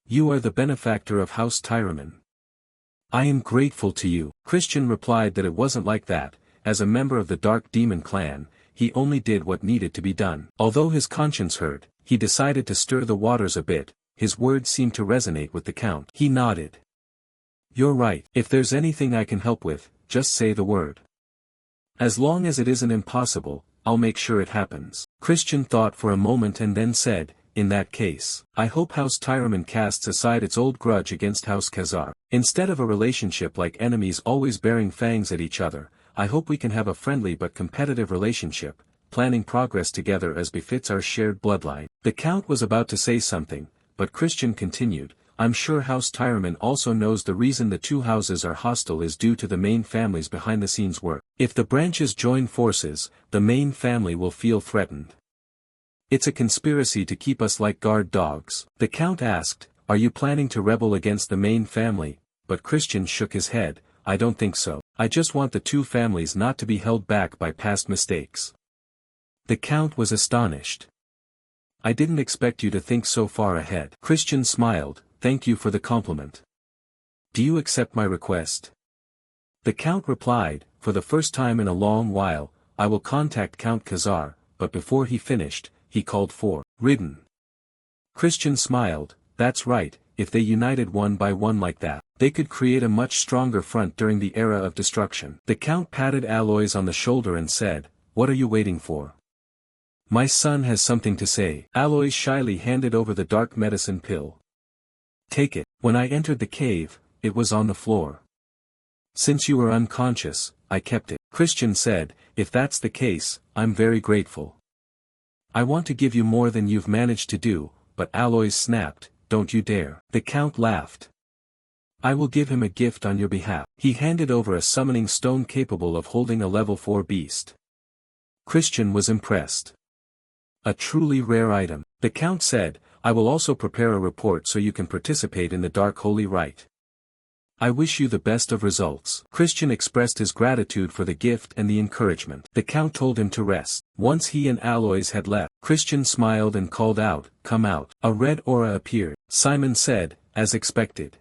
"You are the benefactor of House Tyraman. I am grateful to you." Christian replied that it wasn't like that. As a member of the Dark Demon clan, he only did what needed to be done. Although his conscience hurt, he decided to stir the waters a bit. His words seemed to resonate with the Count. He nodded. "You're right. If there's anything I can help with, just say the word. As long as it isn't impossible, I'll make sure it happens." Christian thought for a moment and then said, "In that case, I hope House Tyraman casts aside its old grudge against House Khazar. Instead of a relationship like enemies always bearing fangs at each other, I hope we can have a friendly but competitive relationship, planning progress together as befits our shared bloodline." The Count was about to say something, but Christian continued, "I'm sure House Tyraman also knows the reason the two houses are hostile is due to the main family's behind-the-scenes work. If the branches join forces, the main family will feel threatened. It's a conspiracy to keep us like guard dogs." The Count asked, "Are you planning to rebel against the main family?" But Christian shook his head, I don't think so. I just want the two families not to be held back by past mistakes. The Count was astonished. I didn't expect you to think so far ahead. Christian smiled, thank you for the compliment. Do you accept my request? The Count replied, for the first time in a long while, I will contact Count Khazar, but before he finished, he called for Ridden. Christian smiled, that's right, if they united one by one like that, they could create a much stronger front during the era of destruction. The Count patted Aloys on the shoulder and said, what are you waiting for? My son has something to say. Aloys shyly handed over the dark medicine pill. Take it. When I entered the cave, it was on the floor. Since you were unconscious, I kept it. Christian said, if that's the case, I'm very grateful. I want to give you more than you've managed to do, but Aloys snapped, don't you dare. The Count laughed. I will give him a gift on your behalf. He handed over a summoning stone capable of holding a level 4 beast. Christian was impressed. A truly rare item. The Count said, I will also prepare a report so you can participate in the Dark Holy Rite. I wish you the best of results. Christian expressed his gratitude for the gift and the encouragement. The Count told him to rest. Once he and Aloys had left, Christian smiled and called out, come out. A red aura appeared. Simon said, as expected.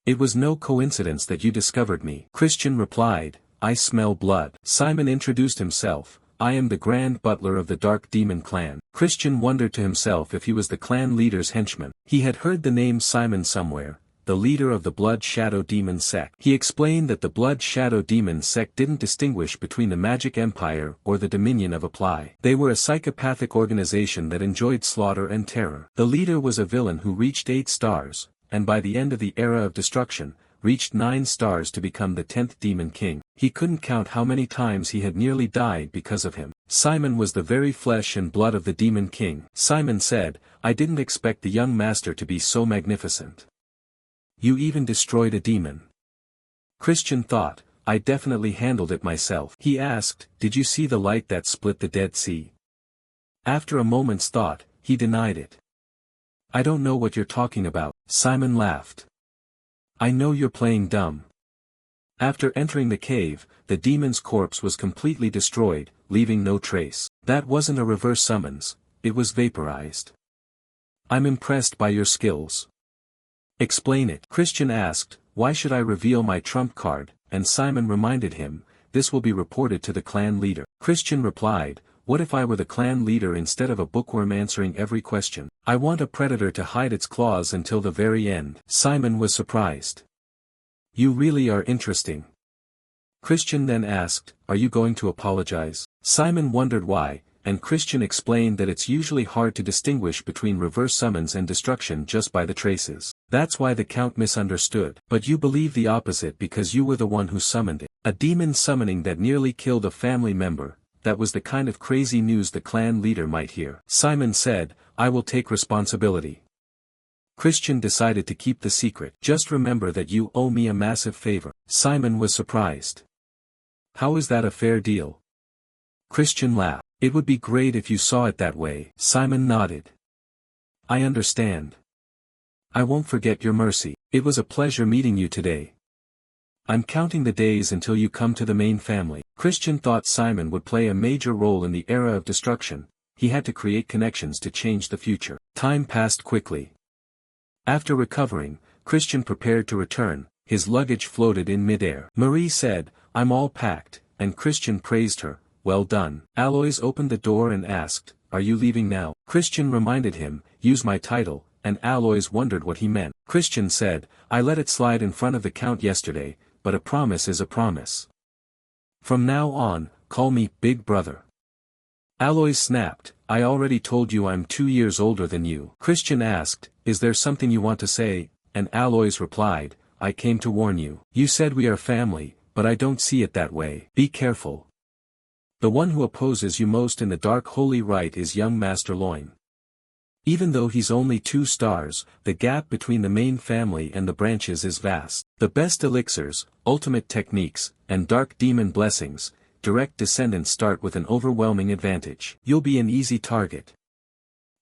It was no coincidence that you discovered me. Christian replied, I smell blood. Simon introduced himself. I am the Grand Butler of the Dark Demon Clan. Christian wondered to himself if he was the clan leader's henchman. He had heard the name Simon somewhere, the leader of the Blood Shadow Demon sect. He explained that the Blood Shadow Demon sect didn't distinguish between the Magic Empire or the Dominion of Apply. They were a psychopathic organization that enjoyed slaughter and terror. The leader was a villain who reached 8 stars, and by the end of the Era of Destruction, reached 9 stars to become the 10th Demon King. He couldn't count how many times he had nearly died because of him. Simon was the very flesh and blood of the Demon King. Simon said, I didn't expect the young master to be so magnificent. You even destroyed a demon. Christian thought, I definitely handled it myself. He asked, did you see the light that split the Dead Sea? After a moment's thought, he denied it. I don't know what you're talking about. Simon laughed. I know you're playing dumb. After entering the cave, the demon's corpse was completely destroyed, leaving no trace. That wasn't a reverse summons, it was vaporized. I'm impressed by your skills. Explain it. Christian asked, why should I reveal my trump card, and Simon reminded him, this will be reported to the clan leader. Christian replied, what if I were the clan leader instead of a bookworm answering every question? I want a predator to hide its claws until the very end. Simon was surprised. You really are interesting. Christian then asked, are you going to apologize? Simon wondered why, and Christian explained that it's usually hard to distinguish between reverse summons and destruction just by the traces. That's why the Count misunderstood. But you believe the opposite because you were the one who summoned it. A demon summoning that nearly killed a family member. That was the kind of crazy news the clan leader might hear. Simon said, I will take responsibility. Christian decided to keep the secret. Just remember that you owe me a massive favor. Simon was surprised. How is that a fair deal? Christian laughed. It would be great if you saw it that way. Simon nodded. I understand. I won't forget your mercy. It was a pleasure meeting you today. I'm counting the days until you come to the main family. Christian thought Simon would play a major role in the Era of Destruction. He had to create connections to change the future. Time passed quickly. After recovering, Christian prepared to return. His luggage floated in midair. Marie said, I'm all packed, and Christian praised her. Well done. Aloys opened the door and asked, are you leaving now? Christian reminded him, use my title, and Aloys wondered what he meant. Christian said, I let it slide in front of the Count yesterday, but a promise is a promise. From now on, call me Big Brother. Aloys snapped, I already told you I'm 2 years older than you. Christian asked, is there something you want to say? And Aloys replied, I came to warn you. You said we are family, but I don't see it that way. Be careful. The one who opposes you most in the Dark Holy Rite is young Master Loin. Even though he's only 2 stars, the gap between the main family and the branches is vast. The best elixirs, ultimate techniques, and dark demon blessings, direct descendants start with an overwhelming advantage. You'll be an easy target.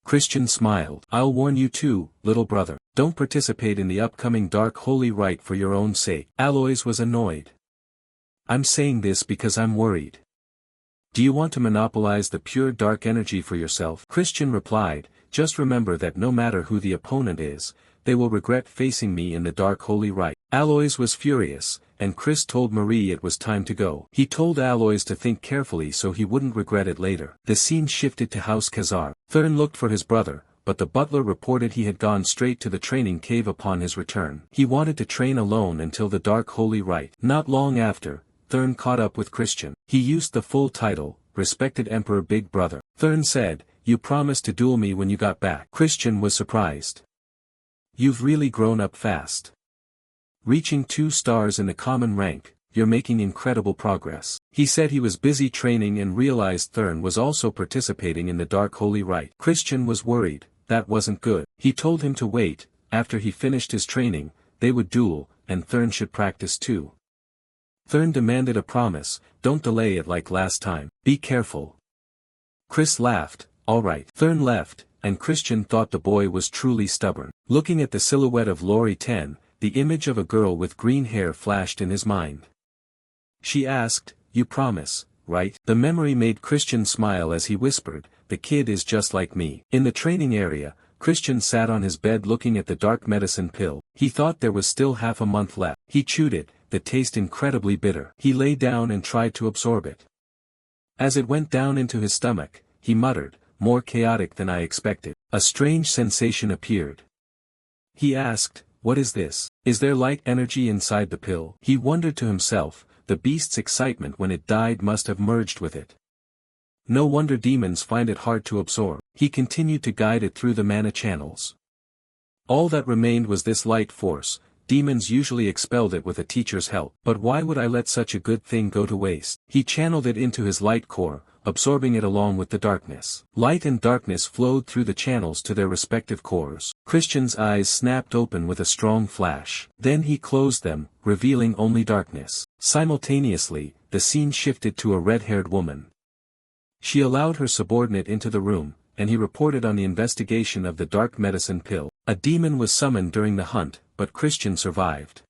Christian smiled. I'll warn you too, little brother. Don't participate in the upcoming dark holy rite for your own sake. Aloys was annoyed. I'm saying this because I'm worried. Do you want to monopolize the pure dark energy for yourself? Christian replied, just remember that no matter who the opponent is, they will regret facing me in the dark holy rite. Aloys was furious, and Chris told Marie it was time to go. He told Aloys to think carefully so he wouldn't regret it later. The scene shifted to House Khazar. Thurn looked for his brother, but the butler reported he had gone straight to the training cave upon his return. He wanted to train alone until the dark holy rite. Not long after, Thurn caught up with Christian. He used the full title, Respected Emperor Big Brother. Thurn said, "You promised to duel me when you got back." Christian was surprised. "You've really grown up fast. Reaching 2 stars in the common rank, you're making incredible progress." He said he was busy training and realized Thurn was also participating in the dark holy rite. Christian was worried, that wasn't good. He told him to wait, after he finished his training, they would duel, and Thurn should practice too. Thurn demanded a promise, "Don't delay it like last time, be careful." Chris laughed, "Alright." Thurn left, and Christian thought the boy was truly stubborn. Looking at the silhouette of Lori 10, the image of a girl with green hair flashed in his mind. She asked, "You promise, right?" The memory made Christian smile as he whispered, "The kid is just like me." In the training area, Christian sat on his bed looking at the dark medicine pill. He thought there was still half a month left. He chewed it, the taste incredibly bitter. He lay down and tried to absorb it. As it went down into his stomach, he muttered, "More chaotic than I expected." A strange sensation appeared. He asked, "What is this? Is there light energy inside the pill?" He wondered to himself, the beast's excitement when it died must have merged with it. No wonder demons find it hard to absorb. He continued to guide it through the mana channels. All that remained was this light force. Demons usually expelled it with a teacher's help. But why would I let such a good thing go to waste? He channeled it into his light core, absorbing it along with the darkness. Light and darkness flowed through the channels to their respective cores. Christian's eyes snapped open with a strong flash. Then he closed them, revealing only darkness. Simultaneously, the scene shifted to a red-haired woman. She allowed her subordinate into the room, and he reported on the investigation of the dark medicine pill. A demon was summoned during the hunt, but Christian survived.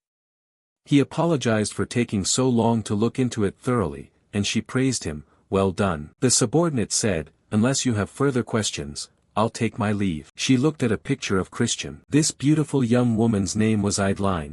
He apologized for taking so long to look into it thoroughly, and she praised him, "Well done." The subordinate said, "Unless you have further questions, I'll take my leave." She looked at a picture of Christian. This beautiful young woman's name was Eidline.